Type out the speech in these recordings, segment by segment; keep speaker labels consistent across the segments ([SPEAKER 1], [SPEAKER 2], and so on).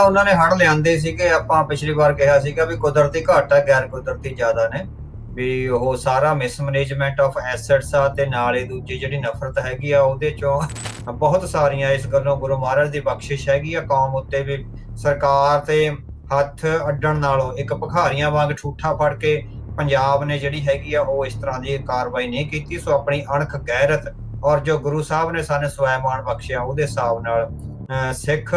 [SPEAKER 1] ਉਹਨਾਂ ਨੇ ਹੜ੍ਹ ਲਿਆਂਦੇ ਸੀਗੇ, ਆਪਾਂ ਪਿਛਲੀ ਵਾਰ ਕਿਹਾ ਸੀਗਾ ਵੀ ਕੁਦਰਤੀ ਘੱਟ ਆ, ਗੈਰ ਕੁਦਰਤੀ ਜ਼ਿਆਦਾ ਨੇ, ਵੀ ਉਹ ਸਾਰਾ ਮਿਸਮੈਨੇਜਮੈਂਟ ਆਫ ਐਸੈਟਸ ਆ, ਤੇ ਨਾਲੇ ਦੂਜੀ ਜਿਹੜੀ ਨਫ਼ਰਤ ਹੈਗੀ ਆ ਉਹਦੇ ਚੋਂ ਬਹੁਤ ਸਾਰੀਆਂ ਇਸ ਗੱਲੋਂ ਗੁਰੂ ਮਹਾਰਾਜ ਦੀ ਬਖਸ਼ਿਸ਼ ਹੈਗੀ ਆ ਕੌਮ ਉੱਤੇ ਵੀ ਸਰਕਾਰ ਤੇ ਹੱਥ ਅੱਡਣ ਨਾਲੋਂ ਇੱਕ ਭਿਖਾਰੀਆਂ ਵਾਂਗ ਠੂਠਾ ਫੜ ਕੇ ਪੰਜਾਬ ਨੇ ਜਿਹੜੀ ਹੈਗੀ ਆ ਉਹ ਇਸ ਤਰ੍ਹਾਂ ਦੀ ਕਾਰਵਾਈ ਨਹੀਂ ਕੀਤੀ। ਸੋ ਆਪਣੀ ਅਣਖ ਗੈਰਤ ਔਰ ਜੋ ਗੁਰੂ ਸਾਹਿਬ ਨੇ ਸਾਨੂੰ ਸਵੈਮਾਨ ਬਖਸ਼ਿਆ ਉਹਦੇ ਹਿਸਾਬ ਨਾਲ ਸਿੱਖ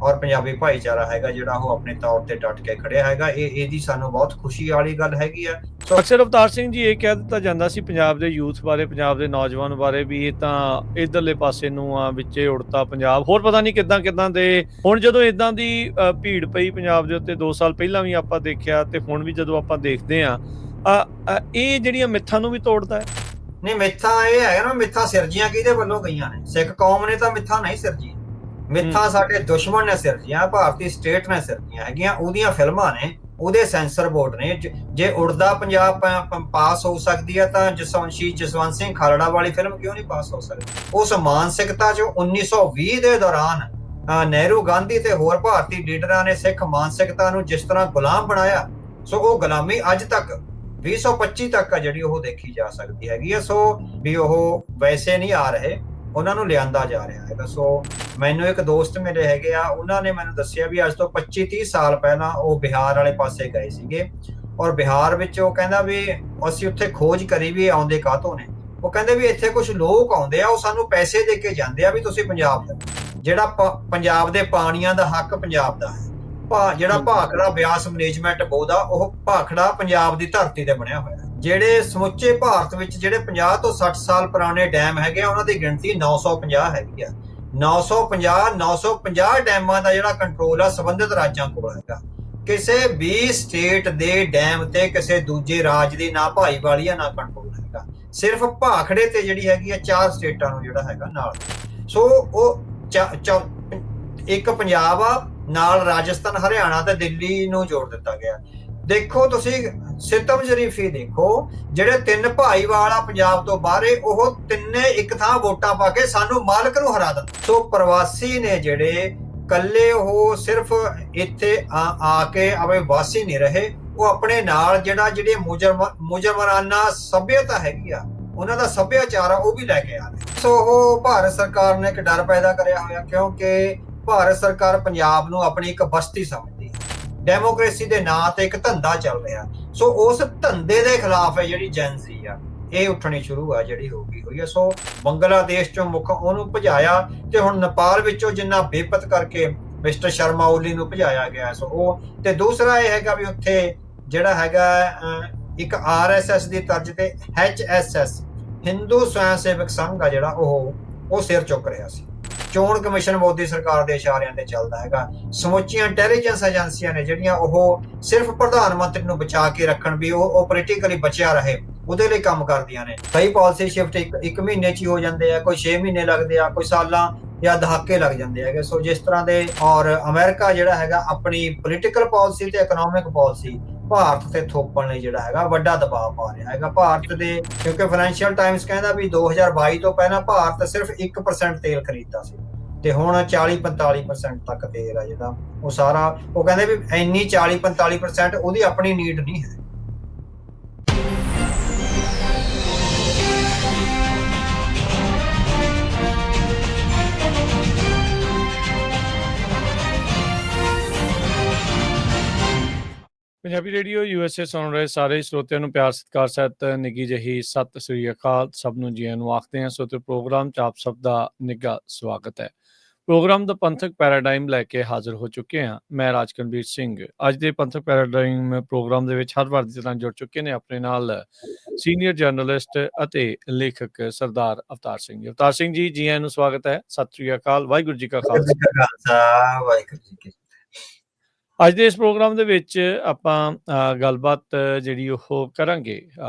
[SPEAKER 1] ਔਰ ਪੰਜਾਬੀ ਭਾਈਚਾਰਾ ਹੈਗਾ ਜਿਹੜਾ ਉਹ ਆਪਣੇ ਤੌਰ ਤੇ ਡਟ ਕੇ ਖੜਿਆ ਹੈਗਾ। ਇਹਦੀ ਸਾਨੂੰ ਬਹੁਤ ਖੁਸ਼ੀ ਵਾਲੀ ਗੱਲ ਹੈਗੀ ਆ।
[SPEAKER 2] ਅਕਸਰ ਅਵਤਾਰ ਸਿੰਘ ਜੀ ਇਹ ਕਹਿ ਦਿੱਤਾ ਜਾਂਦਾ ਸੀ ਪੰਜਾਬ ਦੇ ਯੂਥ ਬਾਰੇ, ਪੰਜਾਬ ਦੇ ਨੌਜਵਾਨ ਬਾਰੇ, ਵੀ ਇਹ ਤਾਂ ਇਧਰਲੇ ਪਾਸੇ ਨੂੰ ਆ, ਵਿੱਚੇ ਉੜਤਾ ਪੰਜਾਬ, ਹੋਰ ਪਤਾ ਨਹੀਂ ਕਿੱਦਾਂ ਦੇ। ਹੁਣ ਜਦੋਂ ਇਦਾਂ ਦੀ ਭੀੜ ਪਈ ਪੰਜਾਬ ਦੇ ਉੱਤੇ 2 ਸਾਲ ਪਹਿਲਾਂ ਵੀ ਆਪਾਂ ਦੇਖਿਆ, ਤੇ ਹੁਣ ਵੀ ਜਦੋਂ ਆਪਾਂ ਦੇਖਦੇ ਆ, ਇਹ ਜਿਹੜੀਆਂ ਮਿੱਥਾਂ ਨੂੰ ਵੀ ਤੋੜਦਾ ਹੈ।
[SPEAKER 1] ਨਹੀਂ, ਮਿੱਥਾਂ ਇਹ ਹੈਗਾ ਨਾ, ਮਿੱਥਾਂ ਸਿਰਜੀਆਂ ਕਿਹਦੇ ਵੱਲੋਂ ਗਈਆਂ ਨੇ? ਸਿੱਖ ਕੌਮ ਨੇ ਤਾਂ ਮਿੱਥਾਂ ਨਹੀਂ ਸਿਰਜੀਆਂ, ਮਿੱਥਾਂ ਸਾਡੇ ਦੁਸ਼ਮਣ ਨੇ ਸਿਰਜੀਆਂ, ਭਾਰਤੀ ਸਟੇਟ ਨੇ ਸਿਰਜੀਆਂ ਹੈਗੀਆਂ। ਉਹਦੀਆਂ ਫਿਲਮਾਂ ਨੇ, ਉਹਦੇ ਸੈਂਸਰ ਬੋਰਡ ਨੇ। ਜੇ ਉੜਦਾ ਪੰਜਾਬ ਪਾਸ ਹੋ ਸਕਦੀ ਹੈ ਤਾਂ ਜਸਵੰਤ ਸਿੰਘ ਖਾਲੜਾ ਵਾਲੀ ਫਿਲਮ ਕਿਉਂ ਨਹੀਂ ਪਾਸ ਹੋ ਸਕਦੀ? ਉਸ ਮਾਨਸਿਕਤਾ ਜੋ 1920 ਦੇ ਦੌਰਾਨ ਨਹਿਰੂ, ਗਾਂਧੀ ਤੇ ਹੋਰ ਭਾਰਤੀ ਲੀਡਰਾਂ ਨੇ ਸਿੱਖ ਮਾਨਸਿਕਤਾ ਨੂੰ ਜਿਸ ਤਰ੍ਹਾਂ ਗੁਲਾਮ ਬਣਾਇਆ, ਸੋ ਉਹ ਗੁਲਾਮੀ ਅੱਜ ਤੱਕ 2025 ਤੱਕ ਆ ਜਿਹੜੀ ਉਹ ਦੇਖੀ ਜਾ ਸਕਦੀ ਹੈਗੀ ਆ। ਸੋ ਵੀ ਉਹ ਵੈਸੇ ਨਹੀਂ ਆ ਰਹੇ, ਉਹਨਾਂ ਨੂੰ ਲਿਆਂਦਾ ਜਾ ਰਿਹਾ ਹੈਗਾ। ਸੋ ਮੈਨੂੰ ਇੱਕ ਦੋਸਤ ਮਿਲੇ ਹੈਗੇ ਆ, ਉਹਨਾਂ ਨੇ ਮੈਨੂੰ ਦੱਸਿਆ ਵੀ ਅੱਜ ਤੋਂ 25-30 ਸਾਲ ਪਹਿਲਾਂ ਉਹ ਬਿਹਾਰ ਵਾਲੇ ਪਾਸੇ ਗਏ ਸੀਗੇ, ਔਰ ਬਿਹਾਰ ਵਿੱਚ ਉਹ ਕਹਿੰਦਾ ਵੀ ਅਸੀਂ ਉੱਥੇ ਖੋਜ ਕਰੀ ਵੀ ਆਉਂਦੇ ਕਾਹਤੋਂ ਨੇ। ਉਹ ਕਹਿੰਦੇ ਵੀ ਇੱਥੇ ਕੁਝ ਲੋਕ ਆਉਂਦੇ ਆ, ਉਹ ਸਾਨੂੰ ਪੈਸੇ ਦੇ ਕੇ ਜਾਂਦੇ ਆ ਵੀ ਤੁਸੀਂ ਪੰਜਾਬ ਦਾ, ਜਿਹੜਾ ਪੰਜਾਬ ਦੇ ਪਾਣੀਆਂ ਦਾ ਹੱਕ ਪੰਜਾਬ ਦਾ ਹੈ। ਜਿਹੜਾ ਭਾਖੜਾ ਬਿਆਸ ਮੈਨੇਜਮੈਂਟ ਬੋਰਡ ਆ, ਉਹ ਭਾਖੜਾ ਪੰਜਾਬ ਦੀ ਧਰਤੀ ਤੇ ਬਣਿਆ ਹੋਇਆ। ਜਿਹੜੇ ਸਮੁੱਚੇ ਭਾਰਤ ਵਿੱਚ ਜਿਹੜੇ 50 ਤੋਂ 60 ਸਾਲ ਪੁਰਾਣੇ ਡੈਮ ਹੈਗੇ ਆ, ਉਹਨਾਂ ਦੀ ਗਿਣਤੀ 950 ਹੈਗੀ ਆ। 950 ਡੈਮਾਂ ਦਾ ਜਿਹੜਾ ਕੰਟਰੋਲ ਆ ਸੰਬੰਧਿਤ ਰਾਜਾਂ ਕੋਲ ਹੈਗਾ। ਕਿਸੇ ਵੀ ਸਟੇਟ ਦੇ ਡੈਮ ਤੇ ਕਿਸੇ ਦੂਜੇ ਰਾਜ ਦੀ ਨਾ ਭਾਈਵਾਲੀ ਆ, ਨਾ ਕੰਟਰੋਲ ਹੈਗਾ। ਸਿਰਫ ਭਾਖੜੇ ਤੇ ਜਿਹੜੀ ਹੈਗੀ ਆ 4 ਸਟੇਟਾਂ ਨੂੰ ਜਿਹੜਾ ਹੈਗਾ ਨਾਲ। ਸੋ ਉਹ ਇੱਕ ਪੰਜਾਬ ਆ, ਨਾਲ ਰਾਜਸਥਾਨ, ਹਰਿਆਣਾ ਤੇ ਦਿੱਲੀ ਨੂੰ ਜੋੜ ਦਿੱਤਾ ਗਿਆ। ਦੇਖੋ ਤੁਸੀਂ ਸਿਤਮ ਸ਼ਰੀਫੀ ਦੇਖੋ, ਜਿਹੜੇ 3 ਭਾਈਵਾਲ ਆ ਪੰਜਾਬ ਤੋਂ ਬਾਹਰੇ, ਉਹ ਤਿੰਨੇ ਇੱਕ ਥਾਂ ਵੋਟਾਂ ਪਾ ਕੇ ਸਾਨੂੰ ਮਾਲਕ ਨੂੰ ਹਰਾ ਦਿੱਤਾ। ਸੋ ਪ੍ਰਵਾਸੀ ਨੇ ਜਿਹੜੇ ਕੱਲੇ, ਉਹ ਸਿਰਫ ਇੱਥੇ ਆ ਕੇ ਆਵੇ ਵਾਸੀ ਨਹੀਂ ਰਹੇ, ਉਹ ਆਪਣੇ ਨਾਲ ਜਿਹੜੀ ਮੁਜਰਮਾਨਾ ਸੱਭਿਅਤਾ ਹੈਗੀ ਆ, ਉਹਨਾਂ ਦਾ ਸੱਭਿਆਚਾਰ ਆ, ਉਹ ਵੀ ਲੈ ਕੇ ਆ ਰਹੇ। ਸੋ ਉਹ ਭਾਰਤ ਸਰਕਾਰ ਨੇ ਇੱਕ ਡਰ ਪੈਦਾ ਕਰਿਆ ਹੋਇਆ, ਕਿਉਂਕਿ ਭਾਰਤ ਸਰਕਾਰ ਪੰਜਾਬ ਨੂੰ ਆਪਣੀ ਇੱਕ ਬਸਤੀ ਸਮਝਦੀ ਹੈ। ਡੈਮੋਕ੍ਰੇਸੀ ਦੇ ਨਾਂ ਤੇ ਇੱਕ ਧੰਦਾ ਚੱਲ ਰਿਹਾ। ਸੋ ਉਸ ਧੰਦੇ ਦੇ ਖਿਲਾਫ ਹੈ ਜਿਹੜੀ ਜੈਨਜ਼ੀ ਆ, ਇਹ ਉੱਠਣੀ ਸ਼ੁਰੂ ਆ, ਜਿਹੜੀ ਹੋ ਗਈ ਹੋਈ ਆ। ਸੋ ਬੰਗਲਾਦੇਸ਼ ਚੋਂ ਮੁੱਖ ਉਹਨੂੰ ਭਜਾਇਆ, ਤੇ ਹੁਣ ਨੇਪਾਲ ਵਿੱਚੋਂ ਜਿੰਨਾ ਬੇਪਤ ਕਰਕੇ ਮਿਸਟਰ ਸ਼ਰਮਾ ਓਲੀ ਨੂੰ ਭਜਾਇਆ ਗਿਆ। ਸੋ ਉਹ ਤੇ ਦੂਸਰਾ ਇਹ ਹੈਗਾ ਵੀ ਉੱਥੇ ਜਿਹੜਾ ਹੈਗਾ ਇੱਕ RSS ਦੀ ਤਰਜ਼ ਤੇ HSS ਹਿੰਦੂ ਸਵੈਂ ਸੇਵਕ ਸੰਘ ਆ ਜਿਹੜਾ ਉਹ ਸਿਰ ਚੁੱਕ ਰਿਹਾ ਸੀ। ਚੋਣ ਕਮਿਸ਼ਨ ਮੋਦੀ ਸਰਕਾਰ ਦੇ ਇਸ਼ਾਰਿਆਂ ਤੇ ਚੱਲਦਾ ਹੈਗਾ। ਸਮੁੱਚੀਆਂ ਇੰਟੈਲੀਜੈਂਸ ਏਜੰਸੀਆਂ ਨੇ ਜਿਹੜੀਆਂ ਉਹ ਸਿਰਫ ਪ੍ਰਧਾਨ ਮੰਤਰੀ ਨੂੰ ਬਚਾ ਕੇ ਰੱਖਣ, ਵੀ ਉਹ ਪੋਲੀਟੀਕਲੀ ਬਚਿਆ ਰਹੇ, ਉਹਦੇ ਲਈ ਕੰਮ ਕਰਦੀਆਂ ਨੇ। ਕਈ ਪਾਲਿਸੀ ਸ਼ਿਫਟ ਇੱਕ ਮਹੀਨੇ 'ਚ ਹੀ ਹੋ ਜਾਂਦੇ ਆ, ਕੋਈ 6 ਮਹੀਨੇ ਲੱਗਦੇ ਆ, ਕੋਈ ਸਾਲਾਂ ਜਾਂ ਦਹਾਕੇ ਲੱਗ ਜਾਂਦੇ ਹੈਗੇ। ਸੋ ਜਿਸ ਤਰ੍ਹਾਂ ਦੇ, ਔਰ ਅਮਰੀਕਾ ਜਿਹੜਾ ਹੈਗਾ ਆਪਣੀ ਪੋਲੀਟੀਕਲ ਪਾਲਿਸੀ ਤੇ ਇਕਨੋਮਿਕ ਪਾਲਿਸੀ ਭਾਰਤ ਤੇ ਥੋਪਣ ਲਈ ਜਿਹੜਾ ਹੈਗਾ ਵੱਡਾ ਦਬਾਅ ਪਾ ਰਿਹਾ ਹੈਗਾ ਭਾਰਤ ਦੇ। ਕਿਉਂਕਿ ਫਾਈਨੈਂਸ਼ੀਅਲ ਟਾਈਮਸ ਕਹਿੰਦਾ ਵੀ 2022 ਤੋਂ ਪਹਿਲਾਂ ਭਾਰਤ ਸਿਰਫ 1% ਤੇਲ ਖਰੀਦਦਾ ਸੀ, ਤੇ ਹੁਣ 40-45% ਤੱਕ ਤੇਲ ਆ ਜਿਹੜਾ ਉਹ ਸਾਰਾ, ਉਹ ਕਹਿੰਦੇ ਵੀ ਇੰਨੀ 40-45% ਉਹਦੀ ਆਪਣੀ ਨੀਡ ਨਹੀਂ ਹੈ।
[SPEAKER 2] ਪੰਜਾਬੀ ਰੇਡੀਓ USA ਸੁਣ ਰਹੇ ਸਾਰੇ ਸਰੋਤਿਆਂ ਨੂੰ ਪਿਆਰ ਸਤਿਕਾਰ ਸਹਿਤ ਨਿੱਘੀ ਜਿਹੀ ਸਤਿ ਸ੍ਰੀ ਅਕਾਲ। ਸਭ ਨੂੰ ਜੀਆਂ ਨੂੰ ਆਖਦੇ ਹਾਂ। ਸੋ ਪ੍ਰੋਗਰਾਮ 'ਚ ਆਪ ਸਭ ਦਾ ਨਿੱਘਾ ਸਵਾਗਤ ਹੈ। ਪ੍ਰੋਗਰਾਮ ਦਾ ਪੰਥਕ ਪੈਰਾਡਾਈਮ ਲੈ ਕੇ ਹਾਜ਼ਰ ਹੋ ਚੁੱਕੇ ਹਾਂ। ਮੈਂ ਰਾਜਕਨਵੀਰ ਸਿੰਘ। ਅੱਜ ਦੇ ਪੰਥਕ ਪੈਰਾਡਾਈਮ ਪ੍ਰੋਗਰਾਮ ਦੇ ਵਿੱਚ ਹਰ ਵਾਰ ਦੀ ਤਰ੍ਹਾਂ ਜੁੜ ਚੁੱਕੇ ਨੇ ਆਪਣੇ ਨਾਲ ਸੀਨੀਅਰ ਜਰਨਲਿਸਟ ਅਤੇ ਲੇਖਕ ਸਰਦਾਰ ਅਵਤਾਰ ਸਿੰਘ। ਅਵਤਾਰ ਸਿੰਘ ਜੀ, ਜੀ ਆਇਆਂ ਨੂੰ ਸਵਾਗਤ ਹੈ। ਸਤਿ ਸ੍ਰੀ ਅਕਾਲ। ਵਾਹਿਗੁਰੂ ਜੀ ਕਾ ਖਾਲਸਾ,
[SPEAKER 1] ਵਾਹਿਗੁਰੂ ਜੀ ਕੀ।
[SPEAKER 2] ਅੱਜ ਦੇ ਇਸ ਪ੍ਰੋਗਰਾਮ ਦੇ ਵਿੱਚ ਆਪਾਂ ਗੱਲਬਾਤ ਜਿਹੜੀ ਉਹ ਕਰਾਂਗੇ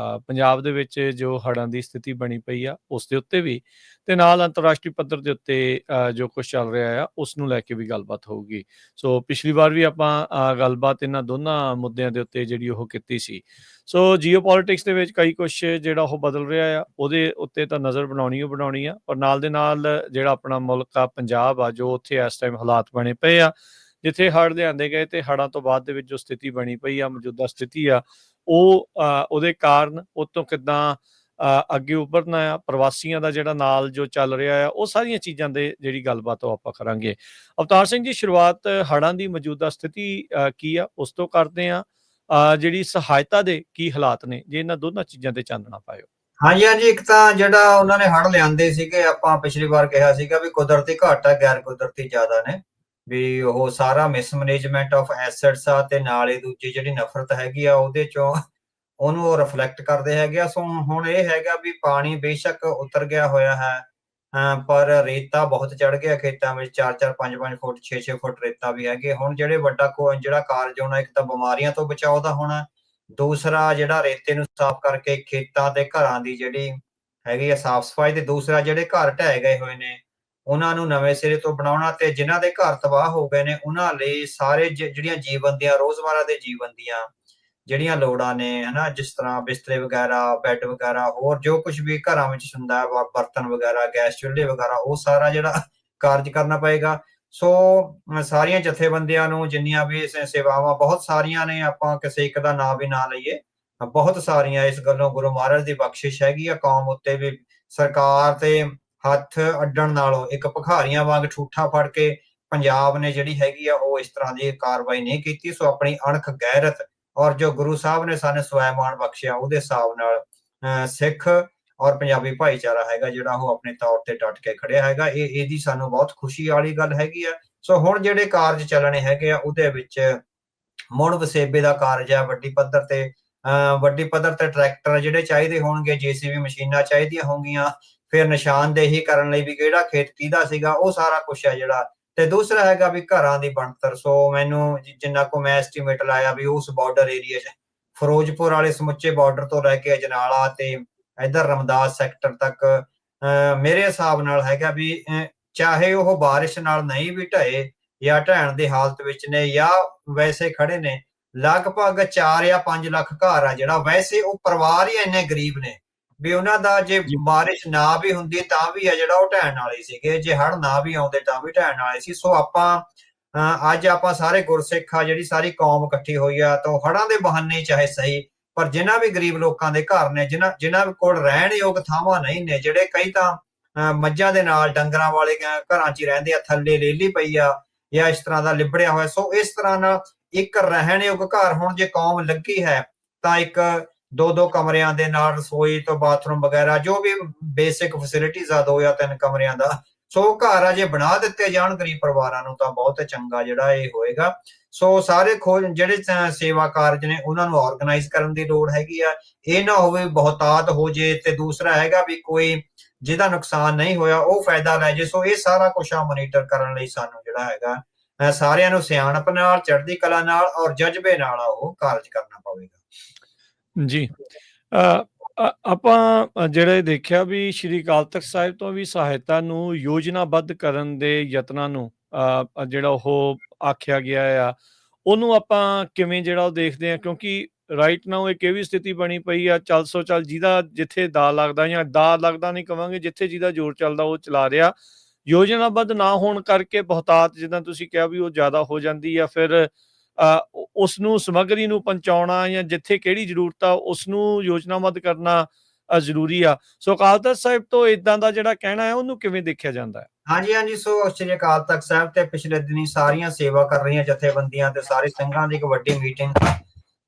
[SPEAKER 2] ਪੰਜਾਬ ਦੇ ਵਿੱਚ ਜੋ ਹੜ੍ਹਾਂ ਦੀ ਸਥਿਤੀ ਬਣੀ ਪਈ ਆ ਉਸ ਦੇ ਉੱਤੇ ਵੀ, ਤੇ ਨਾਲ ਅੰਤਰਰਾਸ਼ਟਰੀ ਪੱਧਰ ਦੇ ਉੱਤੇ ਜੋ ਕੁਛ ਚੱਲ ਰਿਹਾ ਆ ਉਸ ਨੂੰ ਲੈ ਕੇ ਵੀ ਗੱਲਬਾਤ ਹੋਊਗੀ। ਸੋ ਪਿਛਲੀ ਵਾਰ ਵੀ ਆਪਾਂ ਗੱਲਬਾਤ ਇਹਨਾਂ ਦੋਨਾਂ ਮੁੱਦਿਆਂ ਦੇ ਉੱਤੇ ਜਿਹੜੀ ਉਹ ਕੀਤੀ ਸੀ। ਸੋ ਜੀਓ ਪੋਲੀਟਿਕਸ ਦੇ ਵਿੱਚ ਕਈ ਕੁਛ ਜਿਹੜਾ ਉਹ ਬਦਲ ਰਿਹਾ ਆ, ਉਹਦੇ ਉੱਤੇ ਤਾਂ ਨਜ਼ਰ ਬਣਾਉਣੀ ਆ, ਔਰ ਨਾਲ ਦੇ ਨਾਲ ਜਿਹੜਾ ਆਪਣਾ ਮੁਲਕ ਆ ਪੰਜਾਬ ਆ, ਜੋ ਉੱਥੇ ਇਸ ਟਾਈਮ ਹਾਲਾਤ ਬਣੇ ਪਏ ਆ, ਜਿੱਥੇ ਹੜ੍ਹ ਲਿਆਂਦੇ ਗਏ ਤੇ ਹੜ੍ਹਾਂ ਤੋਂ ਬਾਅਦ ਦੇ ਵਿੱਚ ਜੋ ਸਥਿਤੀ ਬਣੀ ਪਈ ਆ, ਮੌਜੂਦਾ ਸਥਿਤੀ ਆ, ਉਹ ਉਹਦੇ ਕਾਰਨ ਉਹ ਤੋਂ ਕਿੱਦਾਂ ਅੱਗੇ ਉੱਭਰਨਾ ਆ, ਪ੍ਰਵਾਸੀਆਂ ਦਾ ਜਿਹੜਾ ਨਾਲ ਜੋ ਚੱਲ ਰਿਹਾ ਆ, ਉਹ ਸਾਰੀਆਂ ਚੀਜ਼ਾਂ ਦੇ ਜਿਹੜੀ ਗੱਲਬਾਤ ਉਹ ਆਪਾਂ ਕਰਾਂਗੇ। ਅਵਤਾਰ ਸਿੰਘ ਜੀ, ਸ਼ੁਰੂਆਤ ਹੜ੍ਹਾਂ ਦੀ ਮੌਜੂਦਾ ਸਥਿਤੀ ਕੀ ਆ ਉਸ ਤੋਂ ਕਰਦੇ ਆ, ਜਿਹੜੀ ਸਹਾਇਤਾ ਦੇ ਕੀ ਹਾਲਾਤ ਨੇ, ਜੇ ਇਹਨਾਂ ਦੋਨਾਂ ਚੀਜ਼ਾਂ ਤੇ ਚਾਨਣਾ ਪਾਇਓ।
[SPEAKER 1] ਹਾਂਜੀ ਹਾਂਜੀ, ਇੱਕ ਤਾਂ ਜਿਹੜਾ ਉਹਨਾਂ ਨੇ ਹੜ੍ਹ ਲਿਆਂਦੇ ਸੀਗੇ, ਆਪਾਂ ਪਿਛਲੀ ਵਾਰ ਕਿਹਾ ਸੀਗਾ ਵੀ ਕੁਦਰਤੀ ਘੱਟ ਆ, ਗੈਰ ਕੁਦਰਤੀ ਜ਼ਿਆਦਾ ਨੇ, ਵੀ ਉਹ ਸਾਰਾ ਮਿਸਮੈਨੇਜਮੈਂਟ ਆਫ ਐਸੈਟਸ ਆ, ਤੇ ਨਾਲ ਹੀ ਦੂਜੀ ਜਿਹੜੀ ਨਫ਼ਰਤ ਹੈਗੀ ਆ ਉਹਦੇ ਚੋਂ ਉਹਨੂੰ ਉਹ ਰਿਫਲੈਕਟ ਕਰਦੇ ਹੈਗੇ ਆ। ਸੋ ਹੁਣ ਇਹ ਹੈਗਾ ਵੀ ਪਾਣੀ ਬੇਸ਼ੱਕ ਉਤਰ ਗਿਆ ਹੋਇਆ ਹੈ, ਪਰ ਰੇਤਾ ਬਹੁਤ ਚੜ ਗਿਆ ਖੇਤਾਂ ਵਿੱਚ, 4-4 5-5 ਫੁੱਟ 6-6 ਫੁੱਟ ਰੇਤਾ ਵੀ ਹੈਗੇ। ਹੁਣ ਜਿਹੜੇ ਜਿਹੜਾ ਕਾਰਜ ਹੋਣਾ, ਇੱਕ ਤਾਂ ਬਿਮਾਰੀਆਂ ਤੋਂ ਬਚਾਓ ਦਾ ਹੋਣਾ, ਦੂਸਰਾ ਜਿਹੜਾ ਰੇਤੇ ਨੂੰ ਸਾਫ਼ ਕਰਕੇ ਖੇਤਾਂ ਤੇ ਘਰਾਂ ਦੀ ਜਿਹੜੀ ਹੈਗੀ ਆ ਸਾਫ਼ ਸਫਾਈ, ਤੇ ਦੂਸਰਾ ਜਿਹੜੇ ਘਰ ਢਹਿ ਗਏ ਹੋਏ ਨੇ ਉਹਨਾਂ ਨੂੰ ਨਵੇਂ ਸਿਰੇ ਤੋਂ ਬਣਾਉਣਾ, ਤੇ ਜਿਨ੍ਹਾਂ ਦੇ ਘਰ ਤਬਾਹ ਹੋ ਗਏ ਨੇ ਉਹਨਾਂ ਲਈ ਸਾਰੇ ਜਿਹੜੀਆਂ ਜੀਵਨ ਦੀਆਂ ਰੋਜ਼ਮਰਾ ਦੇ ਜੀਵਨ ਦੀਆਂ ਜਿਹੜੀਆਂ ਲੋੜਾਂ ਨੇ, ਹਨਾ, ਜਿਸ ਤਰ੍ਹਾਂ ਬਿਸਤਰੇ ਵਗੈਰਾ, ਬੈੱਡ ਵਗੈਰਾ, ਹੋਰ ਜੋ ਕੁਝ ਵੀ ਘਰਾਂ ਵਿੱਚ ਹੁੰਦਾ ਹੈ, ਬਰਤਨ ਵਗੈਰਾ, ਗੈਸ ਚੁੱਲ੍ਹੇ ਵਗੈਰਾ, ਉਹ ਸਾਰਾ ਜਿਹੜਾ ਕਾਰਜ ਕਰਨਾ ਪਏਗਾ। ਸੋ ਸਾਰੀਆਂ ਜਥੇਬੰਦੀਆਂ ਨੂੰ ਜਿੰਨੀਆਂ ਵੀ ਸੇਵਾਵਾਂ ਬਹੁਤ ਸਾਰੀਆਂ ਨੇ, ਆਪਾਂ ਕਿਸੇ ਇੱਕ ਦਾ ਨਾਂ ਵੀ ਨਾ ਲਈਏ, ਬਹੁਤ ਸਾਰੀਆਂ, ਇਸ ਗੱਲੋਂ ਗੁਰੂ ਮਹਾਰਾਜ ਦੀ ਬਖਸ਼ਿਸ਼ ਹੈਗੀ ਆ ਕੌਮ ਉੱਤੇ ਵੀ। ਸਰਕਾਰ ਤੇ ਹੱਥ ਅੱਡਣ ਨਾਲੋਂ ਇੱਕ ਭਿਖਾਰੀਆਂ ਵਾਂਗ ਠੂਠਾ ਫੜ ਕੇ ਪੰਜਾਬ ਨੇ ਜਿਹੜੀ ਹੈਗੀ ਆ ਉਹ ਇਸ ਤਰ੍ਹਾਂ ਦੀ ਕਾਰਵਾਈ ਨਹੀਂ ਕੀਤੀ। ਸੋ ਆਪਣੀ ਅਣਖ, ਗੈਰਤ ਔਰ ਜੋ ਗੁਰੂ ਸਾਹਿਬ ਨੇ ਸਾਨੂੰ ਸਵੈਮਾਨ ਬਖਸ਼ਿਆ, ਉਹਦੇ ਹਿਸਾਬ ਨਾਲ ਸਿੱਖ ਔਰ ਪੰਜਾਬੀ ਭਾਈਚਾਰਾ ਹੈਗਾ ਜਿਹੜਾ ਉਹ ਆਪਣੇ ਤੌਰ ਤੇ ਡਟ ਕੇ ਖੜਿਆ ਹੈਗਾ। ਇਹਦੀ ਸਾਨੂੰ ਬਹੁਤ ਖੁਸ਼ੀ ਵਾਲੀ ਗੱਲ ਹੈਗੀ ਆ। ਸੋ ਹੁਣ ਜਿਹੜੇ ਕਾਰਜ ਚੱਲਣੇ ਹੈਗੇ ਆ ਉਹਦੇ ਵਿੱਚ ਮੁੜ ਵਸੇਬੇ ਦਾ ਕਾਰਜ ਹੈ, ਵੱਡੀ ਪੱਧਰ ਤੇ ਟਰੈਕਟਰ ਜਿਹੜੇ ਚਾਹੀਦੇ ਹੋਣਗੇ, JCB ਮਸ਼ੀਨਾਂ ਚਾਹੀਦੀਆਂ ਹੋਣਗੀਆਂ, ਫਿਰ ਨਿਸ਼ਾਨਦੇਹੀ ਕਰਨ ਲਈ ਵੀ ਕਿਹੜਾ ਖੇਤ ਕਿਹਦਾ ਸੀਗਾ, ਉਹ ਸਾਰਾ ਕੁਛ ਹੈ ਜਿਹੜਾ। ਤੇ ਦੂਸਰਾ ਹੈਗਾ ਵੀ ਘਰਾਂ ਦੀ ਬਣਤਰ। ਸੋ ਮੈਨੂੰ ਜਿੰਨਾ ਕੋ ਮੈਂ ਐਸਟੀਮੇਟ ਲਾਇਆ ਵੀ ਉਸ ਬਾਰਡਰ ਏਰੀਆ 'ਚ ਫਿਰੋਜ਼ਪੁਰ ਵਾਲੇ ਸਮੁੱਚੇ ਬਾਰਡਰ ਤੋਂ ਲੈ ਕੇ ਅਜਨਾਲਾ ਤੇ ਇੱਧਰ ਰਮਦਾਸ ਸੈਕਟਰ ਤੱਕ ਮੇਰੇ ਹਿਸਾਬ ਨਾਲ ਹੈਗਾ ਵੀ ਚਾਹੇ ਉਹ ਬਾਰਿਸ਼ ਨਾਲ ਨਹੀਂ ਵੀ ਢਏ ਜਾਂ ਢਹਿਣ ਦੀ ਹਾਲਤ ਵਿੱਚ ਨੇ ਜਾਂ ਵੈਸੇ ਖੜੇ ਨੇ, ਲਗਭਗ 4 ਜਾਂ 5 ਲੱਖ ਘਰ ਆ ਜਿਹੜਾ, ਵੈਸੇ ਉਹ ਪਰਿਵਾਰ ਹੀ ਇੰਨੇ ਗਰੀਬ ਨੇ ਵੀ ਉਹਨਾਂ ਦਾ ਜੇ ਬਾਰਿਸ਼ ਨਾ ਵੀ ਹੁੰਦੀ ਤਾਂ ਵੀ ਆ ਜਿਹੜਾ ਉਹ ਢਹਿਣ ਵਾਲੇ ਸੀਗੇ, ਜੇ ਹੜ੍ਹ ਨਾ ਵੀ ਆਉਂਦੇ ਤਾਂ ਵੀ ਢਹਿਣ ਵਾਲੇ ਸੀ। ਸੋ ਅੱਜ ਆਪਾਂ ਸਾਰੇ ਗੁਰਸਿੱਖ ਆ, ਜਿਹੜੀ ਸਾਰੀ ਕੌਮ ਇਕੱਠੀ ਹੋਈ ਆ, ਤਾਂ ਹੜ੍ਹਾਂ ਦੇ ਬਹਾਨੇ ਚਾਹੇ ਸਹੀ, ਪਰ ਜਿਨ੍ਹਾਂ ਵੀ ਗਰੀਬ ਲੋਕਾਂ ਦੇ ਘਰ ਨੇ, ਜਿਨ੍ਹਾਂ ਕੋਲ ਰਹਿਣ ਯੋਗ ਥਾਵਾਂ ਨਹੀਂ ਨੇ, ਜਿਹੜੇ ਕਈ ਤਾਂ ਮੱਝਾਂ ਦੇ ਨਾਲ ਡੰਗਰਾਂ ਵਾਲੇ ਘਰਾਂ 'ਚ ਹੀ ਰਹਿੰਦੇ ਆ, ਥੱਲੇ ਲੇਲੀ ਪਈ ਆ ਜਾਂ ਇਸ ਤਰ੍ਹਾਂ ਦਾ ਲਿਬੜਿਆ ਹੋਇਆ। ਸੋ ਇਸ ਤਰ੍ਹਾਂ ਨਾਲ ਇੱਕ ਰਹਿਣ ਯੋਗ ਘਰ ਹੁਣ ਜੇ ਕੌਮ ਲੱਗੀ ਹੈ ਤਾਂ ਇੱਕ 2-2 ਕਮਰਿਆਂ ਦੇ ਨਾਲ ਰਸੋਈ ਤੋਂ ਬਾਥਰੂਮ ਵਗੈਰਾ ਜੋ ਵੀ ਬੇਸਿਕ ਫੈਸਿਲਿਟੀਜ਼ ਆ, 2 ਜਾਂ 3 ਕਮਰਿਆਂ ਦਾ, ਸੋ ਘਰ ਆ ਜੇ ਬਣਾ ਦਿੱਤੇ ਜਾਣ ਗਰੀਬ ਪਰਿਵਾਰਾਂ ਨੂੰ ਤਾਂ ਬਹੁਤ ਚੰਗਾ ਜਿਹੜਾ ਇਹ ਹੋਏਗਾ। ਸੋ ਸਾਰੇ ਜਿਹੜੇ ਸੇਵਾ ਕਾਰਜ ਨੇ ਉਹਨਾਂ ਨੂੰ ਆਰਗੇਨਾਈਜ਼ ਕਰਨ ਦੀ ਲੋੜ ਹੈਗੀ ਆ। ਇਹ ਨਾ ਹੋਵੇ ਬਹੁਤਾਤ ਹੋ ਜੇ, ਤੇ ਦੂਸਰਾ ਹੈਗਾ ਵੀ ਕੋਈ ਜਿਹਦਾ ਨੁਕਸਾਨ ਨਹੀਂ ਹੋਇਆ ਉਹ ਫਾਇਦਾ ਲੈ ਜੇ। ਸੋ ਇਹ ਸਾਰਾ ਕੁਛ ਆ ਮੋਨੀਟਰ ਕਰਨ ਲਈ ਸਾਨੂੰ ਜਿਹੜਾ ਹੈਗਾ ਸਾਰਿਆਂ ਨੂੰ ਸਿਆਣਪ ਨਾਲ, ਚੜ੍ਹਦੀ ਕਲਾ ਨਾਲ ਔਰ ਜਜ਼ਬੇ ਨਾਲ ਉਹ ਕਾਰਜ ਕਰਨਾ ਪਵੇਗਾ।
[SPEAKER 2] ਜੀ, ਆਪਾਂ ਜਿਹੜਾ ਦੇਖਿਆ ਵੀ ਸ਼੍ਰੀ ਅਕਾਲ ਤਖਤ ਸਾਹਿਬ ਤੋਂ ਵੀ ਸਹਾਇਤਾ ਨੂੰ ਯੋਜਨਾਬੱਧ ਕਰਨ ਦੇ ਯਤਨਾਂ ਨੂੰ ਜਿਹੜਾ ਉਹ ਆਖਿਆ ਗਿਆ ਆ, ਉਹਨੂੰ ਆਪਾਂ ਕਿਵੇਂ ਜਿਹੜਾ ਉਹ ਦੇਖਦੇ ਆ, ਕਿਉਂਕਿ ਰਾਈਟ ਨਾਓ ਇੱਕ ਇਹ ਵੀ ਸਥਿਤੀ ਬਣੀ ਪਈ ਆ, ਚੱਲ ਸੋ ਚੱਲ, ਜਿਹਦਾ ਜਿੱਥੇ ਦਾ ਲੱਗਦਾ, ਜਾਂ ਦਾ ਲੱਗਦਾ ਨਹੀਂ ਕਵਾਂਗੇ, ਜਿੱਥੇ ਜਿਹਦਾ ਜ਼ੋਰ ਚੱਲਦਾ ਉਹ ਚਲਾ ਰਿਹਾ। ਯੋਜਨਾਬੱਧ ਨਾ ਹੋਣ ਕਰਕੇ ਬਹੁਤਾਤ, ਜਿੱਦਾਂ ਤੁਸੀਂ ਕਿਹਾ ਵੀ, ਉਹ ਜ਼ਿਆਦਾ ਹੋ ਜਾਂਦੀ ਆ। ਫਿਰ ਉਸ ਨੂੰ ਸਮੱਗਰੀ ਨੂੰ ਪਹੁੰਚਾਉਣਾ ਜਾਂ ਜਿੱਥੇ ਕਿਹੜੀ ਜ਼ਰੂਰਤ ਆ ਉਸ ਨੂੰ ਯੋਜਨਾਬੱਧ ਕਰਨਾ ਜ਼ਰੂਰੀ ਆ। ਸੋ ਅਕਾਲ ਤਖਤ ਸਾਹਿਬ ਤੋਂ ਇਦਾਂ ਦਾ ਜਿਹੜਾ ਕਹਿਣਾ ਹੈ ਉਹਨੂੰ ਕਿਵੇਂ ਦੇਖਿਆ ਜਾਂਦਾ ਹੈ?
[SPEAKER 1] ਹਾਂਜੀ ਹਾਂਜੀ, ਸੋ ਸ਼੍ਰੀ ਅਕਾਲ ਤਖਤ ਸਾਹਿਬ ਤੇ ਪਿਛਲੇ ਦਿਨੀ ਸਾਰੀਆਂ ਸੇਵਾ ਕਰ ਰਹੀਆਂ ਜਥੇਬੰਦੀਆਂ ਤੇ ਸਾਰੇ ਸਿੰਘਾਂ ਦੀ ਇੱਕ ਵੱਡੀ ਮੀਟਿੰਗ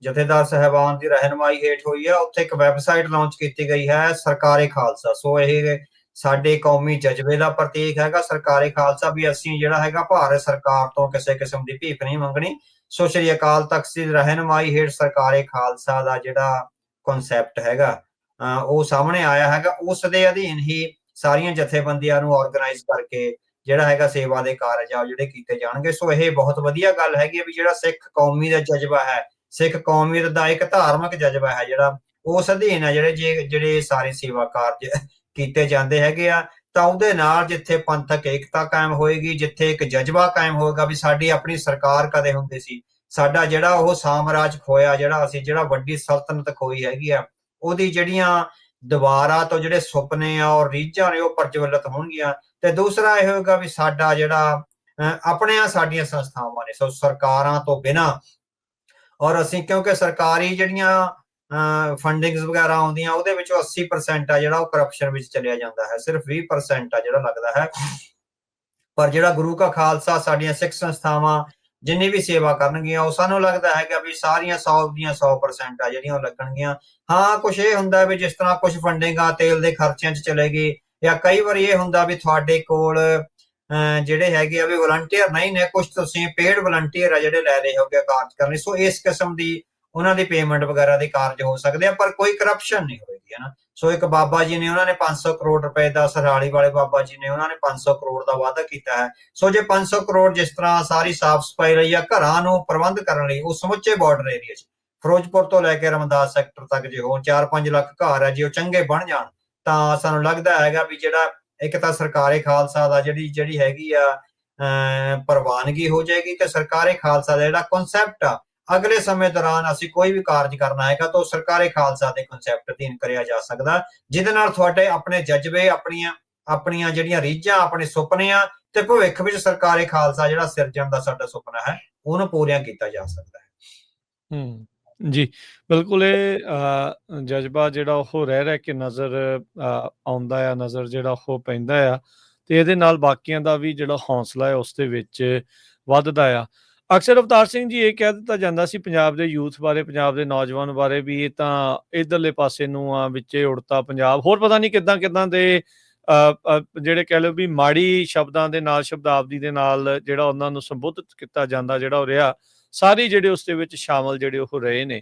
[SPEAKER 1] ਜਥੇਦਾਰ ਸਾਹਿਬਾਨ ਦੀ ਰਹਿਨਮਾਈ ਹੇਠ ਹੋਈ ਆ। ਉੱਥੇ ਇੱਕ ਵੈਬਸਾਈਟ ਲਾਂਚ ਕੀਤੀ ਗਈ ਹੈ, ਸਰਕਾਰੇ ਖਾਲਸਾ। ਸੋ ਇਹ ਸਾਡੇ ਕੌਮੀ ਜਜ਼ਬੇ ਦਾ ਪ੍ਰਤੀਕ ਹੈਗਾ ਸਰਕਾਰੇ ਖਾਲਸਾ, ਵੀ ਅਸੀਂ ਜਿਹੜਾ ਹੈਗਾ ਭਾਰਤ ਸਰਕਾਰ ਤੋਂ ਕਿਸੇ ਕਿਸਮ ਦੀ ਭੀਖ ਨਹੀਂ ਮੰਗਣੀ। ਸੋ ਸ਼੍ਰੀ ਅਕਾਲ ਤਖਤ ਦੀ ਰਹਿਨਮਾਈ ਹੇਠ ਸਰਕਾਰੇ ਖਾਲਸਾ ਦਾ ਜਿਹੜਾ ਕਨਸੈਪਟ ਹੈਗਾ ਉਹ ਸਾਹਮਣੇ ਆਇਆ ਹੈਗਾ। ਉਸ ਦੇ ਅਧੀਨ ਹੀ ਸਾਰੀਆਂ ਜਥੇਬੰਦੀਆਂ ਨੂੰ ਆਰਗੇਨਾਈਜ਼ ਕਰਕੇ ਜਿਹੜਾ ਹੈਗਾ ਸੇਵਾ ਦੇ ਕਾਰਜ ਆ ਜਿਹੜੇ ਕੀਤੇ ਜਾਣਗੇ। ਸੋ ਇਹ ਬਹੁਤ ਵਧੀਆ ਗੱਲ ਹੈਗੀ ਵੀ ਜਿਹੜਾ ਸਿੱਖ ਕੌਮੀ ਦਾ ਜਜ਼ਬਾ ਹੈ, ਸਿੱਖ ਕੌਮੀਅਤ ਦਾ ਇੱਕ ਧਾਰਮਿਕ ਜਜ਼ਬਾ ਹੈ ਜਿਹੜਾ, ਉਸ ਅਧੀਨ ਆ ਜਿਹੜੇ ਸਾਰੇ ਸੇਵਾ ਕਾਰਜ ਕੀਤੇ ਜਾਂਦੇ ਹੈਗੇ ਆ। ਤਾਂ ਉਹਦੇ ਨਾਲ ਜਿੱਥੇ ਪੰਥਕ ਏਕਤਾ ਕਾਇਮ ਹੋਏਗੀ, ਜਿੱਥੇ ਇੱਕ ਜਜ਼ਬਾ ਕਾਇਮ ਹੋਏਗਾ ਵੀ ਸਾਡੀ ਆਪਣੀ ਸਰਕਾਰ ਕਦੇ ਹੁੰਦੀ ਸੀ, ਸਾਡਾ ਜਿਹੜਾ ਉਹ ਸਾਮਰਾਜ ਖੋਇਆ, ਜਿਹੜਾ ਵੱਡੀ ਸਲਤਨਤ ਖੋਈ ਹੈਗੀ ਆ, ਉਹਦੀ ਜਿਹੜੀਆਂ ਦੁਬਾਰਾ ਤੋਂ ਜਿਹੜੇ ਸੁਪਨੇ ਆ ਔਰ ਰੀਝਾਂ ਨੇ ਉਹ ਪ੍ਰਜਵਲਿਤ ਹੋਣਗੀਆਂ। ਤੇ ਦੂਸਰਾ ਇਹ ਹੋਏਗਾ ਵੀ ਸਾਡਾ ਜਿਹੜਾ ਆਪਣੀਆਂ ਸਾਡੀਆਂ ਸੰਸਥਾਵਾਂ ਨੇ। ਸੋ ਸਰਕਾਰਾਂ ਤੋਂ ਬਿਨਾਂ, ਔਰ ਅਸੀਂ ਕਿਉਂਕਿ ਸਰਕਾਰੀ ਜਿਹੜੀਆਂ ਫੰਡਿੰਗਸ ਵਗੈਰਾ ਆਉਂਦੀਆਂ ਉਹਦੇ ਵਿੱਚੋਂ 80% ਆ ਜਿਹੜਾ ਉਹ ਕਰਪਸ਼ਨ ਵਿੱਚ ਚਲਿਆ ਜਾਂਦਾ ਹੈ, ਸਿਰਫ 20% ਆ ਜਿਹੜਾ ਲੱਗਦਾ ਹੈ। ਪਰ ਜਿਹੜਾ ਗੁਰੂ ਕਾ ਖਾਲਸਾ, ਸਾਡੀਆਂ ਸਿੱਖ ਸੰਸਥਾਵਾਂ ਜਿੰਨੀ ਵੀ ਸੇਵਾ ਕਰਨਗੀਆਂ, ਉਹ ਸਾਨੂੰ ਲੱਗਦਾ ਹੈਗਾ ਵੀ ਸਾਰੀਆਂ 100 ਦੀਆਂ 100% ਆ ਜਿਹੜੀਆਂ ਉਹ ਲੱਗਣਗੀਆਂ। ਹਾਂ, ਕੁਛ ਇਹ ਹੁੰਦਾ ਵੀ ਜਿਸ ਤਰ੍ਹਾਂ ਕੁਛ ਫੰਡਿੰਗ ਆ ਤੇਲ ਦੇ ਖਰਚਿਆਂ 'ਚ ਚਲੇਗੀ, ਜਾਂ ਕਈ ਵਾਰੀ ਇਹ ਹੁੰਦਾ ਵੀ ਤੁਹਾਡੇ ਕੋਲ ਜਿਹੜੇ ਹੈਗੇ ਆ ਵੀ ਵਲੰਟੀਅਰ ਨਹੀਂ ਨੇ, ਕੁਛ ਤੁਸੀਂ ਪੇਡ ਵਲੰਟੀਅਰ ਆ ਜਿਹੜੇ ਲੈ ਰਹੇ ਹੋਗੇ ਕਾਰਜ ਕਰਨ ਲਈ। ਸੋ ਇਸ ਕਿਸਮ ਦੀ ਉਹਨਾਂ ਦੀ ਪੇਮੈਂਟ ਵਗੈਰਾ ਦੇ ਕਾਰਜ ਹੋ ਸਕਦੇ ਆ, ਪਰ ਕੋਈ ਕਰਪਸ਼ਨ ਨਹੀਂ ਹੋਏਗੀ, ਹੈ ਨਾ। ਸੋ ਇੱਕ ਬਾਬਾ ਜੀ ਨੇ ਉਹਨਾਂ ਨੇ 500 ਕਰੋੜ ਰੁਪਏ ਦਾ, ਸਰਹਾਲੀ ਵਾਲੇ ਬਾਬਾ ਜੀ ਨੇ ਉਹਨਾਂ ਨੇ 500 ਕਰੋੜ ਦਾ ਵਾਅਦਾ ਕੀਤਾ ਹੈ। ਸੋ ਜੇ 500 ਕਰੋੜ ਜਿਸ ਤਰ੍ਹਾਂ ਸਾਰੀ ਸਾਫ਼ ਸਫਾਈ ਲਈ ਜਾਂ ਘਰਾਂ ਨੂੰ ਪ੍ਰਬੰਧ ਕਰਨ ਲਈ, ਉਹ ਸਮੁੱਚੇ ਬਾਰਡਰ ਏਰੀਆ 'ਚ ਫਿਰੋਜ਼ਪੁਰ ਤੋਂ ਲੈ ਕੇ ਰਮਦਾਸ ਸੈਕਟਰ ਤੱਕ ਜੇ ਉਹ 4-5 ਲੱਖ ਘਰ ਹੈ, ਜੇ ਉਹ ਚੰਗੇ ਬਣ ਜਾਣ, ਤਾਂ ਸਾਨੂੰ ਲੱਗਦਾ ਹੈਗਾ ਵੀ ਜਿਹੜਾ ਇੱਕ ਤਾਂ ਸਰਕਾਰੇ ਖਾਲਸਾ ਦਾ ਜਿਹੜੀ ਹੈਗੀ ਆ ਪ੍ਰਵਾਨਗੀ ਹੋ ਜਾਏਗੀ, ਤੇ ਸਰਕਾਰੇ ਖਾਲਸਾ ਦਾ ਜਿਹੜਾ ਕਨਸੈਪਟ ਆ ਅਗਲੇ ਸਮੇਂ ਦੌਰਾਨ ਅਸੀਂ ਕੋਈ ਵੀ ਕਾਰਜ ਕਰਨਾ ਹੈਗਾ ਤਾਂ ਸਰਕਾਰੇ ਖਾਲਸਾ ਦੇ ਕਨਸੈਪਟ ਅਧੀਨ ਕਰਿਆ ਜਾ ਸਕਦਾ, ਜਿਹਦੇ ਨਾਲ ਤੁਹਾਡੇ ਆਪਣੇ ਜਜ਼ਬੇ, ਆਪਣੀਆਂ ਜਿਹੜੀਆਂ ਰੀਝਾਂ, ਆਪਣੇ ਸੁਪਨੇ ਆ, ਤੇ ਭਵਿੱਖ ਵਿੱਚ ਸਰਕਾਰੇ ਖਾਲਸਾ ਜਿਹੜਾ ਸਿਰਜਣ ਦਾ ਸਾਡਾ ਸੁਪਨਾ ਹੈ, ਉਹਨੂੰ ਪੂਰੀਆਂ ਕੀਤਾ ਜਾ ਸਕਦਾ ਹੈ।
[SPEAKER 2] ਜੀ, ਬਿਲਕੁਲ। ਇਹ ਜਜ਼ਬਾ ਜਿਹੜਾ ਉਹ ਰਹਿ ਕੇ ਨਜ਼ਰ ਆਉਂਦਾ ਆ, ਨਜ਼ਰ ਜਿਹੜਾ ਉਹ ਪੈਂਦਾ ਆ, ਤੇ ਇਹਦੇ ਨਾਲ ਬਾਕੀਆਂ ਦਾ ਵੀ ਜਿਹੜਾ ਹੌਸਲਾ ਹੈ ਉਸ ਦੇ ਵਿੱਚ ਵੱਧਦਾ ਆ। ਅਕਸਰ ਅਵਤਾਰ ਸਿੰਘ ਜੀ, ਇਹ ਕਹਿ ਦਿੱਤਾ ਜਾਂਦਾ ਸੀ ਪੰਜਾਬ ਦੇ ਯੂਥ ਬਾਰੇ, ਪੰਜਾਬ ਦੇ ਨੌਜਵਾਨ ਬਾਰੇ, ਵੀ ਇਹ ਤਾਂ ਇਧਰਲੇ ਪਾਸੇ ਨੂੰ ਆ, ਵਿੱਚੇ ਉੜਤਾ ਪੰਜਾਬ, ਹੋਰ ਪਤਾ ਨਹੀਂ ਕਿੱਦਾਂ ਦੇ ਜਿਹੜੇ ਕਹਿ ਲਓ ਵੀ ਮਾੜੀ ਸ਼ਬਦਾਂ ਦੇ ਨਾਲ, ਸ਼ਬਦਾਵਲੀ ਦੇ ਨਾਲ ਜਿਹੜਾ ਉਹਨਾਂ ਨੂੰ ਸੰਬੋਧਿਤ ਕੀਤਾ ਜਾਂਦਾ, ਜਿਹੜਾ ਉਹ ਰਿਹਾ, ਸਾਰੇ ਜਿਹੜੇ ਉਸ ਦੇ ਵਿੱਚ ਸ਼ਾਮਲ ਜਿਹੜੇ ਉਹ ਰਹੇ ਨੇ।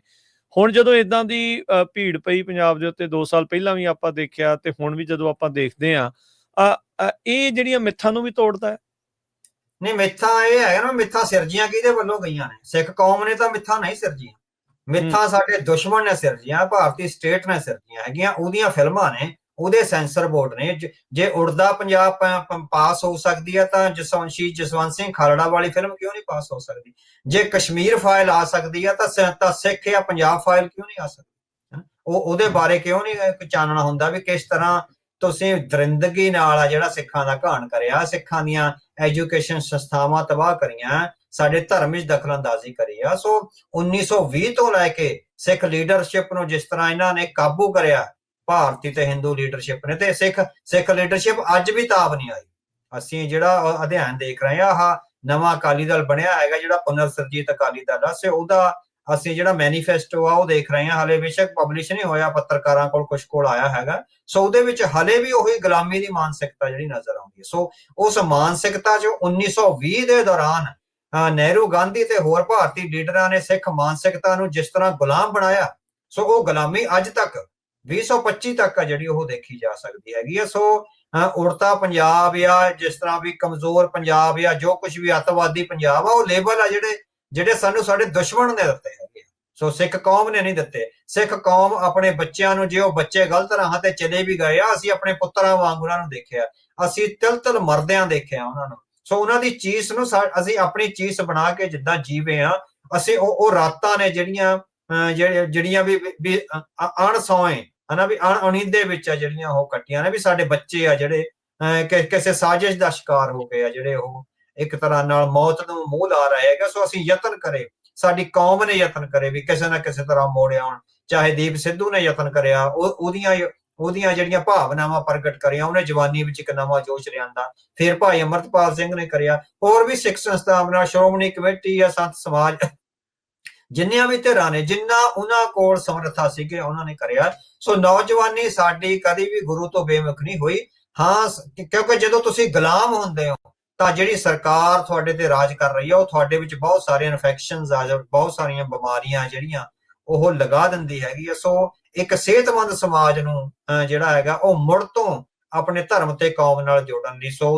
[SPEAKER 2] ਹੁਣ ਜਦੋਂ ਇਦਾਂ ਦੀ ਭੀੜ ਪਈ ਪੰਜਾਬ ਦੇ ਉੱਤੇ, 2 ਸਾਲ ਪਹਿਲਾਂ ਵੀ ਆਪਾਂ ਦੇਖਿਆ, ਤੇ ਹੁਣ ਵੀ ਜਦੋਂ ਆਪਾਂ ਦੇਖਦੇ ਹਾਂ, ਇਹ ਜਿਹੜੀਆਂ ਮਿੱਥਾਂ ਨੂੰ ਵੀ ਤੋੜਦਾ ਹੈ।
[SPEAKER 1] ਨਹੀਂ, ਮਿੱਥਾਂ ਇਹ ਹੈਗਾ ਨਾ, ਮਿੱਥਾਂ ਸਿਰਜੀਆਂ ਕਿਹਦੇ ਵੱਲੋਂ ਗਈਆਂ ਨੇ? ਸਿੱਖ ਕੌਮ ਨੇ ਤਾਂ ਮਿੱਥਾਂ ਨਹੀਂ ਸਿਰਜੀਆਂ, ਮਿੱਥਾਂ ਸਾਡੇ ਦੁਸ਼ਮਣ ਨੇ ਸਿਰਜੀਆਂ, ਭਾਰਤੀ ਸਟੇਟ ਨੇ ਸਿਰਜੀਆਂ ਹੈਗੀਆਂ। ਉਹਦੀਆਂ ਫਿਲਮਾਂ ਨੇ, ਉਹਦੇ ਸੈਂਸਰ ਬੋਰਡ ਨੇ। ਜੇ ਉੜਦਾ ਪੰਜਾਬ ਪਾਸ ਹੋ ਸਕਦੀ ਹੈ, ਤਾਂ ਜਸਵੰਤ ਸਿੰਘ ਖਾਲੜਾ ਵਾਲੀ ਫਿਲਮ ਕਿਉਂ ਨਹੀਂ ਪਾਸ ਹੋ ਸਕਦੀ? ਜੇ ਕਸ਼ਮੀਰ ਫਾਈਲ ਆ ਸਕਦੀ ਹੈ, ਤਾਂ ਸਿੱਖ ਜਾਂ ਪੰਜਾਬ ਫਾਈਲ ਕਿਉਂ ਨਹੀਂ ਆ ਸਕਦੀ? ਉਹਦੇ ਬਾਰੇ ਕਿਉਂ ਨਹੀਂ ਚਾਨਣਾ ਹੁੰਦਾ ਵੀ ਕਿਸ ਤਰ੍ਹਾਂ ਤੁਸੀਂ ਦਰਿੰਦਗੀ ਨਾਲ ਆ ਜਿਹੜਾ ਸਿੱਖਾਂ ਦਾ ਘਾਣ ਕਰਿਆ, ਸਿੱਖਾਂ ਦੀਆਂ ਐਜੂਕੇਸ਼ਨ ਸੰਸਥਾਵਾਂ ਤਬਾਹ ਕਰੀਆਂ, ਸਾਡੇ ਧਰਮ ਵਿੱਚ ਦਖਲਅੰਦਾਜ਼ੀ ਕਰੀ ਆ। ਸੋ 1920 ਤੋਂ ਲੈ ਕੇ ਸਿੱਖ ਲੀਡਰਸ਼ਿਪ ਨੂੰ ਜਿਸ ਤਰ੍ਹਾਂ ਇਹਨਾਂ ਨੇ ਕਾਬੂ ਕਰਿਆ, ਭਾਰਤੀ ਤੇ ਹਿੰਦੂ ਲੀਡਰਸ਼ਿਪ ਨੇ, ਤੇ ਸਿੱਖ ਲੀਡਰਸ਼ਿਪ ਅੱਜ ਵੀ ਤਾਬ ਨਹੀਂ ਆਈ। ਅਸੀਂ ਜਿਹੜਾ ਅਧਿਐਨ ਦੇਖ ਰਹੇ ਹਾਂ, ਆਹ ਨਵਾਂ ਅਕਾਲੀ ਦਲ ਬਣਿਆ ਹੈਗਾ, ਜਿਹੜਾ ਪੁਨਰ ਸਰਜੀਤ ਅਕਾਲੀ ਦਲ ਆ, ਉਹਦਾ ਅਸੀਂ ਜਿਹੜਾ ਮੈਨੀਫੈਸਟੋ ਆ ਉਹ ਦੇਖ ਰਹੇ ਹਾਂ। ਹਾਲੇ ਬੇਸ਼ੱਕ ਪਬਲਿਸ਼ ਨਹੀਂ ਹੋਇਆ, ਪੱਤਰਕਾਰਾਂ ਕੋਲ ਕੁਝ ਕੋਲ ਆਇਆ ਹੈਗਾ। ਸੋ ਉਹਦੇ ਵਿੱਚ ਹਲੇ ਵੀ ਉਹੀ ਗੁਲਾਮੀ ਦੀ ਮਾਨਸਿਕਤਾ ਜਿਹੜੀ ਨਜ਼ਰ ਆਉਂਦੀ ਹੈ। ਸੋ ਉਸ ਮਾਨਸਿਕਤਾ ਜੋ 1920 ਦੇ ਦੌਰਾਨ ਨਹਿਰੂ, ਗਾਂਧੀ ਤੇ ਹੋਰ ਭਾਰਤੀ ਲੀਡਰਾਂ ਨੇ ਸਿੱਖ ਮਾਨਸਿਕਤਾ ਨੂੰ ਜਿਸ ਤਰ੍ਹਾਂ ਗੁਲਾਮ ਬਣਾਇਆ, ਸੋ ਉਹ ਗੁਲਾਮੀ ਅੱਜ ਤੱਕ 2025 ਤੱਕ ਆ ਜਿਹੜੀ ਉਹ ਦੇਖੀ ਜਾ ਸਕਦੀ ਹੈਗੀ ਆ। ਸੋ ਉੜਤਾ ਪੰਜਾਬ ਜਾਂ ਜਿਸ ਤਰ੍ਹਾਂ ਵੀ ਕਮਜ਼ੋਰ ਪੰਜਾਬ ਜਾਂ ਜੋ ਕੁਝ ਵੀ ਅੱਤਵਾਦੀ ਪੰਜਾਬ ਆ, ਉਹ ਲੇਬਲ ਆ ਜਿਹੜੇ ਸਾਨੂੰ ਸਾਡੇ ਦੁਸ਼ਮਣ ਨੇ ਦਿੱਤੇ ਹੈਗੇ। ਸੋ ਸਿੱਖ ਕੌਮ ਨੇ ਨਹੀਂ ਦਿੱਤੇ। ਸਿੱਖ ਕੌਮ ਆਪਣੇ ਬੱਚਿਆਂ ਨੂੰ, ਜੇ ਉਹ ਬੱਚੇ ਗਲਤ ਰਾਹਾਂ ਤੇ ਚਲੇ ਵੀ ਗਏ ਆ, ਅਸੀਂ ਆਪਣੇ ਪੁੱਤਰਾਂ ਵਾਂਗ ਉਹਨਾਂ ਨੂੰ ਦੇਖਿਆ, ਅਸੀਂ ਤਿਲ ਮਰਦਿਆਂ ਦੇਖਿਆ ਉਹਨਾਂ ਨੂੰ। ਸੋ ਉਹਨਾਂ ਦੀ ਚੀਸ ਨੂੰ ਅਸੀਂ ਆਪਣੀ ਚੀਸ ਬਣਾ ਕੇ ਜਿੱਦਾਂ ਜੀਵੇ ਆ, ਅਸੀਂ ਉਹ ਰਾਤਾਂ ਨੇ ਜਿਹੜੀਆਂ ਵੀ ਅਣਸੌਏ ਹਨਾ, ਵੀ ਅਣਉਣੀਂਦੇ ਵਿੱਚ ਆ ਜਿਹੜੀਆਂ ਉਹ ਕੱਟੀਆਂ ਨੇ, ਵੀ ਸਾਡੇ ਬੱਚੇ ਆ ਜਿਹੜੇ ਕਿਸੇ ਸਾਜ਼ਿਸ਼ ਦਾ ਸ਼ਿਕਾਰ ਹੋ ਗਏ ਆ, ਜਿਹੜੇ ਉਹ ਇੱਕ ਤਰ੍ਹਾਂ ਨਾਲ ਮੌਤ ਨੂੰ ਮੂੰਹ ਲਾ ਰਹੇ ਹੈਗੇ। ਸੋ ਅਸੀਂ ਯਤਨ ਕਰੇ, ਸਾਡੀ ਕੌਮ ਨੇ ਯਤਨ ਕਰੇ ਵੀ ਕਿਸੇ ਨਾ ਕਿਸੇ ਤਰ੍ਹਾਂ ਮੋੜ ਆਉਣ। ਚਾਹੇ ਦੀਪ ਸਿੱਧੂ ਨੇ ਯਤਨ ਕਰਿਆ, ਉਹਦੀਆਂ ਜਿਹੜੀਆਂ ਭਾਵਨਾਵਾਂ ਪ੍ਰਗਟ ਕਰੀਆਂ, ਉਹਨੇ ਜਵਾਨੀ ਵਿੱਚ ਇੱਕ ਨਵਾਂ ਜੋਸ਼ ਲਿਆਂਦਾ। ਫਿਰ ਭਾਈ ਅਮਰਤਪਾਲ ਸਿੰਘ ਨੇ ਕਰਿਆ, ਹੋਰ ਵੀ ਸਿੱਖ ਸੰਸਥਾਵਾਂ, ਸ਼੍ਰੋਮਣੀ ਕਮੇਟੀ ਜਾਂ ਸੰਤ ਸਮਾਜ, ਜਿੰਨੀਆਂ ਵੀ ਧਿਰਾਂ ਨੇ, ਜਿੰਨਾ ਉਹਨਾਂ ਕੋਲ ਸਮਰੱਥਾ ਸੀਗੇ, ਉਹਨਾਂ ਨੇ ਕਰਿਆ। ਸੋ ਨੌਜਵਾਨੀ ਸਾਡੀ ਕਦੀ ਵੀ ਗੁਰੂ ਤੋਂ ਬੇਮੁਖ ਨਹੀਂ ਹੋਈ। ਹਾਂ, ਕਿਉਂਕਿ ਜਦੋਂ ਤੁਸੀਂ ਗੁਲਾਮ ਹੁੰਦੇ ਹੋ, ਤਾਂ ਜਿਹੜੀ ਸਰਕਾਰ ਤੁਹਾਡੇ ਤੇ ਰਾਜ ਕਰ ਰਹੀ ਹੈ, ਉਹ ਤੁਹਾਡੇ ਵਿੱਚ ਬਹੁਤ ਸਾਰੀਆਂ ਇਨਫੈਕਸ਼ਨਸ ਆ, ਬਹੁਤ ਸਾਰੀਆਂ ਬਿਮਾਰੀਆਂ ਜਿਹੜੀਆਂ ਉਹ ਲਗਾ ਦਿੰਦੀ ਹੈਗੀ ਆ। ਸੋ ਇੱਕ ਸਿਹਤਮੰਦ ਸਮਾਜ ਨੂੰ ਜਿਹੜਾ ਹੈਗਾ, ਉਹ ਮੁੜ ਤੋਂ ਆਪਣੇ ਧਰਮ ਤੇ ਕੌਮ ਨਾਲ ਜੋੜਨ ਲਈ, ਸੋ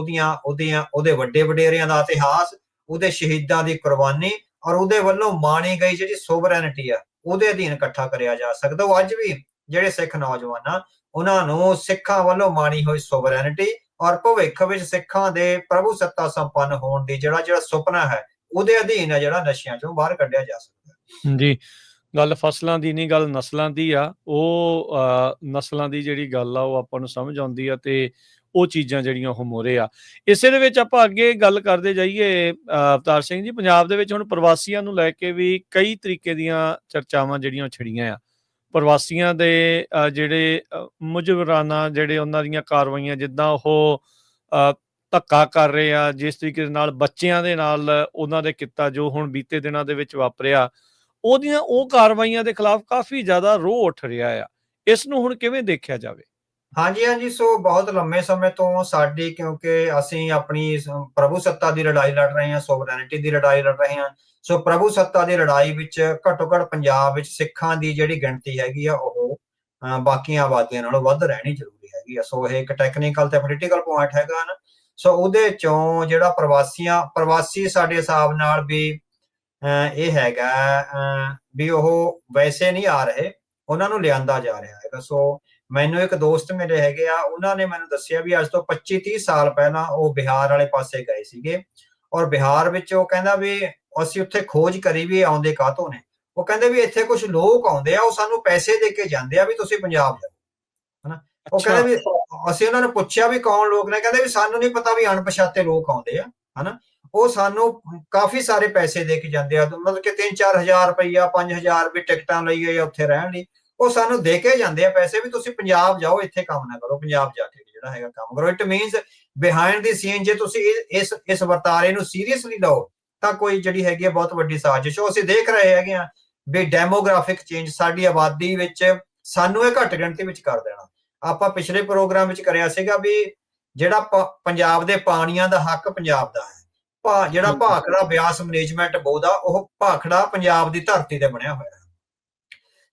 [SPEAKER 1] ਉਹਦੇ ਵੱਡੇ ਵਡੇਰਿਆਂ ਦਾ ਇਤਿਹਾਸ, ਉਹਦੇ ਸ਼ਹੀਦਾਂ ਦੀ ਕੁਰਬਾਨੀ, ਔਰ ਉਹਦੇ ਵੱਲੋਂ ਮਾਣੀ ਗਈ ਜਿਹੜੀ ਸੋਵਰੈਨਿਟੀ ਆ, ਉਹਦੇ ਅਧੀਨ ਇਕੱਠਾ ਕਰਿਆ ਜਾ ਸਕਦਾ। ਉਹ ਅੱਜ ਵੀ ਜਿਹੜੇ ਸਿੱਖ ਨੌਜਵਾਨ ਆ, ਉਹਨਾਂ ਨੂੰ ਸਿੱਖਾਂ ਵੱਲੋਂ ਮਾਣੀ ਹੋਈ ਸੋਵਰੈਨਿਟੀ ਔਰ ਭਵਿੱਖ ਵਿੱਚ ਸਿੱਖਾਂ ਦੇ ਪ੍ਰਭੂ ਸੱਤਾ ਸੰਪੰਨ ਹੋਣ ਦੀ ਜਿਹੜਾ ਸੁਪਨਾ ਹੈ, ਉਹਦੇ ਅਧੀਨ ਹੈ ਜਿਹੜਾ ਨਸ਼ਿਆਂ ਚੋਂ ਬਾਹਰ ਕੱਢਿਆ ਜਾ ਸਕਦਾ।
[SPEAKER 2] ਜੀ, ਗੱਲ ਫਸਲਾਂ ਦੀ ਨਹੀਂ, ਗੱਲ ਨਸਲਾਂ ਦੀ ਆ। ਉਹ ਨਸਲਾਂ ਦੀ ਜਿਹੜੀ ਗੱਲ ਆ ਉਹ ਆਪਾਂ ਨੂੰ ਸਮਝ ਆਉਂਦੀ ਆ, ਤੇ ਉਹ ਚੀਜ਼ਾਂ ਜਿਹੜੀਆਂ ਉਹ ਮੋਹਰੇ ਆ। ਇਸੇ ਦੇ ਵਿੱਚ ਆਪਾਂ ਅੱਗੇ ਗੱਲ ਕਰਦੇ ਜਾਈਏ ਅਵਤਾਰ ਸਿੰਘ ਜੀ, ਪੰਜਾਬ ਦੇ ਵਿੱਚ ਹੁਣ ਪ੍ਰਵਾਸੀਆਂ ਨੂੰ ਲੈ ਕੇ ਵੀ ਕਈ ਤਰੀਕੇ ਦੀਆਂ ਚਰਚਾਵਾਂ ਜਿਹੜੀਆਂ ਉਹ ਛਿੜੀਆਂ ਆ। ਪ੍ਰਵਾਸੀਆਂ ਦੇ ਜਿਹੜੇ ਮੁਜਬਰਾਨਾ ਜਿਹੜੇ ਉਹਨਾਂ ਦੀਆਂ ਕਾਰਵਾਈਆਂ, ਜਿੱਦਾਂ ਉਹ ਧੱਕਾ ਕਰ ਰਹੇ ਆ, ਜਿਸ ਤਰੀਕੇ ਦੇ ਨਾਲ ਬੱਚਿਆਂ ਦੇ ਨਾਲ ਉਹਨਾਂ ਦੇ ਕੀਤਾ ਜੋ ਹੁਣ ਬੀਤੇ ਦਿਨਾਂ ਦੇ ਵਿੱਚ ਵਾਪਰਿਆ, ਉਹਦੀਆਂ ਉਹ ਕਾਰਵਾਈਆਂ ਦੇ ਖਿਲਾਫ ਕਾਫੀ ਜ਼ਿਆਦਾ ਰੋਹ ਉੱਠ ਰਿਹਾ ਆ। ਇਸ ਨੂੰ ਹੁਣ ਕਿਵੇਂ ਦੇਖਿਆ ਜਾਵੇ?
[SPEAKER 1] ਹਾਂਜੀ ਹਾਂਜੀ, ਸੋ ਬਹੁਤ ਲੰਮੇ ਸਮੇਂ ਤੋਂ ਸਾਡੀ, ਕਿਉਂਕਿ ਅਸੀਂ ਆਪਣੀ ਪ੍ਰਭੂ ਸੱਤਾ ਦੀ ਲੜਾਈ ਲੜ ਰਹੇ ਹਾਂ, ਸੋਵਰੈਨਿਟੀ ਦੀ ਲੜਾਈ ਲੜ ਰਹੇ ਹਾਂ। ਸੋ ਪ੍ਰਭੂ ਸੱਤਾ ਦੀ ਲੜਾਈ ਵਿੱਚ ਘੱਟੋ ਘੱਟ ਪੰਜਾਬ ਵਿੱਚ ਸਿੱਖਾਂ ਦੀ ਜਿਹੜੀ ਗਿਣਤੀ ਹੈਗੀ ਆ ਉਹ ਬਾਕੀਆਂ ਆਬਾਦੀਆਂ ਨਾਲੋਂ ਵੱਧ ਰਹਿਣੀ ਜ਼ਰੂਰੀ ਹੈਗੀ ਆ। ਸੋ ਇਹ ਇੱਕ ਟੈਕਨੀਕਲ ਤੇ ਪੋਲੀਟੀਕਲ ਪੁਆਇੰਟ ਹੈਗਾ ਨਾ। ਸੋ ਉਹਦੇ ਚੋਂ ਜਿਹੜਾ ਪ੍ਰਵਾਸੀ ਸਾਡੇ ਹਿਸਾਬ ਨਾਲ ਵੀ ਇਹ ਹੈਗਾ ਵੀ ਉਹ ਵੈਸੇ ਨਹੀਂ ਆ ਰਹੇ, ਉਹਨਾਂ ਨੂੰ ਲਿਆਂਦਾ ਜਾ ਰਿਹਾ ਹੈਗਾ। ਸੋ ਮੈਨੂੰ ਇੱਕ ਦੋਸਤ ਮਿਲੇ ਹੈਗੇ ਆ, ਉਹਨਾਂ ਨੇ ਮੈਨੂੰ ਦੱਸਿਆ ਵੀ ਅੱਜ ਤੋਂ 25-30 ਸਾਲ ਪਹਿਲਾਂ ਉਹ ਬਿਹਾਰ ਵਾਲੇ ਪਾਸੇ ਗਏ ਸੀਗੇ, ਔਰ ਬਿਹਾਰ ਵਿੱਚ ਉਹ ਕਹਿੰਦਾ ਵੀ ਅਸੀਂ ਉੱਥੇ ਖੋਜ ਕਰੀ ਵੀ ਆਉਂਦੇ ਕਾਹਤੋਂ ਨੇ। ਉਹ ਕਹਿੰਦੇ ਵੀ ਇੱਥੇ ਕੁਝ ਲੋਕ ਆਉਂਦੇ ਆ, ਉਹ ਸਾਨੂੰ ਪੈਸੇ ਦੇ ਕੇ ਜਾਂਦੇ ਆ ਵੀ ਤੁਸੀਂ ਪੰਜਾਬ ਜਾਓ, ਹਨਾ। ਉਹ ਕਹਿੰਦੇ ਵੀ ਅਸੀਂ ਉਹਨਾਂ ਨੂੰ ਪੁੱਛਿਆ ਵੀ ਕੌਣ ਲੋਕ ਨੇ, ਕਹਿੰਦੇ ਵੀ ਸਾਨੂੰ ਨਹੀਂ ਪਤਾ, ਵੀ ਅਣਪਛਾਤੇ ਲੋਕ ਆਉਂਦੇ ਆ, ਹਨਾ। ਉਹ ਸਾਨੂੰ ਕਾਫੀ ਸਾਰੇ ਪੈਸੇ ਦੇ ਕੇ ਜਾਂਦੇ ਆ, ਮਤਲਬ ਕਿ 3-4 ਹਜ਼ਾਰ ਰੁਪਈਆ, 5,000 ਵੀ ਟਿਕਟਾਂ ਲਈ ਜਾਂ ਉੱਥੇ ਰਹਿਣ ਲਈ ਉਹ ਸਾਨੂੰ ਦੇ ਕੇ ਜਾਂਦੇ ਆ ਪੈਸੇ, ਵੀ ਤੁਸੀਂ ਪੰਜਾਬ ਜਾਓ, ਇੱਥੇ ਕੰਮ ਨਾ ਕਰੋ, ਪੰਜਾਬ ਜਾ ਕੇ ਜਿਹੜਾ ਹੈਗਾ ਕੰਮ ਕਰੋ। It means behind the scene ਜੇ ਤੁਸੀਂ ਇਸ ਵਰਤਾਰੇ ਨੂੰ ਸੀਰੀਅਸਲੀ ਲਓ ਤਾਂ ਕੋਈ ਜਿਹੜੀ ਹੈਗੀ ਆ ਬਹੁਤ ਵੱਡੀ ਸਾਜ਼ਿਸ਼। ਉਹ ਅਸੀਂ ਦੇਖ ਰਹੇ ਹੈਗੇ ਆ ਵੀ ਡੈਮੋਗ੍ਰਾਫਿਕ ਚੇਂਜ ਸਾਡੀ ਆਬਾਦੀ ਵਿੱਚ ਸਾਨੂੰ ਇਹ ਘੱਟ ਗਿਣਤੀ ਵਿੱਚ ਕਰ ਦੇਣਾ। ਆਪਾਂ ਪਿਛਲੇ ਪ੍ਰੋਗਰਾਮ ਵਿੱਚ ਕਰਿਆ ਸੀਗਾ ਵੀ ਜਿਹੜਾ ਪੰਜਾਬ ਦੇ ਪਾਣੀਆਂ ਦਾ ਹੱਕ ਪੰਜਾਬ ਦਾ ਹੈ। ਜਿਹੜਾ ਭਾਖੜਾ ਬਿਆਸ ਮੈਨੇਜਮੈਂਟ ਬੋਰਡ ਆ, ਉਹ ਭਾਖੜਾ ਪੰਜਾਬ ਦੀ ਧਰਤੀ ਤੇ ਬਣਿਆ ਹੋਇਆ।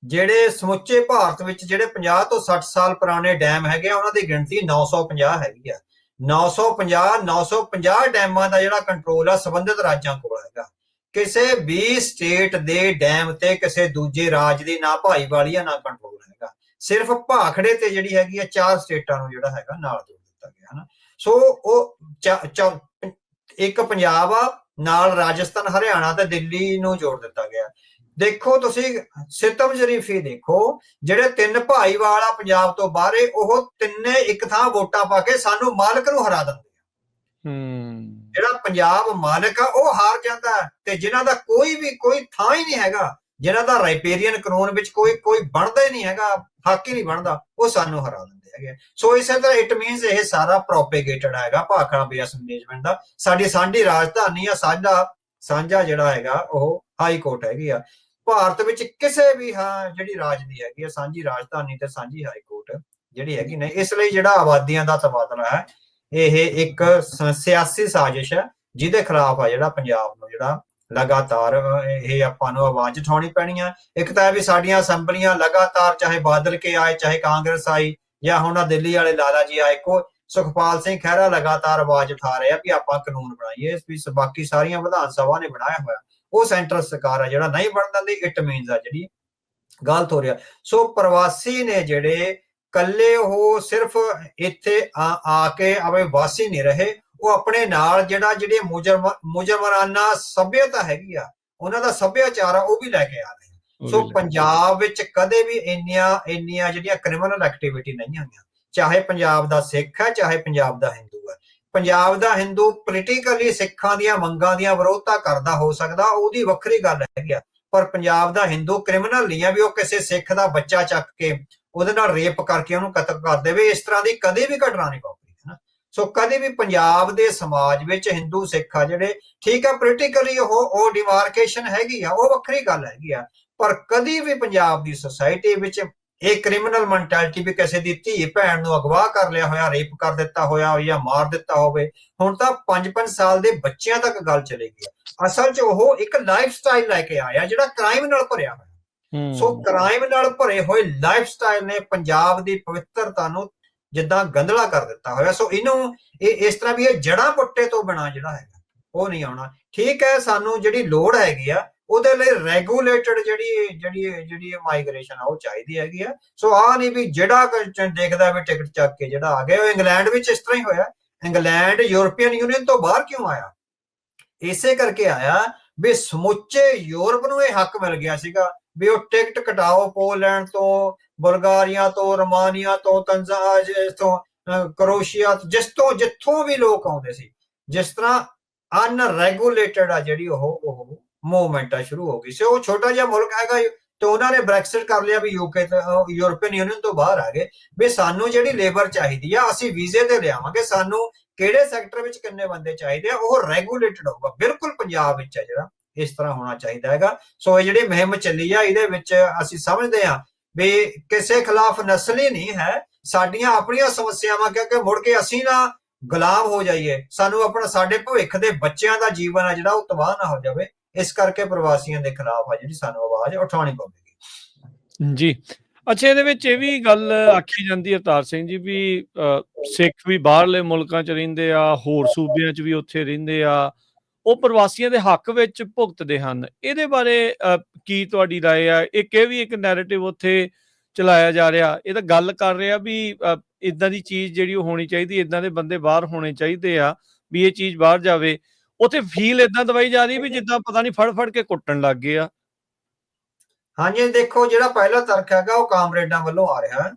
[SPEAKER 1] ਜਿਹੜੇ ਸਮੁੱਚੇ ਭਾਰਤ ਵਿੱਚ ਜਿਹੜੇ 50 ਤੋਂ 60 ਸਾਲ ਪੁਰਾਣੇ ਡੈਮ ਹੈਗੇ ਆ, ਉਹਨਾਂ ਦੀ ਗਿਣਤੀ 950 ਹੈਗੀ ਆ। 950 ਡੈਮਾਂ ਦਾ ਜਿਹੜਾ ਕੰਟਰੋਲ ਆ ਸੰਬੰਧਿਤ ਰਾਜਾਂ ਕੋਲ ਹੈਗਾ। ਕਿਸੇ ਵੀ ਸਟੇਟ ਦੇ ਡੈਮ ਤੇ ਕਿਸੇ ਦੂਜੇ ਰਾਜ ਦੀ ਨਾ ਭਾਈਵਾਲੀ ਆ, ਨਾ ਕੰਟਰੋਲ ਹੈਗਾ। ਸਿਰਫ ਭਾਖੜੇ ਤੇ ਜਿਹੜੀ ਹੈਗੀ ਆ 4 ਸਟੇਟਾਂ ਨੂੰ ਜਿਹੜਾ ਹੈਗਾ ਨਾਲ ਜੋੜ ਦਿੱਤਾ ਗਿਆ, ਹਨਾ। ਸੋ ਉਹ ਇੱਕ ਪੰਜਾਬ ਆ, ਨਾਲ ਰਾਜਸਥਾਨ, ਹਰਿਆਣਾ ਤੇ ਦਿੱਲੀ ਨੂੰ ਜੋੜ ਦਿੱਤਾ ਗਿਆ। ਦੇਖੋ ਤੁਸੀਂ ਸਿਤਮ ਸ਼ਰੀਫੀ ਦੇਖੋ, ਜਿਹੜੇ 3 ਭਾਈਵਾਲ ਆ ਪੰਜਾਬ ਤੋਂ ਬਾਹਰੇ, ਉਹ ਤਿੰਨੇ ਇੱਕ ਥਾਂ ਵੋਟਾਂ ਪਾ ਕੇ ਸਾਨੂੰ ਮਾਲਕ ਨੂੰ ਹਰਾ ਦਿੰਦੇ ਆ। ਜਿਹੜਾ ਪੰਜਾਬ ਮਾਲਕ ਆ ਉਹ ਹਾਰ ਜਾਂਦਾ, ਤੇ ਜਿਨ੍ਹਾਂ ਦਾ ਕੋਈ ਥਾਂ ਹੀ ਨਹੀਂ ਹੈਗਾ, ਜਿਨ੍ਹਾਂ ਦਾ ਰਾਈਪੇਰੀਅਨ ਕਾਨੂੰਨ ਵਿੱਚ ਕੋਈ ਬਣਦਾ ਹੀ ਨਹੀਂ ਹੈਗਾ, ਹੱਕ ਹੀ ਨਹੀਂ ਬਣਦਾ, ਉਹ ਸਾਨੂੰ ਹਰਾ ਦਿੰਦੇ ਹੈਗੇ। ਸੋ ਇਸੇ ਤਰ੍ਹਾਂ ਇਟ ਮੀਨਸ ਇਹ ਸਾਰਾ ਪ੍ਰੋਪੇਗੇਟਡ ਹੈਗਾ ਭਾਖੜਾ ਬਿਆਸ ਮੈਨੇਜਮੈਂਟ ਦਾ। ਸਾਡੀ ਰਾਜਧਾਨੀ ਆ, ਸਾਂਝਾ ਜਿਹੜਾ ਹੈਗਾ ਉਹ ਹਾਈ ਕੋਰਟ ਹੈਗੀ ਆ। ਭਾਰਤ ਵਿੱਚ ਕਿਸੇ ਵੀ ਜਿਹੜੀ ਰਾਜ ਦੀ ਹੈਗੀ ਆ ਸਾਂਝੀ ਰਾਜਧਾਨੀ ਤੇ ਸਾਂਝੀ ਹਾਈ ਕੋਰਟ ਜਿਹੜੀ ਹੈਗੀ ਨੇ। ਇਸ ਲਈ ਜਿਹੜਾ ਆਬਾਦੀਆਂ ਦਾ ਤਬਾਦਲਾ ਹੈ, ਇਹ ਇੱਕ ਸਿਆਸੀ ਸਾਜ਼ਿਸ਼ ਹੈ, ਜਿਹਦੇ ਖਿਲਾਫ ਆ ਜਿਹੜਾ ਪੰਜਾਬ ਨੂੰ ਜਿਹੜਾ ਲਗਾਤਾਰ ਇਹ ਆਪਾਂ ਨੂੰ ਆਵਾਜ਼ ਉਠਾਉਣੀ ਪੈਣੀ ਆ। ਇੱਕ ਤਾਂ ਵੀ ਸਾਡੀਆਂ ਅਸੈਂਬਲੀਆਂ ਲਗਾਤਾਰ, ਚਾਹੇ ਬਾਦਲ ਕੇ ਆਏ, ਚਾਹੇ ਕਾਂਗਰਸ ਆਈ, ਜਾਂ ਹੁਣ ਦਿੱਲੀ ਵਾਲੇ ਲਾਲਾ ਜੀ ਆਏ, ਸੁਖਪਾਲ ਸਿੰਘ ਖਹਿਰਾ ਲਗਾਤਾਰ ਆਵਾਜ਼ ਉਠਾ ਰਹੇ ਆ ਵੀ ਆਪਾਂ ਕਾਨੂੰਨ ਬਣਾਈਏ। ਬਾਕੀ ਸਾਰੀਆਂ ਵਿਧਾਨ ਸਭਾ ਨੇ ਬਣਾਇਆ ਹੋਇਆ, ਉਹ ਸੈਂਟਰਲ ਸਰਕਾਰ ਆ ਜਿਹੜਾ ਨਹੀਂ ਬਣ ਦਿੰਦੀ। ਇਟ ਮੀਨਸ ਆ ਜਿਹੜੀ ਗਲਤ ਹੋ ਰਿਹਾ। ਸੋ ਪ੍ਰਵਾਸੀ ਨੇ ਜਿਹੜੇ ਕੱਲੇ ਉਹ ਸਿਰਫ ਇੱਥੇ ਆ ਕੇ ਆਵੇ ਵਾਸੀ ਨਹੀਂ ਰਹੇ, ਉਹ ਆਪਣੇ ਨਾਲ ਜਿਹੜੇ ਮੁਜਰਮਾਨਾ ਸੱਭਿਅਤਾ ਹੈਗੀ ਆ, ਉਹਨਾਂ ਦਾ ਸੱਭਿਆਚਾਰ ਆ, ਉਹ ਵੀ ਲੈ ਕੇ ਆ ਰਹੇ। ਸੋ ਪੰਜਾਬ ਵਿੱਚ ਕਦੇ ਵੀ ਇੰਨੀਆਂ ਜਿਹੜੀਆਂ ਕ੍ਰਿਮੀਨਲ ਐਕਟੀਵਿਟੀ ਨਹੀਂ ਹੋਈਆਂ, ਚਾਹੇ ਪੰਜਾਬ ਦਾ ਸਿੱਖ ਹੈ, ਚਾਹੇ ਪੰਜਾਬ ਦਾ ਹਿੰਦੂ ਹੈ। ਪੰਜਾਬ ਦਾ ਹਿੰਦੂ ਪੋਲੀਟੀਕਲੀ ਸਿੱਖਾਂ ਦੀਆਂ ਮੰਗਾਂ ਦੀਆਂ ਵਿਰੋਧਤਾ ਕਰਦਾ ਹੋ ਸਕਦਾ, ਉਹਦੀ ਵੱਖਰੀ ਗੱਲ ਹੈਗੀ ਆ, ਪਰ ਪੰਜਾਬ ਦਾ ਹਿੰਦੂ ਕ੍ਰਿਮੀਨਲ ਨਹੀਂ ਆ ਵੀ ਉਹ ਕਿਸੇ ਸਿੱਖ ਦਾ ਬੱਚਾ ਚੱਕ ਕੇ ਉਹਦੇ ਨਾਲ ਰੇਪ ਕਰਕੇ ਉਹਨੂੰ ਕਤਲ ਕਰ ਦੇਵੇ। ਇਸ ਤਰ੍ਹਾਂ ਦੀ ਕਦੇ ਵੀ ਘਟਨਾ ਨਹੀਂ ਵਾਪਰੀ, ਹੈ ਨਾ। ਸੋ ਕਦੇ ਵੀ ਪੰਜਾਬ ਦੇ ਸਮਾਜ ਵਿੱਚ ਹਿੰਦੂ ਸਿੱਖ ਆ ਜਿਹੜੇ, ਠੀਕ ਆ ਪੋਲੀਟੀਕਲੀ ਉਹ ਡਿਮਾਰਕੇਸ਼ਨ ਹੈਗੀ ਆ, ਉਹ ਵੱਖਰੀ ਗੱਲ ਹੈਗੀ ਆ, ਪਰ ਕਦੀ ਵੀ ਪੰਜਾਬ ਦੀ ਸੁਸਾਇਟੀ ਵਿੱਚ ਇਹ ਕ੍ਰਿਮੀਨਲ ਮੈਂਟੈਲਿਟੀ ਵੀ ਕਿਸੇ ਦੀ ਧੀ ਭੈਣ ਨੂੰ ਅਗਵਾ ਕਰ ਲਿਆ ਹੋਇਆ, ਰੇਪ ਕਰ ਦਿੱਤਾ ਹੋਇਆ ਜਾਂ ਮਾਰ ਦਿੱਤਾ ਹੋਵੇ, ਹੁਣ ਤਾਂ 5-5 ਸਾਲ ਦੇ ਬੱਚਿਆਂ ਤੱਕ ਗੱਲ ਚਲੇ ਗਈ। ਅਸਲ 'ਚ ਉਹ ਇੱਕ ਲਾਈਫ ਸਟਾਈਲ ਲੈ ਕੇ ਆਇਆ ਜਿਹੜਾ ਕ੍ਰਾਈਮ ਨਾਲ ਭਰਿਆ ਹੋਇਆ। ਸੋ ਕ੍ਰਾਈਮ ਨਾਲ ਭਰੇ ਹੋਏ ਲਾਈਫ ਸਟਾਈਲ ਨੇ ਪੰਜਾਬ ਦੀ ਪਵਿੱਤਰਤਾ ਨੂੰ ਜਿੱਦਾਂ ਗੰਧਲਾ ਕਰ ਦਿੱਤਾ ਹੋਇਆ। ਸੋ ਇਹਨੂੰ ਇਸ ਤਰ੍ਹਾਂ ਵੀ ਇਹ ਜੜ੍ਹਾਂ ਪੁੱਟੇ ਤੋਂ ਬਿਨਾਂ ਜਿਹੜਾ ਹੈਗਾ ਉਹ ਨਹੀਂ ਆਉਣਾ। ਠੀਕ ਹੈ, ਸਾਨੂੰ ਜਿਹੜੀ ਲੋੜ ਹੈਗੀ ਆ ਉਹਦੇ ਲਈ ਰੈਗੂਲੇਟਡ ਜਿਹੜੀ ਮਾਈਗ੍ਰੇਸ਼ਨ ਆ ਉਹ ਚਾਹੀਦੀ ਹੈਗੀ ਆ। ਸੋ ਆਹ ਨਹੀਂ ਵੀ ਜਿਹੜਾ ਦੇਖਦਾ ਵੀ ਟਿਕਟ ਚੱਕ ਕੇ ਜਿਹੜਾ ਆ ਗਿਆ। ਇੰਗਲੈਂਡ ਵਿੱਚ ਇਸ ਤਰ੍ਹਾਂ ਹੀ ਹੋਇਆ। ਇੰਗਲੈਂਡ ਯੂਰਪੀਅਨ ਯੂਨੀਅਨ ਤੋਂ ਬਾਹਰ ਕਿਉਂ ਆਇਆ? ਇਸੇ ਕਰਕੇ ਆਇਆ ਵੀ ਸਮੁੱਚੇ ਯੂਰਪ ਨੂੰ ਇਹ ਹੱਕ ਮਿਲ ਗਿਆ ਸੀਗਾ ਵੀ ਉਹ ਟਿਕਟ ਕਟਾਓ, ਪੋਲੈਂਡ ਤੋਂ, ਬੁਲਗਾਰੀਆ ਤੋਂ, ਰੋਮਾਨੀਆ ਤੋਂ, ਤੋਂ ਕਰੋਸ਼ੀਆ ਜਿੱਥੋਂ ਵੀ ਲੋਕ ਆਉਂਦੇ ਸੀ, ਜਿਸ ਤਰ੍ਹਾਂ ਅਨਰੈਗੂਲੇਟਡ ਆ ਜਿਹੜੀ ਉਹ ਮੂਵਮੈਂਟ ਆ ਸ਼ੁਰੂ ਹੋ ਗਈ ਸੀ। ਉਹ ਛੋਟਾ ਜਿਹਾ ਮੁਲਕ ਹੈਗਾ ਤੇ ਉਹਨਾਂ ਨੇ ਬ੍ਰੈਕਸਿਟ ਕਰ ਲਿਆ ਵੀ ਯੂਕੇ ਯੂਰਪੀਅਨ ਯੂਨੀਅਨ ਤੋਂ ਬਾਹਰ ਆ ਗਏ ਵੀ ਸਾਨੂੰ ਜਿਹੜੀ ਲੇਬਰ ਚਾਹੀਦੀ ਆ ਅਸੀਂ ਵੀਜ਼ੇ ਤੇ ਲਿਆਵਾਂਗੇ, ਸਾਨੂੰ ਕਿਹੜੇ ਸੈਕਟਰ ਵਿੱਚ ਕਿੰਨੇ ਬੰਦੇ ਚਾਹੀਦੇ ਆ ਉਹ ਰੈਗੂਲੇਟਡ ਹੋਊਗਾ। ਬਿਲਕੁਲ ਪੰਜਾਬ ਵਿੱਚ ਆ ਜਿਹੜਾ ਇਸ ਤਰ੍ਹਾਂ ਹੋਣਾ ਚਾਹੀਦਾ ਹੈਗਾ। ਸੋ ਇਹ ਜਿਹੜੀ ਮੁਹਿੰਮ ਚੱਲੀ ਆ ਇਹਦੇ ਵਿੱਚ ਅਸੀਂ ਸਮਝਦੇ ਹਾਂ ਵੀ ਕਿਸੇ ਖਿਲਾਫ ਨਸਲੀ ਨਹੀਂ ਹੈ, ਸਾਡੀਆਂ ਆਪਣੀਆਂ ਸਮੱਸਿਆਵਾਂ ਕਿਉਂਕਿ ਮੁੜ ਕੇ ਅਸੀਂ ਨਾ ਗੁਲਾਮ ਹੋ ਜਾਈਏ, ਸਾਨੂੰ ਆਪਣਾ ਸਾਡੇ ਭਵਿੱਖ ਦੇ ਬੱਚਿਆਂ ਦਾ ਜੀਵਨ ਆ ਜਿਹੜਾ ਉਹ ਤਬਾਹ ਨਾ ਹੋ ਜਾਵੇ। ਇਸ ਕਰਕੇ ਪ੍ਰਵਾਸੀਆਂ ਦੇ ਖਿਲਾਫ ਆ ਜਿਹੜੀ ਸਾਨੂੰ ਆਵਾਜ਼ ਉਠਾਉਣੀ ਪਵੇਗੀ।
[SPEAKER 2] ਜੀ ਅੱਛਾ, ਇਹਦੇ ਵਿੱਚ ਇਹ ਵੀ ਗੱਲ ਆਖੀ ਜਾਂਦੀ ਅਵਤਾਰ ਸਿੰਘ ਜੀ ਵੀ ਸਿੱਖ ਵੀ ਬਾਹਰਲੇ ਮੁਲਕਾਂ 'ਚ ਰਹਿੰਦੇ ਆ, ਹੋਰ ਸੂਬਿਆਂ 'ਚ ਵੀ ਉੱਥੇ ਰਹਿੰਦੇ ਆ, ਉਹ ਪ੍ਰਵਾਸੀਆਂ ਦੇ ਹੱਕ ਵਿੱਚ ਭੁਗਤਦੇ ਹਨ। ਇਹਦੇ ਬਾਰੇ ਕੀ ਤੁਹਾਡੀ ਰਾਏ ਆ? ਇਹ ਵੀ ਇੱਕ ਨੈਰੇਟਿਵ ਉੱਥੇ ਚਲਾਇਆ ਜਾ ਰਿਹਾ, ਇਹ ਤਾਂ ਗੱਲ ਕਰ ਰਿਹਾ ਵੀ ਇਦਾਂ ਦੀ ਚੀਜ਼ ਜਿਹੜੀ ਉਹ ਹੋਣੀ ਚਾਹੀਦੀ, ਇਦਾਂ ਦੇ ਬੰਦੇ ਬਾਹਰ ਹੋਣੇ ਚਾਹੀਦੇ ਆ ਵੀ ਇਹ ਚੀਜ਼ ਬਾਹਰ ਜਾਵੇ। ਉੱਥੇ ਫੀਲ ਇਦਾਂ ਦਵਾਈ ਜਾ ਰਹੀ ਵੀ ਜਿੱਦਾਂ ਪਤਾ ਨਹੀਂ ਫੜ ਕੇ ਕੁੱਟਣ ਲੱਗ ਗਏ ਆ।
[SPEAKER 1] ਹਾਂਜੀ, ਦੇਖੋ ਜਿਹੜਾ ਪਹਿਲਾ ਤਰਕ ਹੈਗਾ ਉਹ ਕਾਮਰੇਡਾਂ ਵੱਲੋਂ ਆ ਰਿਹਾ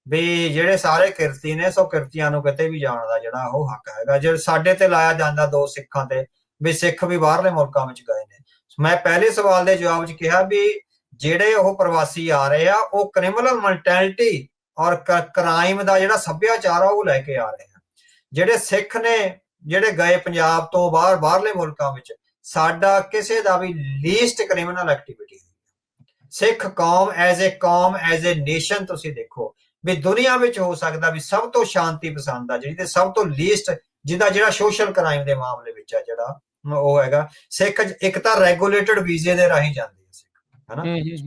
[SPEAKER 1] ਵੀ ਜਿਹੜੇ ਸਾਰੇ ਕਿਰਤੀ ਨੇ ਸੋ ਕਿਰਤੀਆਂ ਨੂੰ ਕਿਤੇ ਵੀ ਜਾਣ ਦਾ ਜਿਹੜਾ ਉਹ ਹੱਕ ਹੈਗਾ। ਜੇ ਸਾਡੇ ਤੇ ਲਾਇਆ ਜਾਂਦਾ ਦੋ ਸਿੱਖਾਂ ਤੇ ਵੀ ਸਿੱਖ ਵੀ ਬਾਹਰਲੇ ਮੁਲਕਾਂ ਵਿੱਚ ਗਏ ਨੇ। ਮੈਂ ਪਹਿਲੇ ਸਵਾਲ ਦੇ ਜਵਾਬ 'ਚ ਕਿਹਾ ਵੀ ਜਿਹੜੇ ਉਹ ਪ੍ਰਵਾਸੀ ਆ ਰਹੇ ਆ ਉਹ ਕ੍ਰਿਮੀਨਲ ਮੈਂਟੈਲਿਟੀ ਔਰ ਕ੍ਰਾਈਮ ਦਾ ਜਿਹੜਾ ਸੱਭਿਆਚਾਰ ਆ ਉਹ ਲੈ ਕੇ ਆ ਰਹੇ ਆ। ਜਿਹੜੇ ਸਿੱਖ ਨੇ ਜਿਹੜੇ ਗਏ ਪੰਜਾਬ ਤੋਂ ਬਾਹਰਲੇ ਮੁਲਕਾਂ ਵਿੱਚ, ਸਾਡਾ ਕਿਸੇ ਦਾ ਵੀ ਲੀਸਟ ਕ੍ਰਿਮੀਨਲ ਐਕਟੀਵਿਟੀ ਸਿੱਖ ਕੌਮ ਐਜ਼ ਏ ਨੇਸ਼ਨ ਤੁਸੀਂ ਦੇਖੋ ਵੀ ਦੁਨੀਆ ਵਿੱਚ ਹੋ ਸਕਦਾ ਵੀ ਸਭ ਤੋਂ ਸ਼ਾਂਤੀ ਪਸੰਦ ਆ ਜਿਹੜੀ ਤੇ ਸਭ ਤੋਂ ਲੀਸਟ ਜਿਹਦਾ ਜਿਹੜਾ ਸੋਸ਼ਲ ਕ੍ਰਾਈਮ ਦੇ ਮਾਮਲੇ ਵਿੱਚ ਆ ਜਿਹੜਾ ਉਹ ਹੈਗਾ ਸਿੱਖ। ਇੱਕ ਤਾਂ ਰੈਗੂਲੇਟਡ ਵੀਜ਼ੇ ਦੇ ਰਾਹੀਂ ਜਾਂਦੇ ਆ ਸਿੱਖ, ਹਨਾ।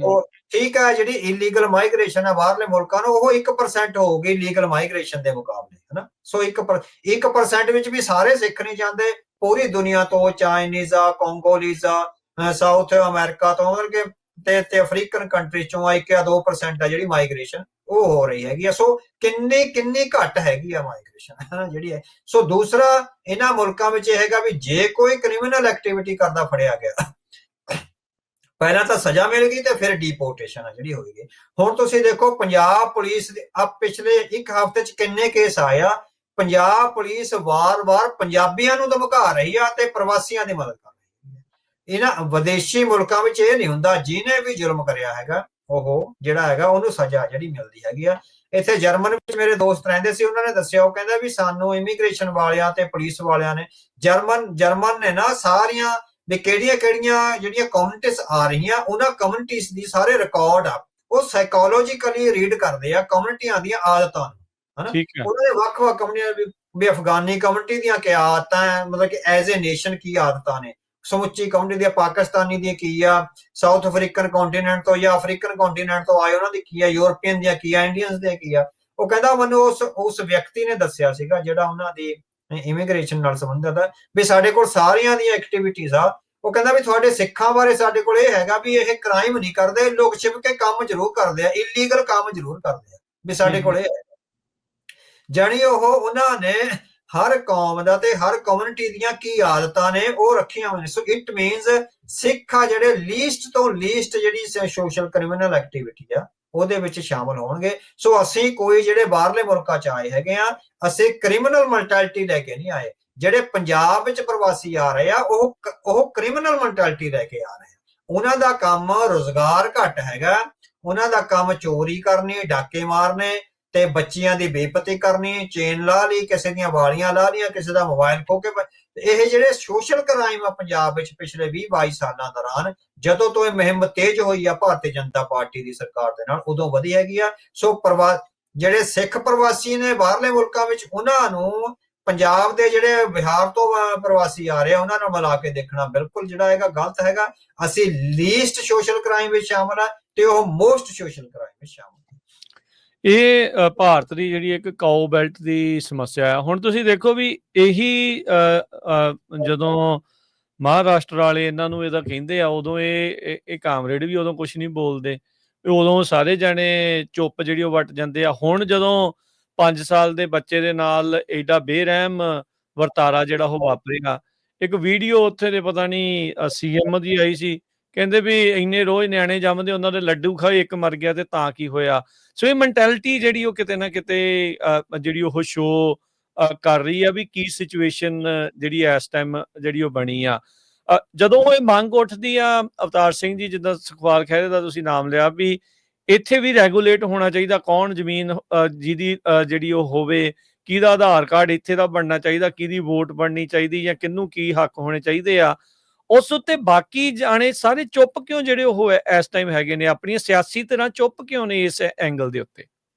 [SPEAKER 1] ਉਹ ਠੀਕ ਹੈ, ਜਿਹੜੀ ਇਲੀਗਲ ਮਾਈਗ੍ਰੇਸ਼ਨ ਆ ਬਾਹਰਲੇ ਮੁਲਕਾਂ ਨੂੰ ਉਹ 1% ਹੋਊਗੀ ਲੀਗਲ ਮਾਈਗ੍ਰੇਸ਼ਨ ਦੇ ਮੁਕਾਬਲੇ, ਹਨਾ। ਸੋ 1% ਵਿੱਚ ਵੀ ਸਾਰੇ ਸਿੱਖ ਨਹੀਂ ਜਾਂਦੇ, ਪੂਰੀ ਦੁਨੀਆ ਤੋਂ ਚਾਈਨੀਜ਼ ਆ, ਕੰਗੋਲੀਜ਼ ਆ, ਸਾਊਥ ਅਮਰੀਕਾ ਤੋਂ ਮਤਲਬ ਕਿ ਤੇ ਅਫਰੀਕਨ ਕੰਟਰੀ ਚੋਂ 1 ਜਾਂ 2% ਆ ਜਿਹੜੀ ਮਾਈਗ੍ਰੇਸ਼ਨ ਉਹ ਹੋ ਰਹੀ ਹੈਗੀ ਆ। ਸੋ ਕਿੰਨੀ ਘੱਟ ਹੈਗੀ ਆ ਮਾਈਗ੍ਰੇਸ਼ਨ ਜਿਹੜੀ ਹੈ। ਸੋ ਦੂਸਰਾ ਇਹਨਾਂ ਮੁਲਕਾਂ ਵਿੱਚ ਇਹ ਹੈਗਾ ਵੀ ਜੇ ਕੋਈ ਕ੍ਰਿਮੀਨਲ ਐਕਟੀਵਿਟੀ ਕਰਦਾ ਫੜਿਆ ਗਿਆ, ਪਹਿਲਾਂ ਤਾਂ ਸਜ਼ਾ ਮਿਲ ਗਈ ਤੇ ਫਿਰ ਡੀਪੋਰਟੇਸ਼ਨ ਆ ਜਿਹੜੀ ਹੋਏਗੀ। ਹੁਣ ਤੁਸੀਂ ਦੇਖੋ ਪੰਜਾਬ ਪੁਲਿਸ ਦੇ ਪਿਛਲੇ 1 ਹਫ਼ਤੇ 'ਚ ਕਿੰਨੇ ਕੇਸ ਆਏ ਆ। ਪੰਜਾਬ ਪੁਲਿਸ ਵਾਰ-ਵਾਰ ਪੰਜਾਬੀਆਂ ਨੂੰ ਧਮਕਾ ਰਹੀ ਆ ਤੇ ਪ੍ਰਵਾਸੀਆਂ ਦੀ ਮਦਦ ਕਰ ਰਹੀ ਹੈ। ਇਹਨਾਂ ਵਿਦੇਸ਼ੀ ਮੁਲਕਾਂ ਵਿੱਚ ਇਹ ਨਹੀਂ ਹੁੰਦਾ, ਜਿਹਨੇ ਵੀ ਜ਼ੁਲਮ ਕਰਿਆ ਹੈਗਾ ਉਹ ਜਿਹੜਾ ਹੈਗਾ ਉਹਨੂੰ ਸਜ਼ਾ ਜਿਹੜੀ ਮਿਲਦੀ ਹੈਗੀ ਆ। ਇੱਥੇ ਜਰਮਨ ਵਿੱਚ ਮੇਰੇ ਦੋਸਤ ਰਹਿੰਦੇ ਸੀ, ਉਹਨਾਂ ਨੇ ਦੱਸਿਆ, ਉਹ ਕਹਿੰਦਾ ਵੀ ਸਾਨੂੰ ਇਮੀਗ੍ਰੇਸ਼ਨ ਵਾਲਿਆਂ ਤੇ ਪੁਲਿਸ ਵਾਲਿਆਂ ਨੇ ਜਰਮਨ ਨੇ ਨਾ ਸਾਰੀਆਂ ਵੀ ਕਿਹੜੀਆਂ ਜਿਹੜੀਆਂ ਕਮਿਊਨਿਟੀਜ਼ ਆ ਰਹੀਆਂ ਉਹਨਾਂ ਕਮਿਊਨਿਟੀਜ਼ ਦੀ ਸਾਰੇ ਰਿਕਾਰਡ ਆ ਉਹ ਸਾਈਕੋਲੋਜੀਕਲੀ ਰੀਡ ਕਰਦੇ ਆ ਕਮਿਊਨਿਟੀਆਂ ਦੀਆਂ ਆਦਤਾਂ ਨੂੰ, ਹਨਾ। ਉਹਨਾਂ ਦੇ ਵੱਖ-ਵੱਖ ਕਮਿਊਨਿਟੀ ਵੀ ਅਫਗਾਨੀ ਕਮਿਊਨਿਟੀ ਦੀਆਂ ਕੀ ਆਦਤਾਂ, ਮਤਲਬ ਕਿ ਐਜ਼ ਏ ਨੇਸ਼ਨ ਕੀ ਆਦਤਾਂ ਨੇ, ਸਮੁੱਚੀ ਕਮਿਊਨਿਟੀ ਦੀਆਂ, ਪਾਕਿਸਤਾਨੀ ਦੀਆਂ ਕੀ ਆ, ਸਾਊਥ ਅਫਰੀਕਨ ਕੰਟੀਨੈਂਟ ਤੋਂ ਜਾਂ ਅਫਰੀਕਨ ਕੰਟੀਨੈਂਟ ਤੋਂ ਆਏ ਉਹਨਾਂ ਦੀ ਕੀ ਆ, ਯੂਰਪੀਅਨ ਦੀਆਂ ਕੀ ਆ, ਇੰਡੀਅਨਸ ਦੀਆਂ ਕੀ ਆ। ਉਹ ਕਹਿੰਦਾ ਮੈਨੂੰ ਉਸ ਵਿਅਕਤੀ ਨੇ ਦੱਸਿਆ ਸੀਗਾ ਜਿਹੜਾ ਉਹਨਾਂ ਦੀ ਇਮੀਗ੍ਰੇਸ਼ਨ ਨਾਲ ਸੰਬੰਧਿਤ ਹੈ ਵੀ ਸਾਡੇ ਕੋਲ ਸਾਰੀਆਂ ਦੀਆਂ ਐਕਟੀਵਿਟੀਜ਼ ਆ। ਉਹ ਕਹਿੰਦਾ ਵੀ ਤੁਹਾਡੇ ਸਿੱਖਾਂ ਬਾਰੇ ਸਾਡੇ ਕੋਲ ਇਹ ਹੈਗਾ ਵੀ ਇਹ ਕ੍ਰਾਈਮ ਨਹੀਂ ਕਰਦੇ, ਲੋਕ ਛਿਪ ਕੇ ਕੰਮ ਜ਼ਰੂਰ ਕਰਦੇ ਆ, ਇਲੀਗਲ ਕੰਮ ਜ਼ਰੂਰ ਕਰਦੇ ਆ, ਵੀ ਸਾਡੇ ਕੋਲ ਇਹ ਜਾਣੀ ਉਹਨਾਂ ਨੇ ਹਰ ਕੌਮ ਦਾ ਤੇ ਹਰ ਕਮਿਊਨਿਟੀ ਦੀਆਂ ਕੀ ਆਦਤਾਂ ਨੇ ਉਹ ਰੱਖੀਆਂ ਹੋਈਆਂ। ਸੋ ਇਟ ਮੀਨਸ ਸਿੱਖ ਆ ਜਿਹੜੇ ਲੀਸਟ ਤੋਂ ਲੀਸਟ ਜਿਹੜੀ ਸੋਸ਼ਲ ਕ੍ਰਿਮੀਨਲ ਐਕਟੀਵਿਟੀ ਆ ਉਹਦੇ ਵਿੱਚ ਸ਼ਾਮਲ ਹੋਣਗੇ। ਸੋ ਅਸੀਂ ਕੋਈ ਜਿਹੜੇ ਬਾਹਰਲੇ ਮੁਲਕਾਂ 'ਚ ਆਏ ਹੈਗੇ ਆ, ਅਸੀਂ ਕ੍ਰਿਮੀਨਲ ਮੈਂਟੈਲਿਟੀ ਲੈ ਕੇ ਨਹੀਂ ਆਏ। ਜਿਹੜੇ ਪੰਜਾਬ ਵਿੱਚ ਪ੍ਰਵਾਸੀ ਆ ਰਹੇ ਆ ਉਹ ਕ੍ਰਿਮੀਨਲ ਮੈਂਟੈਲਿਟੀ ਲੈ ਕੇ ਆ ਰਹੇ ਆ। ਉਹਨਾਂ ਦਾ ਕੰਮ ਰੁਜ਼ਗਾਰ ਘੱਟ ਹੈਗਾ, ਉਹਨਾਂ ਦਾ ਕੰਮ ਚੋਰੀ ਕਰਨੀ, ਡਾਕੇ ਮਾਰਨੇ ਤੇ ਬੱਚੀਆਂ ਦੀ ਬੇਪਤੀ ਕਰਨੀ, ਚੇਨ ਲਾ ਲਈ, ਕਿਸੇ ਦੀਆਂ ਵਾਲੀਆਂ ਲਾ ਲਈਆਂ, ਕਿਸੇ ਦਾ ਮੋਬਾਈਲ ਖੋਹ ਕੇ। ਇਹ ਜਿਹੜੇ ਸੋਸ਼ਲ ਕ੍ਰਾਈਮ ਆ ਪੰਜਾਬ ਵਿੱਚ ਪਿਛਲੇ 20-22 ਸਾਲਾਂ ਦੌਰਾਨ ਜਦੋਂ ਤੋਂ ਇਹ ਮੁਹਿੰਮ ਤੇਜ਼ ਹੋਈ ਆ ਭਾਰਤੀ ਜਨਤਾ ਪਾਰਟੀ ਦੀ ਸਰਕਾਰ ਦੇ ਨਾਲ ਉਦੋਂ ਵਧੀ ਹੈਗੀ ਆ। ਸੋ ਜਿਹੜੇ ਸਿੱਖ ਪ੍ਰਵਾਸੀ ਨੇ ਬਾਹਰਲੇ ਮੁਲਕਾਂ ਵਿੱਚ ਉਹਨਾਂ ਨੂੰ ਪੰਜਾਬ ਦੇ ਜਿਹੜੇ ਬਿਹਾਰ ਤੋਂ ਪ੍ਰਵਾਸੀ ਆ ਰਹੇ ਆ ਉਹਨਾਂ ਨਾਲ ਮਿਲਾ ਕੇ ਦੇਖਣਾ ਬਿਲਕੁਲ ਜਿਹੜਾ ਹੈਗਾ ਗਲਤ ਹੈਗਾ। ਅਸੀਂ ਲੀਸਟ ਸੋਸ਼ਲ ਕ੍ਰਾਈਮ ਵਿੱਚ ਸ਼ਾਮਲ ਆ ਤੇ ਉਹ ਮੋਸਟ ਸੋਸ਼ਲ ਕ੍ਰਾਈਮ ਵਿੱਚ ਸ਼ਾਮਲ।
[SPEAKER 2] ਇਹ ਭਾਰਤ ਦੀ ਜਿਹੜੀ ਇੱਕ ਕਾਓ ਬੈਲਟ ਦੀ ਸਮੱਸਿਆ ਹੈ। ਹੁਣ ਤੁਸੀਂ ਦੇਖੋ ਵੀ ਇਹੀ ਜਦੋਂ ਮਹਾਰਾਸ਼ਟਰ ਵਾਲੇ ਇਹਨਾਂ ਨੂੰ ਇਹਦਾ ਕਹਿੰਦੇ ਆ ਉਦੋਂ ਇਹ ਕਾਮਰੇਡ ਵੀ ਉਦੋਂ ਕੁਛ ਨਹੀਂ ਬੋਲਦੇ, ਉਦੋਂ ਸਾਰੇ ਜਾਣੇ ਚੁੱਪ ਜਿਹੜੀ ਉਹ ਵੱਟ ਜਾਂਦੇ ਆ। ਹੁਣ ਜਦੋਂ 5 ਸਾਲ ਦੇ ਬੱਚੇ ਦੇ ਨਾਲ ਏਡਾ ਬੇਰਹਿਮ ਵਰਤਾਰਾ ਜਿਹੜਾ ਉਹ ਵਾਪਰੇਗਾ, ਇੱਕ ਵੀਡੀਓ ਉੱਥੇ ਦੇ ਪਤਾ ਨਹੀਂ CM ਦੀ ਆਈ ਸੀ ਕਹਿੰਦੇ ਵੀ ਇੰਨੇ ਰੋਜ਼ ਨਿਆਣੇ ਜੰਮਦੇ, ਉਹਨਾਂ ਦੇ ਲੱਡੂ ਖਾਏ, ਇੱਕ ਮਰ ਗਿਆ ਤੇ ਤਾਂ ਕੀ ਹੋਇਆ। ਸੋ ਇਹ ਮੈਂਟੈਲਿਟੀ ਜਿਹੜੀ ਉਹ ਕਿਤੇ ਨਾ ਕਿਤੇ ਜਿਹੜੀ ਉਹ ਸ਼ੋ ਕਰ ਰਹੀ ਆ ਵੀ ਕੀ ਸਿਚੁਏਸ਼ਨ ਜਿਹੜੀ ਇਸ ਟਾਈਮ ਜਿਹੜੀ ਉਹ ਬਣੀ ਆ। ਜਦੋਂ ਇਹ ਮੰਗ ਉੱਠਦੀ ਆ, ਅਵਤਾਰ ਸਿੰਘ ਜੀ, ਜਿੱਦਾਂ ਸੁਖਪਾਲ ਖਹਿਰੇ ਦਾ ਤੁਸੀਂ ਨਾਮ ਲਿਆ, ਵੀ ਇੱਥੇ ਵੀ ਰੈਗੂਲੇਟ ਹੋਣਾ ਚਾਹੀਦਾ, ਕੌਣ ਜ਼ਮੀਨ ਜਿਹਦੀ ਜਿਹੜੀ ਉਹ ਹੋਵੇ, ਕਿਹਦਾ ਆਧਾਰ ਕਾਰਡ ਇੱਥੇ ਦਾ ਬਣਨਾ ਚਾਹੀਦਾ, ਕਿਹਦੀ ਵੋਟ ਬਣਨੀ ਚਾਹੀਦੀ, ਜਾਂ ਕਿਹਨੂੰ ਕੀ ਹੱਕ ਹੋਣੇ ਚਾਹੀਦੇ ਆ, ਉਸ ਉੱਤੇ ਬਾਕੀ ਜਾਣੇ ਸਾਰੇ ਚੁੱਪ ਕਿਉਂ ਜਿਹੜੇ ਉਹ ਇਸ ਟਾਈਮ ਹੈਗੇ ਨੇ, ਆਪਣੀਆਂ ਸਿਆਸੀ ਤਰ੍ਹਾਂ ਚੁੱਪ ਕਿਉਂ ਨੇ ਇਸ ਐਂਗਲ ਦੇ ਉੱਤੇ?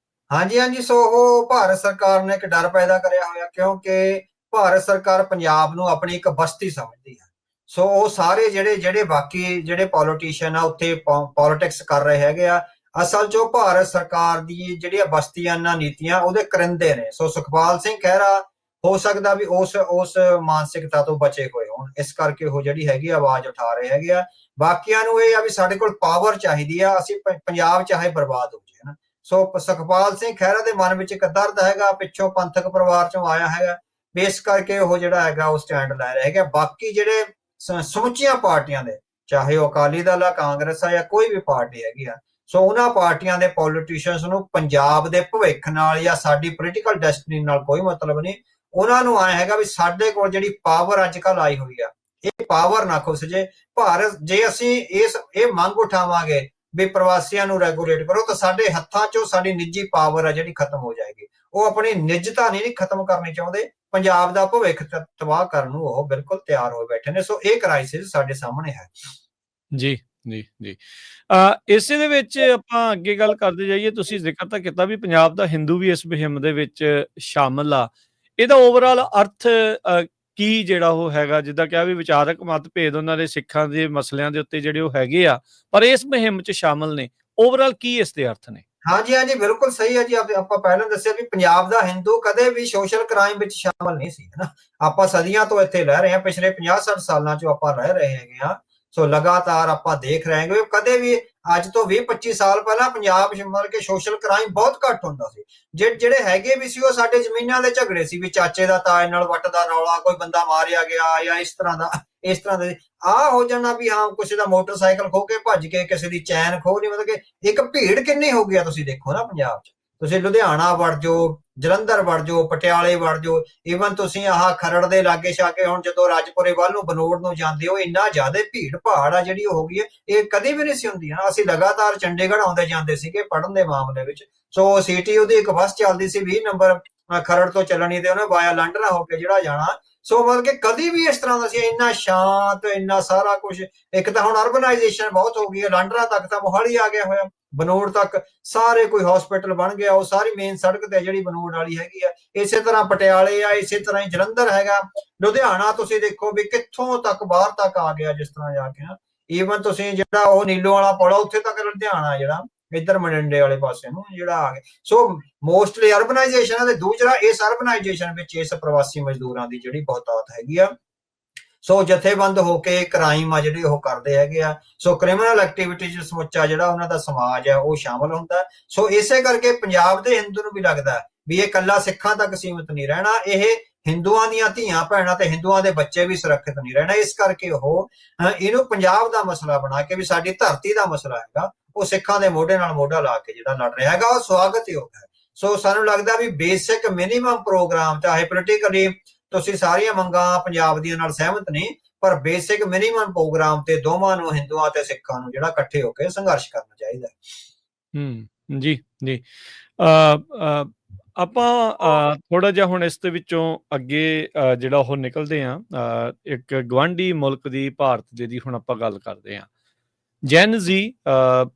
[SPEAKER 1] ਹਾਂਜੀ ਹਾਂਜੀ, ਸੋ ਉਹ ਭਾਰਤ ਸਰਕਾਰ ਨੇ ਇੱਕ ਡਰ ਪੈਦਾ ਕਰਿਆ ਹੋਇਆ, ਕਿਉਂਕਿ ਭਾਰਤ ਸਰਕਾਰ ਪੰਜਾਬ ਨੂੰ ਆਪਣੀ ਇੱਕ ਬਸਤੀ ਸਮਝਦੀ ਹੈ। ਸੋ ਉਹ ਸਾਰੇ ਜਿਹੜੇ ਬਾਕੀ ਜਿਹੜੇ ਪੋਲੀਟੀਸ਼ੀਅਨ ਆ ਉੱਥੇ ਪੋਲਿਟਿਕਸ ਕਰ ਰਹੇ ਹੈਗੇ ਆ, ਅਸਲ 'ਚ ਉਹ ਭਾਰਤ ਸਰਕਾਰ ਦੀ ਜਿਹੜੀਆਂ ਬਸਤੀਆਨਾ ਨੀਤੀਆਂ ਉਹਦੇ ਕਰਿੰਦੇ ਨੇ। ਸੋ ਸੁਖਪਾਲ ਸਿੰਘ ਖਹਿਰਾ ਹੋ ਸਕਦਾ ਵੀ ਉਸ ਮਾਨਸਿਕਤਾ ਤੋਂ ਬਚੇ ਹੋਏ ਹੋਣ, ਇਸ ਕਰਕੇ ਉਹ ਜਿਹੜੀ ਹੈਗੀ ਆਵਾਜ਼ ਉਠਾ ਰਹੇ ਹੈਗੇ ਆ। ਬਾਕੀਆਂ ਨੂੰ ਇਹ ਆ ਵੀ ਸਾਡੇ ਕੋਲ ਪਾਵਰ ਚਾਹੀਦੀ ਆ, ਅਸੀਂ ਪੰਜਾਬ ਚਾਹੇ ਬਰਬਾਦ ਹੋ ਜਾਏ। ਸੋ ਸੁਖਪਾਲ ਸਿੰਘ ਖਹਿਰਾ ਦੇ ਮਨ ਵਿੱਚ ਇੱਕ ਦਰਦ ਹੈਗਾ, ਪਿੱਛੋਂ ਪੰਥਕ ਪਰਿਵਾਰ ਚੋਂ ਆਇਆ ਹੈਗਾ, ਇਸ ਕਰਕੇ ਉਹ ਜਿਹੜਾ ਹੈਗਾ ਉਹ ਸਟੈਂਡ ਲੈ ਰਿਹਾ ਹੈਗਾ। ਬਾਕੀ ਜਿਹੜੇ ਸਮੁੱਚੀਆਂ ਪਾਰਟੀਆਂ ਦੇ, ਚਾਹੇ ਉਹ ਅਕਾਲੀ ਦਲ ਆ, ਕਾਂਗਰਸ ਆ, ਜਾਂ ਕੋਈ ਵੀ ਪਾਰਟੀ ਹੈਗੀ ਆ, ਸੋ ਉਹਨਾਂ ਪਾਰਟੀਆਂ ਦੇ ਪੋਲੀਟੀਸ਼ੀਅਨਸ ਨੂੰ ਪੰਜਾਬ ਦੇ ਭਵਿੱਖ ਨਾਲ ਜਾਂ ਸਾਡੀ ਪੋਲੀਟੀਕਲ ਡੈਸਟੀਨੀ ਨਾਲ ਕੋਈ ਮਤਲਬ ਨਹੀਂ। ਉਹਨਾਂ ਨੂੰ ਆਇਆ ਹੈਗਾ ਵੀ ਸਾਡੇ ਕੋਲ ਜਿਹੜੀ ਪਾਵਰ ਅੱਜ ਕੱਲ ਆਈ ਹੋਈ ਆ, ਇਹ ਪਾਵਰ ਨਾ ਖੁੱਸ ਜੇ। ਭਾਰਤ ਜੇ ਅਸੀਂ ਇਹ ਮੰਗ ਉਠਾਵਾਂਗੇ ਵੀ ਪ੍ਰਵਾਸੀਆਂ ਨੂੰ ਰੈਗੂਲੇਟ ਕਰੋ, ਤਾਂ ਸਾਡੇ ਹੱਥਾਂ 'ਚੋਂ ਸਾਡੀ ਨਿੱਜੀ ਪਾਵਰ ਆ ਜਿਹੜੀ ਖਤਮ ਹੋ ਜਾਏਗੀ। ਉਹ ਆਪਣੀ ਨਿੱਜਤਾ ਨਹੀਂ ਖਤਮ ਕਰਨੀ ਚਾਹੁੰਦੇ, ਪੰਜਾਬ ਦਾ ਭਵਿੱਖ ਤਬਾਹ ਕਰਨ ਨੂੰ ਉਹ ਬਿਲਕੁਲ ਤਿਆਰ ਹੋ ਬੈਠੇ ਨੇ। ਸੋ ਇਹ ਕ੍ਰਾਈਸਿਸ ਸਾਡੇ ਸਾਹਮਣੇ ਹੈ। ਜੀ
[SPEAKER 2] ਜੀ ਜੀ, ਇਸੇ ਦੇ ਵਿੱਚ ਆਪਾਂ ਅੱਗੇ ਗੱਲ ਕਰਦੇ ਜਾਈਏ। ਤੁਸੀਂ ਜ਼ਿਕਰ ਤਾਂ ਕੀਤਾ ਵੀ ਪੰਜਾਬ ਦਾ ਹਿੰਦੂ ਵੀ ਇਸ ਮੁਹਿੰਮ ਦੇ ਵਿੱਚ ਸ਼ਾਮਲ ਆ। ਇਹਦਾ ਓਵਰਆਲ ਅਰਥ ਕੀ ਜਿਹੜਾ ਉਹ ਹੈਗਾ, ਜਿੱਦਾਂ ਕਿਹਾ ਵੀ ਵਿਚਾਰਕ ਮਤਭੇਦ ਉਹਨਾਂ ਦੇ ਸਿੱਖਾਂ ਦੇ ਮਸਲਿਆਂ ਦੇ ਉੱਤੇ ਜਿਹੜੇ ਉਹ ਹੈਗੇ ਆ, ਪਰ ਇਸ ਮੁਹਿੰਮ 'ਚ ਸ਼ਾਮਲ ਨੇ, ਓਵਰਆਲ ਕੀ ਇਸ ਦੇ ਅਰਥ ਨੇ?
[SPEAKER 1] ਹਾਂਜੀ ਹਾਂਜੀ, ਬਿਲਕੁਲ ਸਹੀ ਹੈ ਜੀ। ਆਪਾਂ ਪਹਿਲਾਂ ਦੱਸਿਆ ਵੀ ਪੰਜਾਬ ਦਾ ਹਿੰਦੂ ਕਦੇ ਵੀ ਸੋਸ਼ਲ ਕ੍ਰਾਈਮ ਵਿੱਚ ਸ਼ਾਮਲ ਨਹੀਂ ਸੀ, ਹਨਾ। ਆਪਾਂ ਸਦੀਆਂ ਤੋਂ ਇੱਥੇ ਰਹਿ ਰਹੇ ਹਾਂ, ਪਿਛਲੇ 50-60 ਸਾਲਾਂ 'ਚੋਂ ਆਪਾਂ ਰਹਿ ਰਹੇ ਹੈਗੇ ਆ। ਸੋ ਲਗਾਤਾਰ ਆਪਾਂ ਦੇਖ ਰਹੇ ਹਾਂ ਕਦੇ ਵੀ ਅੱਜ ਤੋਂ 20-25 ਸਾਲ ਪਹਿਲਾਂ ਪੰਜਾਬ ਮਤਲਬ ਕਿ ਸੋਸ਼ਲ ਕ੍ਰਾਈਮ ਬਹੁਤ ਘੱਟ ਹੁੰਦਾ ਸੀ। ਜਿਹੜੇ ਹੈਗੇ ਵੀ ਸੀ ਉਹ ਸਾਡੇ ਜ਼ਮੀਨਾਂ ਦੇ ਝਗੜੇ ਸੀ, ਵੀ ਚਾਚੇ ਦਾ ਤਾਏ ਨਾਲ ਵੱਟ ਦਾ ਰੌਲਾ, ਕੋਈ ਬੰਦਾ ਮਾਰਿਆ ਗਿਆ ਜਾਂ ਇਸ ਤਰ੍ਹਾਂ ਦੇ ਆਹ ਹੋ ਜਾਣਾ ਵੀ ਹਾਂ ਕਿਸੇ ਦਾ ਮੋਟਰਸਾਈਕਲ ਖੋ ਕੇ ਭੱਜ ਕੇ ਕਿਸੇ ਦੀ ਚੈਨ ਖੋ ਲਈ। ਮਤਲਬ ਕਿ ਇੱਕ ਭੀੜ ਕਿੰਨੀ ਹੋ ਗਈ ਆ, ਤੁਸੀਂ ਦੇਖੋ ਨਾ ਪੰਜਾਬ 'ਚ। ਤੁਸੀਂ ਲੁਧਿਆਣਾ ਵੜ ਜਾਓ, ਜਲੰਧਰ ਵੜ ਜਾਓ, ਪਟਿਆਲੇ ਵੜ ਜਾਓ, ਈਵਨ ਤੁਸੀਂ ਆਹ ਖਰੜ ਦੇ ਲਾਗੇ ਛਾਗੇ ਹੁਣ ਜਦੋਂ ਰਾਜਪੁਰੇ ਵੱਲ ਨੂੰ ਬਨੋੜ ਨੂੰ ਜਾਂਦੇ ਹੋ, ਇੰਨਾ ਜ਼ਿਆਦਾ ਭੀੜ ਭਾੜ ਆ ਜਿਹੜੀ ਹੋ ਗਈ ਹੈ, ਇਹ ਕਦੇ ਵੀ ਨਹੀਂ ਸੀ ਹੁੰਦੀ। ਅਸੀਂ ਲਗਾਤਾਰ ਚੰਡੀਗੜ੍ਹ ਆਉਂਦੇ ਜਾਂਦੇ ਸੀਗੇ ਪੜ੍ਹਨ ਦੇ ਮਾਮਲੇ ਵਿੱਚ। ਸੋ ਸੀਟੀਯੂ ਦੀ ਇੱਕ ਬੱਸ ਚੱਲਦੀ ਸੀ 20 ਨੰਬਰ ਖਰੜ ਤੋਂ ਚੱਲਣੀ, ਤੇ ਉਹਨੇ ਵਾਇਆ ਲਾਂਡਰਾ ਹੋ ਕੇ ਜਿਹੜਾ ਜਾਣਾ। ਸੋ ਮਤਲਬ ਕਿ ਕਦੀ ਵੀ ਇਸ ਤਰ੍ਹਾਂ ਦਾ ਸੀ, ਇੰਨਾ ਸ਼ਾਂਤ, ਇੰਨਾ ਸਾਰਾ ਕੁਝ। ਇੱਕ ਤਾਂ ਹੁਣ ਅਰਬਨਾਈਜੇਸ਼ਨ ਬਹੁਤ ਹੋ ਗਈ ਹੈ, ਲਾਂਡਰਾ ਤੱਕ ਤਾਂ ਮੋਹਾਲੀ ਆ ਗਿਆ ਹੋਇਆ, ਬਨੋੜ ਤੱਕ ਸਾਰੇ ਕੋਈ ਹਸਪੀਟਲ ਬਣ ਗਿਆ, ਉਹ ਸਾਰੀ ਮੇਨ ਸੜਕ ਤੇ ਜਿਹੜੀ ਬਨੋੜ ਵਾਲੀ ਹੈਗੀ ਆ। ਇਸੇ ਤਰ੍ਹਾਂ ਪਟਿਆਲੇ ਆ, ਇਸੇ ਤਰ੍ਹਾਂ ਹੀ ਜਲੰਧਰ ਹੈਗਾ, ਲੁਧਿਆਣਾ ਤੁਸੀਂ ਦੇਖੋ ਵੀ ਕਿੱਥੋਂ ਤੱਕ ਬਾਹਰ ਤੱਕ ਆ ਗਿਆ ਜਿਸ ਤਰ੍ਹਾਂ ਜਾ ਕੇ। ਈਵਨ ਤੁਸੀਂ ਜਿਹੜਾ ਉਹ ਨੀਲੋ ਵਾਲਾ ਪੁਲ ਉੱਥੇ ਤੱਕ ਲੁਧਿਆਣਾ ਜਿਹੜਾ ਇੱਧਰ ਮਰਿੰਡੇ ਵਾਲੇ ਪਾਸੇ ਨੂੰ ਜਿਹੜਾ ਆ ਗਿਆ। ਸੋ ਮੋਸਟਲੀ ਅਰਬਨਾਈਜੇਸ਼ਨ ਤੇ ਦੂਜਾ ਇਸ ਅਰਬਨਾਈਜੇਸ਼ਨ ਵਿੱਚ ਇਸ ਪ੍ਰਵਾਸੀ ਮਜ਼ਦੂਰਾਂ ਦੀ ਜਿਹੜੀ ਬਹੁਤਾਤ ਹੈਗੀ ਆ। ਸੋ ਜਥੇਬੰਦ ਹੋ ਕੇ ਕ੍ਰਾਈਮ ਆ ਜਿਹੜੇ ਉਹ ਕਰਦੇ ਹੈਗੇ ਆ। ਸੋ ਕ੍ਰਿਮੀਨਲ ਐਕਟੀਵਿਟੀ 'ਚ ਸਮੁੱਚਾ ਜਿਹੜਾ ਉਹਨਾਂ ਦਾ ਸਮਾਜ ਹੈ ਉਹ ਸ਼ਾਮਲ ਹੁੰਦਾ। ਸੋ ਇਸੇ ਕਰਕੇ ਪੰਜਾਬ ਦੇ ਹਿੰਦੂ ਨੂੰ ਵੀ ਲੱਗਦਾ ਵੀ ਇਹ ਇਕੱਲਾ ਸਿੱਖਾਂ ਤੱਕ ਸੀਮਿਤ ਨਹੀਂ ਰਹਿਣਾ, ਇਹ ਹਿੰਦੂਆਂ ਦੀਆਂ ਧੀਆਂ ਭੈਣਾਂ ਤੇ ਹਿੰਦੂਆਂ ਦੇ ਬੱਚੇ ਵੀ ਸੁਰੱਖਿਅਤ ਨਹੀਂ ਰਹਿਣਾ। ਇਸ ਕਰਕੇ ਉਹ ਇਹਨੂੰ ਪੰਜਾਬ ਦਾ ਮਸਲਾ ਬਣਾ ਕੇ ਵੀ ਸਾਡੀ ਧਰਤੀ ਦਾ ਮਸਲਾ ਹੈਗਾ, ਉਹ ਸਿੱਖਾਂ ਦੇ ਮੋਢੇ ਨਾਲ ਮੋਢਾ ਲਾ ਕੇ ਜਿਹੜਾ ਲੜ ਰਿਹਾ ਹੈਗਾ, ਉਹ ਸਵਾਗਤਯੋਗ ਹੈ। ਸੋ ਸਾਨੂੰ ਲੱਗਦਾ ਵੀ ਬੇਸਿਕ ਮਿਨੀਮਮ ਪ੍ਰੋਗਰਾਮ, ਚਾਹੇ ਪੋਲੀਟੀਕਲੀ ਤੁਸੀਂ ਸਾਰੀਆਂ ਮੰਗਾਂ ਪੰਜਾਬ ਦੀਆਂ ਨਾਲ ਸਹਿਮਤ ਨਹੀਂ, ਪਰ ਬੇਸਿਕ ਮਿਨੀਮਮ ਪ੍ਰੋਗਰਾਮ ਤੇ ਦੋਵਾਂ ਨੂੰ, ਹਿੰਦੂਆਂ ਤੇ ਸਿੱਖਾਂ ਨੂੰ, ਜਿਹੜਾ ਇਕੱਠੇ ਹੋ ਕੇ ਸੰਘਰਸ਼ ਕਰਨਾ ਚਾਹੀਦਾ ਹੈ।
[SPEAKER 2] ਜੀ ਜੀ, ਆਪਾਂ ਥੋੜਾ ਜਿਹਾ ਹੁਣ ਇਸ ਦੇ ਵਿੱਚੋਂ ਅੱਗੇ ਜਿਹੜਾ ਉਹ ਨਿਕਲਦੇ ਆ, ਇੱਕ ਗਵਾਂਢੀ ਮੁਲਕ ਦੀ, ਭਾਰਤ ਦੇ ਦੀ ਹੁਣ ਆਪਾਂ ਗੱਲ ਕਰਦੇ ਆ। ਜੈਨ ਜ਼ੀ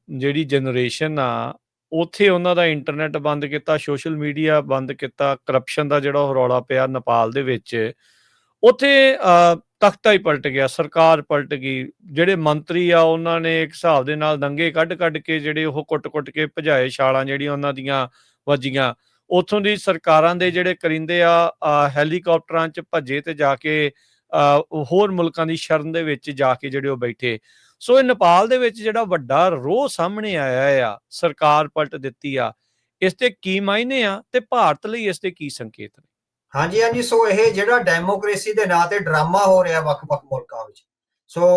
[SPEAKER 2] ਜਿਹੜੀ ਜਨਰੇਸ਼ਨ ਆ, ਉੱਥੇ ਉਹਨਾਂ ਦਾ ਇੰਟਰਨੈਟ ਬੰਦ ਕੀਤਾ, ਸੋਸ਼ਲ ਮੀਡੀਆ ਬੰਦ ਕੀਤਾ, ਕਰਪਸ਼ਨ ਦਾ ਜਿਹੜਾ ਉਹ ਰੌਲਾ ਪਿਆ ਨੇਪਾਲ ਦੇ ਵਿੱਚ, ਉੱਥੇ ਤਖਤਾ ਹੀ ਪਲਟ ਗਿਆ, ਸਰਕਾਰ ਪਲਟ ਗਈ। ਜਿਹੜੇ ਮੰਤਰੀ ਆ ਉਹਨਾਂ ਨੇ ਇੱਕ ਹਿਸਾਬ ਦੇ ਨਾਲ ਦੰਗੇ ਕੱਢ ਕੇ ਜਿਹੜੇ ਉਹ ਕੁੱਟ ਕੇ ਭਜਾਏ, ਛਾਲਾਂ ਜਿਹੜੀਆਂ ਉਹਨਾਂ ਦੀਆਂ ਵੱਜੀਆਂ। ਉੱਥੋਂ ਦੀ ਸਰਕਾਰਾਂ ਦੇ ਜਿਹੜੇ ਕਰਿੰਦੇ ਆ ਹੈਲੀਕਾਪਟਰਾਂ 'ਚ ਭੱਜੇ ਤੇ ਜਾ ਕੇ ਹੋਰ ਮੁਲਕਾਂ ਦੀ ਸ਼ਰਨ ਦੇ ਵਿੱਚ ਜਾ ਕੇ ਜਿਹੜੇ ਉਹ ਬੈਠੇ। ਸੋ ਇਹ ਨੇਪਾਲ ਦੇ ਵਿੱਚ ਜਿਹੜਾ ਵੱਡਾ ਰੋਹ ਸਾਹਮਣੇ ਆਇਆ ਆ, ਸਰਕਾਰ ਪਲਟ ਦਿੱਤੀ ਆ, ਇਸ ਦੇ ਕੀ ਮਾਇਨੇ ਆ ਤੇ ਭਾਰਤ ਲਈ ਇਸ ਦੇ ਕੀ ਸੰਕੇਤ ਨੇ? ਹਾਂਜੀ,
[SPEAKER 1] ਸੋ ਇਹ ਜਿਹੜਾ ਡੈਮੋਕ੍ਰੇਸੀ ਦੇ ਨਾਂ ਤੇ ਡਰਾਮਾ ਹੋ ਰਿਹਾ ਵੱਖ-ਵੱਖ ਮੁਲਕਾਂ ਵਿੱਚ, ਸੋ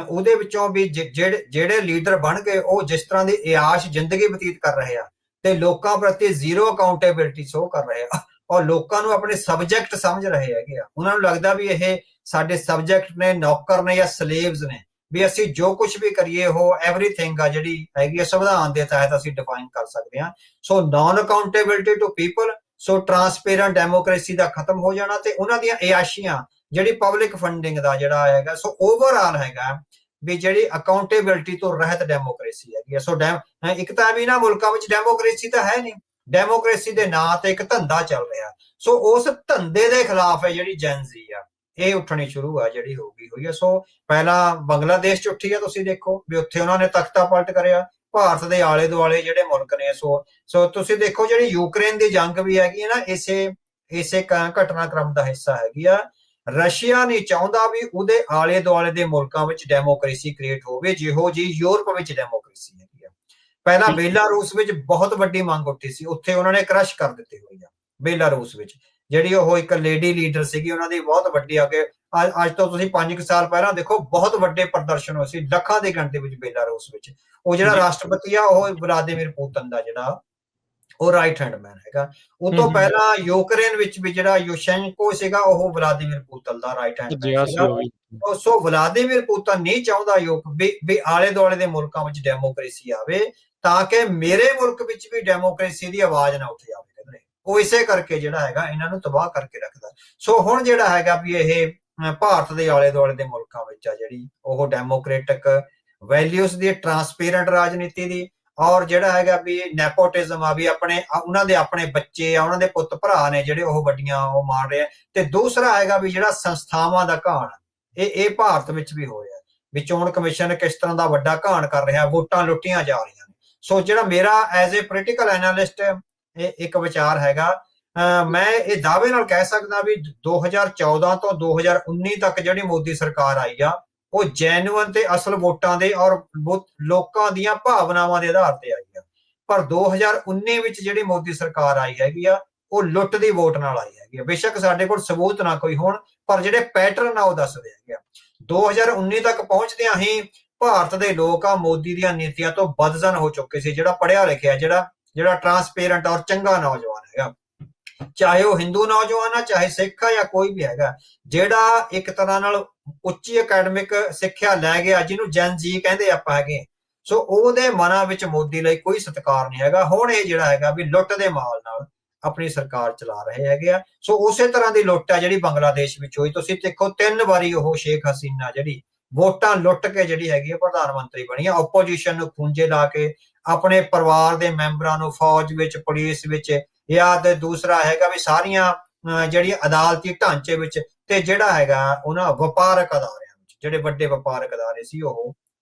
[SPEAKER 1] ਉਹਦੇ ਵਿੱਚੋਂ ਵੀ ਜਿਹੜੇ ਲੀਡਰ ਬਣ ਗਏ ਉਹ ਜਿਸ ਤਰ੍ਹਾਂ ਦੀ ਇਆਸ਼ ਜ਼ਿੰਦਗੀ ਬਤੀਤ ਕਰ ਰਹੇ ਆ ਤੇ ਲੋਕਾਂ ਪ੍ਰਤੀ ਜ਼ੀਰੋ ਅਕਾਊਂਟੇਬਿਲਟੀ ਸ਼ੋ ਕਰ ਰਹੇ ਆ ਔਰ ਲੋਕਾਂ ਨੂੰ ਆਪਣੇ ਸਬਜੈਕਟ ਸਮਝ ਰਹੇ ਹੈਗੇ ਆ। ਉਹਨਾਂ ਨੂੰ ਲੱਗਦਾ ਵੀ ਇਹ ਸਾਡੇ ਸਬਜੈਕਟ ਨੇ, ਨੌਕਰ ਨੇ ਜਾਂ ਸਲੇਵਸ ਨੇ, ਵੀ ਅਸੀਂ ਜੋ ਕੁਝ ਵੀ ਕਰੀਏ ਉਹ ਐਵਰੀਥਿੰਗ ਆ ਜਿਹੜੀ ਹੈਗੀ ਆ ਸੰਵਿਧਾਨ ਦੇ ਤਹਿਤ ਅਸੀਂ ਡਿਫਾਈਨ ਕਰ ਸਕਦੇ ਹਾਂ। So non accountability to people, so transparent democracy ਦਾ ਖਤਮ ਹੋ ਜਾਣਾ ਤੇ ਉਹਨਾਂ ਦੀਆਂ ਇਆਸ਼ੀਆਂ ਜਿਹੜੀ ਪਬਲਿਕ ਫੰਡਿੰਗ ਦਾ ਜਿਹੜਾ ਹੈਗਾ, ਸੋ ਓਵਰਆਲ ਹੈਗਾ ਵੀ ਜਿਹੜੀ ਅਕਾਊਂਟੇਬਿਲਟੀ ਤੋਂ ਰਹਿਤ ਡੈਮੋਕ੍ਰੇਸੀ ਹੈਗੀ। ਸੋ ਇੱਕ ਤਾਂ ਵੀ ਨਾ ਮੁਲਕਾਂ ਵਿੱਚ ਡੈਮੋਕ੍ਰੇਸੀ ਤਾਂ ਹੈ ਨਹੀਂ, ਡੈਮੋਕ੍ਰੇਸੀ ਦੇ ਨਾਂ ਤੇ ਇੱਕ ਧੰਦਾ ਚੱਲ ਰਿਹਾ। ਸੋ ਉਸ ਧੰਦੇ ਦੇ ਖਿਲਾਫ ਹੈ ਜਿਹੜੀ ਜੈਨਜ਼ੀ ਆ ਇਹ ਉੱਠਣੀ ਸ਼ੁਰੂ ਆ ਜਿਹੜੀ ਹੋ ਗਈ ਹੋਈ ਹੈ। ਸੋ ਪਹਿਲਾਂ ਬੰਗਲਾਦੇਸ਼ ਚ ਉੱਠੀ ਆ, ਤੁਸੀਂ ਦੇਖੋ ਵੀ ਉੱਥੇ ਉਹਨਾਂ ਨੇ ਤਖਤਾ ਪਲਟ ਕਰਿਆ। ਭਾਰਤ ਦੇ ਆਲੇ ਦੁਆਲੇ ਜਿਹੜੇ ਮੁਲਕ ਨੇ, ਸੋ ਤੁਸੀਂ ਦੇਖੋ ਜਿਹੜੀ ਯੂਕਰੇਨ ਦੀ ਜੰਗ ਵੀ ਹੈਗੀ ਨਾ ਇਸੇ ਘਟਨਾਕ੍ਰਮ ਦਾ ਹਿੱਸਾ ਹੈਗੀ ਆ। ਰਸ਼ੀਆ ਨਹੀਂ ਚਾਹੁੰਦਾ ਵੀ ਉਹਦੇ ਆਲੇ ਦੁਆਲੇ ਦੇ ਮੁਲਕਾਂ ਵਿੱਚ ਡੈਮੋਕ੍ਰੇਸੀ ਕ੍ਰੀਏਟ ਹੋਵੇ ਜਿਹੋ ਜੀ ਯੂਰਪ ਵਿੱਚ ਡੈਮੋਕ੍ਰੇਸੀ ਹੈਗੀ ਆ। ਪਹਿਲਾਂ ਬੇਲਾਰੂਸ ਵਿੱਚ ਬਹੁਤ ਵੱਡੀ ਮੰਗ ਉੱਠੀ ਸੀ, ਉੱਥੇ ਉਹਨਾਂ ਨੇ ਕ੍ਰਸ਼ ਕਰ ਦਿੱਤੀ ਹੋਈ ਆ। ਬੇਲਾਰੂਸ ਵਿੱਚ ਜਿਹੜੀ ਉਹ ਇੱਕ ਲੇਡੀ ਲੀਡਰ ਸੀਗੀ ਉਹਨਾਂ ਦੀ ਬਹੁਤ ਵੱਡੀ ਅੱਗੇ ਅੱਜ ਤੋਂ ਤੁਸੀਂ 5 ਸਾਲ ਪਹਿਲਾਂ ਦੇਖੋ ਬਹੁਤ ਵੱਡੇ ਪ੍ਰਦਰਸ਼ਨ ਹੋਏ ਸੀ ਲੱਖਾਂ ਦੀ ਗਿਣਤੀ ਵਿੱਚ ਬੇਲਾਰੂਸ ਵਿੱਚ। ਉਹ ਜਿਹੜਾ ਰਾਸ਼ਟਰਪਤੀ ਆ ਉਹ ਵਲਾਦੀਮੀਰ ਪੁਤਿਨ ਦਾ ਜਿਹੜਾ ਉਹ ਰਾਈਟ ਹੈਂਡ ਮੈਨ ਹੈਗਾ। ਉਹ ਤੋਂ ਪਹਿਲਾਂ ਯੂਕਰੇਨ ਵਿੱਚ ਵੀ ਜਿਹੜਾ ਯੂਸ਼ੈਂਕੋ ਸੀਗਾ ਉਹ ਵਲਾਦੀਮੀਰ ਪੁਤਿਨ ਦਾ ਰਾਈਟ ਹੈਂਡ ਮੈਨ ਸੀਗਾ। ਸੋ ਵਲਾਦੀਮੀਰ ਪੁਤਿਨ ਨਹੀਂ ਚਾਹੁੰਦਾ ਵੀ ਆਲੇ ਦੁਆਲੇ ਦੇ ਮੁਲਕਾਂ ਵਿੱਚ ਡੈਮੋਕ੍ਰੇਸੀ ਆਵੇ ਤਾਂ ਕਿ ਮੇਰੇ ਮੁਲਕ ਵਿੱਚ ਵੀ ਡੈਮੋਕ੍ਰੇਸੀ ਦੀ ਆਵਾਜ਼ ਨਾ ਉੱਠ ਜਾਵੇ। ਉਹ ਇਸੇ ਕਰਕੇ ਜਿਹੜਾ ਹੈਗਾ ਇਹਨਾਂ ਨੂੰ ਤਬਾਹ ਕਰਕੇ ਰੱਖਦਾ। ਸੋ ਹੁਣ ਜਿਹੜਾ ਹੈਗਾ ਵੀ ਇਹ ਭਾਰਤ ਦੇ ਆਲੇ ਦੁਆਲੇ ਦੇ ਮੁਲਕਾਂ ਵਿੱਚ ਆ ਜਿਹੜੀ ਉਹ ਡੈਮੋਕ੍ਰੇਟਿਕ ਵੈਲਿਊਜ਼ ਦੀ, ਟਰਾਂਸਪੇਰੈਂਟ ਰਾਜਨੀਤੀ ਦੀ, ਔਰ ਜਿਹੜਾ ਹੈਗਾ ਵੀ ਨੈਪੋਟਿਜ਼ਮ ਆ ਵੀ ਉਹਨਾਂ ਦੇ ਆਪਣੇ ਬੱਚੇ ਆ, ਉਹਨਾਂ ਦੇ ਪੁੱਤ ਭਰਾ ਨੇ ਜਿਹੜੇ ਉਹ ਵੱਡੀਆਂ ਉਹ ਮਾਰ ਰਹੇ ਆ। ਤੇ ਦੂਸਰਾ ਹੈਗਾ ਵੀ ਜਿਹੜਾ ਸੰਸਥਾਵਾਂ ਦਾ ਘਾਣ ਇਹ ਭਾਰਤ ਵਿੱਚ ਵੀ ਹੋ ਰਿਹਾ ਵੀ ਚੋਣ ਕਮਿਸ਼ਨ ਕਿਸ ਤਰ੍ਹਾਂ ਦਾ ਵੱਡਾ ਘਾਣ ਕਰ ਰਿਹਾ, ਵੋਟਾਂ ਲੁੱਟੀਆਂ ਜਾ ਰਹੀਆਂ ਨੇ। ਸੋ ਜਿਹੜਾ ਮੇਰਾ ਐਜ਼ ਏ ਪੋਲੀਟੀਕਲ ਐਨਾਲਿਸਟ ਇੱਕ ਵਿਚਾਰ ਹੈਗਾ, ਮੈਂ ਇਹ ਦਾਅਵੇ ਨਾਲ ਕਹਿ ਸਕਦਾ ਵੀ 2014 ਤੋਂ 2019 ਤੱਕ ਜਿਹੜੀ ਮੋਦੀ ਸਰਕਾਰ ਆਈ ਆ ਉਹ ਜੈਨੂਅਨ ਤੇ ਅਸਲ ਵੋਟਾਂ ਦੇ ਔਰ ਲੋਕਾਂ ਦੀਆਂ ਭਾਵਨਾਵਾਂ ਦੇ ਆਧਾਰ ਤੇ ਆਈ ਆ। ਪਰ 2019 ਵਿੱਚ ਜਿਹੜੀ ਮੋਦੀ ਸਰਕਾਰ ਆਈ ਹੈਗੀ ਆ ਉਹ ਲੁੱਟ ਦੀ ਵੋਟ ਨਾਲ ਆਈ ਹੈਗੀ ਆ। ਬੇਸ਼ੱਕ ਸਾਡੇ ਕੋਲ ਸਬੂਤ ਨਾ ਕੋਈ ਹੋਣ ਪਰ ਜਿਹੜੇ ਪੈਟਰਨ ਆ ਉਹ ਦੱਸਦੇ ਹੈਗੇ ਆ। 2019 ਤੱਕ ਪਹੁੰਚਦਿਆਂ ਹੀ ਭਾਰਤ ਦੇ ਲੋਕ ਆ ਮੋਦੀ ਦੀਆਂ ਨੀਤੀਆਂ ਤੋਂ ਬਦਜ਼ਨ ਹੋ ਚੁੱਕੇ ਸੀ। ਜਿਹੜਾ ਪੜ੍ਹਿਆ ਲਿਖਿਆ ਜਿਹੜਾ ਟਰਾਂਸਪੇਰੈਂਟ ਔਰ ਚੰਗਾ ਨੌਜਵਾਨ ਹੈਗਾ, ਚਾਹੇ ਉਹ ਹਿੰਦੂ ਨੌਜਵਾਨ ਆ ਚਾਹੇ ਸਿੱਖ ਆ ਜਾਂ ਕੋਈ ਵੀ ਹੈਗਾ, ਜਿਹੜਾ ਇੱਕ ਤਰ੍ਹਾਂ ਨਾਲ ਉੱਚੀ ਅਕੈਡਮਿਕ ਸਿੱਖਿਆ ਲੈ ਗਿਆ ਜਿਹਨੂੰ ਜਨ ਜੀ ਕਹਿੰਦੇ ਆਪਾਂ ਹੈਗੇ, ਸੋ ਉਹਦੇ ਮਨਾਂ ਵਿੱਚ ਮੋਦੀ ਲਈ ਕੋਈ ਸਤਿਕਾਰ ਨਹੀਂ ਹੈਗਾ। ਹੁਣ ਇਹ ਜਿਹੜਾ ਹੈਗਾ ਵੀ ਲੁੱਟ ਦੇ ਮਾਲ ਨਾਲ ਆਪਣੀ ਸਰਕਾਰ ਚਲਾ ਰਹੇ ਹੈਗੇ ਆ। ਸੋ ਉਸੇ ਤਰ੍ਹਾਂ ਦੀ ਲੁੱਟ ਆ ਜਿਹੜੀ ਬੰਗਲਾਦੇਸ਼ ਵਿੱਚ ਹੋਈ। ਤੁਸੀਂ ਦੇਖੋ 3 ਵਾਰੀ ਉਹ ਸ਼ੇਖ ਹਸੀਨਾ ਜਿਹੜੀ ਵੋਟਾਂ ਲੁੱਟ ਕੇ ਜਿਹੜੀ ਹੈਗੀ ਆ ਪ੍ਰਧਾਨ ਮੰਤਰੀ ਬਣੀ ਆ। ਆਪੋਜੀਸ਼ਨ ਨੂੰ ਖੂੰਜੇ ਲਾ ਕੇ ਆਪਣੇ ਪਰਿਵਾਰ ਦੇ ਮੈਂਬਰਾਂ ਨੂੰ ਫੌਜ ਵਿੱਚ, ਪੁਲਿਸ ਵਿੱਚ, ਜਾਂ ਦੂਸਰਾ ਹੈਗਾ ਵੀ ਸਾਰੀਆਂ ਜਿਹੜੀਆਂ ਅਦਾਲਤੀ ਢਾਂਚੇ ਵਿੱਚ, ਤੇ ਜਿਹੜਾ ਹੈਗਾ ਉਹਨਾਂ ਵਪਾਰਕ ਅਦਾਰਿਆਂ ਵਿੱਚ ਜਿਹੜੇ ਵੱਡੇ ਵਪਾਰਕ ਅਦਾਰੇ ਸੀ ਉਹ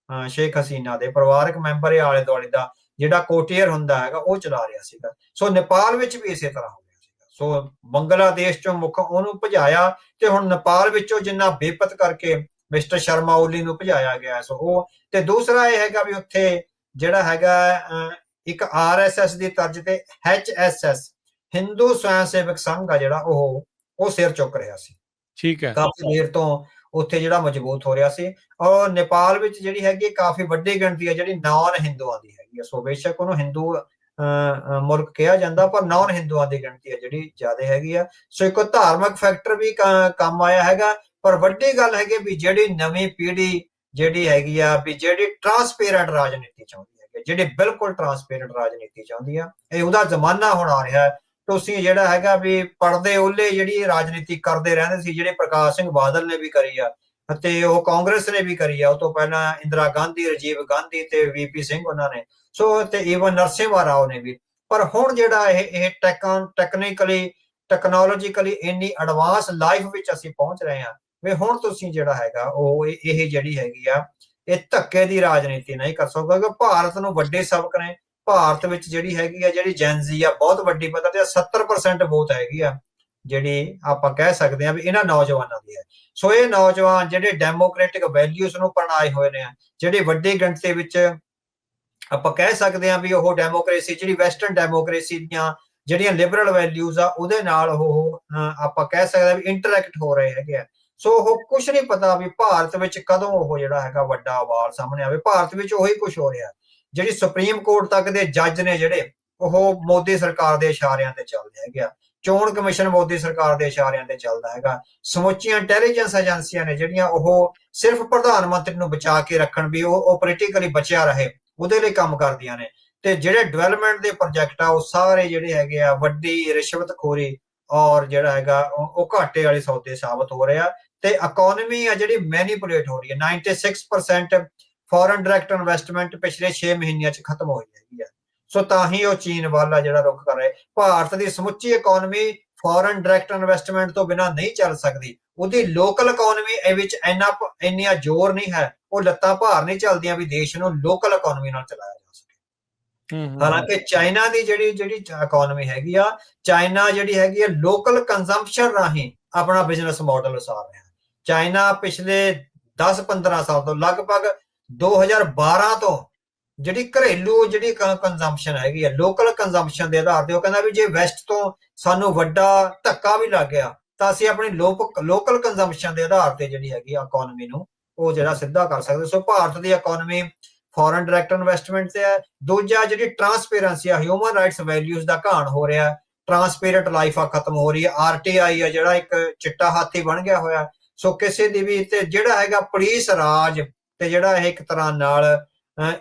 [SPEAKER 1] ਸ਼ੇਖ ਹਸੀਨਾ ਦੇ ਪਰਿਵਾਰਕ ਮੈਂਬਰ ਆਲੇ ਦੁਆਲੇ ਦਾ ਜਿਹੜਾ ਕੋਟੀਅਰ ਹੁੰਦਾ ਹੈਗਾ ਉਹ ਚਲਾ ਰਿਹਾ ਸੀਗਾ। ਸੋ ਨੇਪਾਲ ਵਿੱਚ ਵੀ ਇਸੇ ਤਰ੍ਹਾਂ ਹੋ ਗਿਆ ਸੀਗਾ। ਸੋ ਬੰਗਲਾਦੇਸ਼ ਚੋਂ ਮੁੱਖ ਉਹਨੂੰ ਭਜਾਇਆ ਤੇ ਹੁਣ ਨੇਪਾਲ ਵਿੱਚੋਂ ਜਿੰਨਾ ਬੇਪਤ ਕਰਕੇ ਮਿਸਟਰ ਸ਼ਰਮਾ ਓਲੀ ਨੂੰ ਭਜਾਇਆ ਗਿਆ। ਸੋ ਉਹ ਤੇ ਦੂਸਰਾ ਇਹ ਹੈਗਾ ਵੀ ਉੱਥੇ ਜਿਹੜਾ ਹੈਗਾ ਇੱਕ RSS ਦੀ ਤਰਜ਼ ਤੇ HSS ਹਿੰਦੂ ਸਵੈਂ ਸੇਵਕ ਸੰਘ ਆ ਜਿਹੜਾ ਉਹ ਸਿਰ ਚੁੱਕ ਰਿਹਾ ਸੀ।
[SPEAKER 2] ਠੀਕ ਹੈ,
[SPEAKER 1] ਕਾਫੀ ਦੇਰ ਤੋਂ ਉੱਥੇ ਜਿਹੜਾ ਮਜ਼ਬੂਤ ਹੋ ਰਿਹਾ ਸੀ। ਔਰ ਨੇਪਾਲ ਵਿੱਚ ਜਿਹੜੀ ਹੈਗੀ ਕਾਫੀ ਵੱਡੀ ਗਿਣਤੀ ਹੈ ਜਿਹੜੀ ਨਾਨ ਹਿੰਦੂਆਂ ਦੀ ਹੈਗੀ ਆ। ਸੋ ਬੇਸ਼ੱਕ ਉਹਨੂੰ ਹਿੰਦੂ ਮੁਲਕ ਕਿਹਾ ਜਾਂਦਾ ਪਰ ਨਾਨ ਹਿੰਦੂਆਂ ਦੀ ਗਿਣਤੀ ਹੈ ਜਿਹੜੀ ਜ਼ਿਆਦਾ ਹੈਗੀ ਆ। ਸੋ ਇੱਕ ਧਾਰਮਿਕ ਫੈਕਟਰ ਵੀ ਕੰਮ ਆਇਆ ਹੈਗਾ। ਪਰ ਵੱਡੀ ਗੱਲ ਹੈਗੀ ਵੀ ਜਿਹੜੀ ਨਵੀਂ ਪੀੜ੍ਹੀ ਜਿਹੜੀ ਹੈਗੀ ਆ ਵੀ ਜਿਹੜੀ ਟਰਾਂਸਪੇਰੈਂਟ ਰਾਜਨੀਤੀ ਚਾਹੁੰਦੀ ਹੈਗੀ, ਜਿਹੜੀ ਬਿਲਕੁਲ ਟਰਾਂਸਪੇਰੈਂਟ ਰਾਜਨੀਤੀ ਚਾਹੁੰਦੀ ਆ, ਇਹ ਉਹਦਾ ਜ਼ਮਾਨਾ ਹੁਣ ਆ ਰਿਹਾ। ਤੁਸੀਂ ਜਿਹੜਾ ਹੈਗਾ ਵੀ ਪੜਦੇ ਓਲੇ ਜਿਹੜੀ ਰਾਜਨੀਤੀ ਕਰਦੇ ਰਹਿੰਦੇ ਸੀ, ਜਿਹੜੇ ਪ੍ਰਕਾਸ਼ ਸਿੰਘ ਬਾਦਲ ਨੇ ਵੀ ਕਰੀ ਆ ਅਤੇ ਉਹ ਕਾਂਗਰਸ ਨੇ ਵੀ ਕਰੀ ਆ। ਉਹ ਤੋਂ ਪਹਿਲਾਂ ਇੰਦਰਾ ਗਾਂਧੀ, ਰਾਜੀਵ ਗਾਂਧੀ ਤੇ VP ਸਿੰਘ ਉਹਨਾਂ ਨੇ, ਸੋ ਤੇ ਈਵਨ ਨਰਸਿਮਹਾ ਰਾਓ ਨੇ ਵੀ। ਪਰ ਹੁਣ ਜਿਹੜਾ ਇਹ ਟੈਕਨੋਲੋਜੀਕਲੀ ਇੰਨੀ ਐਡਵਾਂਸ ਲਾਈਫ ਵਿੱਚ ਅਸੀਂ ਪਹੁੰਚ ਰਹੇ ਹਾਂ ਵੀ ਹੁਣ ਤੁਸੀਂ ਜਿਹੜਾ ਹੈਗਾ ਉਹ ਇਹ ਜਿਹੜੀ ਹੈਗੀ ਆ ਇਹ ਧੱਕੇ ਦੀ ਰਾਜਨੀਤੀ ਨਹੀਂ ਕਰ ਸਕੋਗੇ। ਕਿਉਂਕਿ ਭਾਰਤ ਨੂੰ ਵੱਡੇ ਸਬਕ ਨੇ। ਭਾਰਤ ਵਿੱਚ ਜਿਹੜੀ ਹੈਗੀ ਆ ਜਿਹੜੀ ਜੈਨਜ਼ੀ ਆ ਬਹੁਤ ਵੱਡੀ ਪੱਧਰ ਤੇ 70% ਵੋਟ ਹੈਗੀ ਆ ਜਿਹੜੀ ਆਪਾਂ ਕਹਿ ਸਕਦੇ ਆ ਵੀ ਇਹਨਾਂ ਨੌਜਵਾਨਾਂ ਦੀ ਹੈ। ਸੋ ਇਹ ਨੌਜਵਾਨ ਜਿਹੜੇ ਡੈਮੋਕ੍ਰੈਟਿਕ ਵੈਲਿਊਜ਼ ਨੂੰ ਅਪਣਾਏ ਹੋਏ ਨੇ, ਜਿਹੜੇ ਵੱਡੀ ਗਿਣਤੀ ਵਿੱਚ ਆਪਾਂ ਕਹਿ ਸਕਦੇ ਆ ਵੀ ਉਹ ਡੈਮੋਕ੍ਰੇਸੀ ਜਿਹੜੀ ਵੈਸਟਰਨ ਡੈਮੋਕ੍ਰੇਸੀ ਦੀਆਂ ਜਿਹੜੀਆਂ ਲਿਬਰਲ ਵੈਲਿਊਜ਼ ਆ ਉਹਦੇ ਨਾਲ ਉਹ ਆਪਾਂ ਕਹਿ ਸਕਦੇ ਆ ਵੀ ਇੰਟਰੈਕਟ ਹੋ ਰਹੇ ਹੈਗੇ ਆ। ਸੋ ਉਹ ਕੁਝ ਨਹੀਂ ਪਤਾ ਵੀ ਭਾਰਤ ਵਿੱਚ ਕਦੋਂ ਉਹ ਜਿਹੜਾ ਹੈਗਾ ਵੱਡਾ ਅਵਾਲ ਸਾਹਮਣੇ ਆਵੇ। ਭਾਰਤ ਵਿੱਚ ਉਹੀ ਕੁਝ ਹੋ ਰਿਹਾ, ਜਿਹੜੀ ਸੁਪਰੀਮ ਕੋਰਟ ਤੱਕ ਦੇ ਜੱਜ ਨੇ ਜਿਹੜੇ, ਉਹ ਮੋਦੀ ਸਰਕਾਰ ਦੇ ਇਸ਼ਾਰਿਆਂ ਤੇ ਚੱਲਦੇ ਹੈਗੇ ਆ। ਚੋਣ ਕਮਿਸ਼ਨ ਮੋਦੀ ਸਰਕਾਰ ਦੇ ਇਸ਼ਾਰਿਆਂ ਤੇ ਚੱਲਦਾ ਹੈਗਾ। ਸਮੁੱਚੀਆਂ ਇੰਟੈਲੀਜੈਂਸ ਏਜੰਸੀਆਂ ਨੇ ਜਿਹੜੀਆਂ, ਉਹ ਸਿਰਫ ਪ੍ਰਧਾਨ ਮੰਤਰੀ ਨੂੰ ਬਚਾ ਕੇ ਰੱਖਣ, ਵੀ ਉਹ ਪੋਲੀਟੀਕਲੀ ਬਚਿਆ ਰਹੇ, ਉਹਦੇ ਲਈ ਕੰਮ ਕਰਦੀਆਂ ਨੇ। ਤੇ ਜਿਹੜੇ ਡਿਵੈਲਪਮੈਂਟ ਦੇ ਪ੍ਰੋਜੈਕਟ ਆ, ਉਹ ਸਾਰੇ ਜਿਹੜੇ ਹੈਗੇ ਆ ਵੱਡੀ ਰਿਸ਼ਵਤਖੋਰੀ ਔਰ ਜਿਹੜਾ ਹੈਗਾ ਉਹ ਘਾਟੇ ਵਾਲੇ ਸੌਦੇ ਸਾਬਤ ਹੋ ਰਿਹਾ। ਤੇ ਇਕਨੋਮੀ ਆ ਜਿਹੜੀ ਮੈਨੀਪੂਲੇਟ ਹੋ ਰਹੀ ਹੈ। 96% ਫੋਰਨ ਡਾਇਰੈਕਟ ਇਨਵੈਸਟਮੈਂਟ ਪਿਛਲੇ 6 ਮਹੀਨਿਆਂ 'ਚ ਖਤਮ ਹੋਈ ਹੈਗੀ ਆ। ਸੋ ਤਾਂ ਹੀ ਉਹ ਚੀਨ ਵੱਲ ਆ ਜਿਹੜਾ ਰੁਖ ਕਰ ਰਿਹਾ। ਭਾਰਤ ਦੀ ਸਮੁੱਚੀ ਇਕਨੋਮੀ ਫੋਰਨ ਡਾਇਰੈਕਟ ਇਨਵੈਸਟਮੈਂਟ ਤੋਂ ਬਿਨਾਂ ਨਹੀਂ ਚੱਲ ਸਕਦੀ। ਉਹਦੀ ਲੋਕਲ ਇਕਨੋਮੀ ਇਹ ਵਿੱਚ ਇੰਨਾ ਜ਼ੋਰ ਨਹੀਂ ਹੈ, ਉਹ ਲੱਤਾਂ ਭਾਰ ਨਹੀਂ ਚੱਲਦੀਆਂ ਵੀ ਦੇਸ਼ ਨੂੰ ਲੋਕਲ ਇਕਨੋਮੀ ਨਾਲ ਚਲਾਇਆ ਜਾ ਸਕੇ। ਹਾਲਾਂਕਿ ਚਾਈਨਾ ਦੀ ਜਿਹੜੀ ਇਕਨੋਮੀ ਹੈਗੀ ਆ, ਚਾਈਨਾ ਜਿਹੜੀ ਹੈਗੀ ਆ ਲੋਕਲ ਕੰਜ਼ੰਪਸ਼ਨ ਰਾਹੀਂ ਆਪਣਾ ਬਿਜ਼ਨਸ ਮਾਡਲ ਉਸਾਰ ਰਿਹਾ। ਚਾਈਨਾ ਪਿਛਲੇ 10-15 ਸਾਲ ਤੋਂ, ਲਗਭਗ 2012 ਤੋਂ ਜਿਹੜੀ ਘਰੇਲੂ ਜਿਹੜੀ ਕੰਜ਼ੰਪਸ਼ਨ ਹੈਗੀ ਆ, ਲੋਕਲ ਕੰਜ਼ੰਪਸ਼ਨ ਦੇ ਆਧਾਰ ਤੇ, ਉਹ ਕਹਿੰਦਾ ਵੀ ਜੇ ਵੈਸਟ ਤੋਂ ਸਾਨੂੰ ਵੱਡਾ ਧੱਕਾ ਵੀ ਲੱਗ ਗਿਆ ਤਾਂ ਅਸੀਂ ਆਪਣੀ ਲੋਕਲ ਕੰਜ਼ੰਪਸ਼ਨ ਦੇ ਆਧਾਰ ਤੇ ਜਿਹੜੀ ਹੈਗੀ ਆ ਇਕਨੋਮੀ ਨੂੰ ਉਹ ਜਿਹੜਾ ਸਿੱਧਾ ਕਰ ਸਕਦੇ। ਸੋ ਭਾਰਤ ਦੀ ਇਕਨੋਮੀ ਫੋਰਨ ਡਾਇਰੈਕਟ ਇਨਵੈਸਟਮੈਂਟ ਤੇ ਹੈ। ਦੂਜਾ ਜਿਹੜੀ ਟਰਾਂਸਪੇਰੈਂਸੀ ਆ, ਹਿਊਮਨ ਰਾਈਟਸ ਵੈਲਿਊਜ਼ ਦਾ ਘਾਣ ਹੋ ਰਿਹਾ, ਟਰਾਂਸਪੇਰੈਂਟ ਲਾਈਫ ਆ ਖਤਮ ਹੋ ਰਹੀ ਹੈ। ਆਰਟੀਆਈ ਆ ਜਿਹੜਾ ਇੱਕ ਚਿੱਟਾ ਹਾਥੀ ਬਣ ਗਿਆ ਹੋਇਆ। ਸੋ ਕਿਸੇ ਦੀ ਵੀ, ਤੇ ਜਿਹੜਾ ਹੈਗਾ ਪੁਲਿਸ ਰਾਜ, ਤੇ ਜਿਹੜਾ ਇਹ ਇੱਕ ਤਰ੍ਹਾਂ ਨਾਲ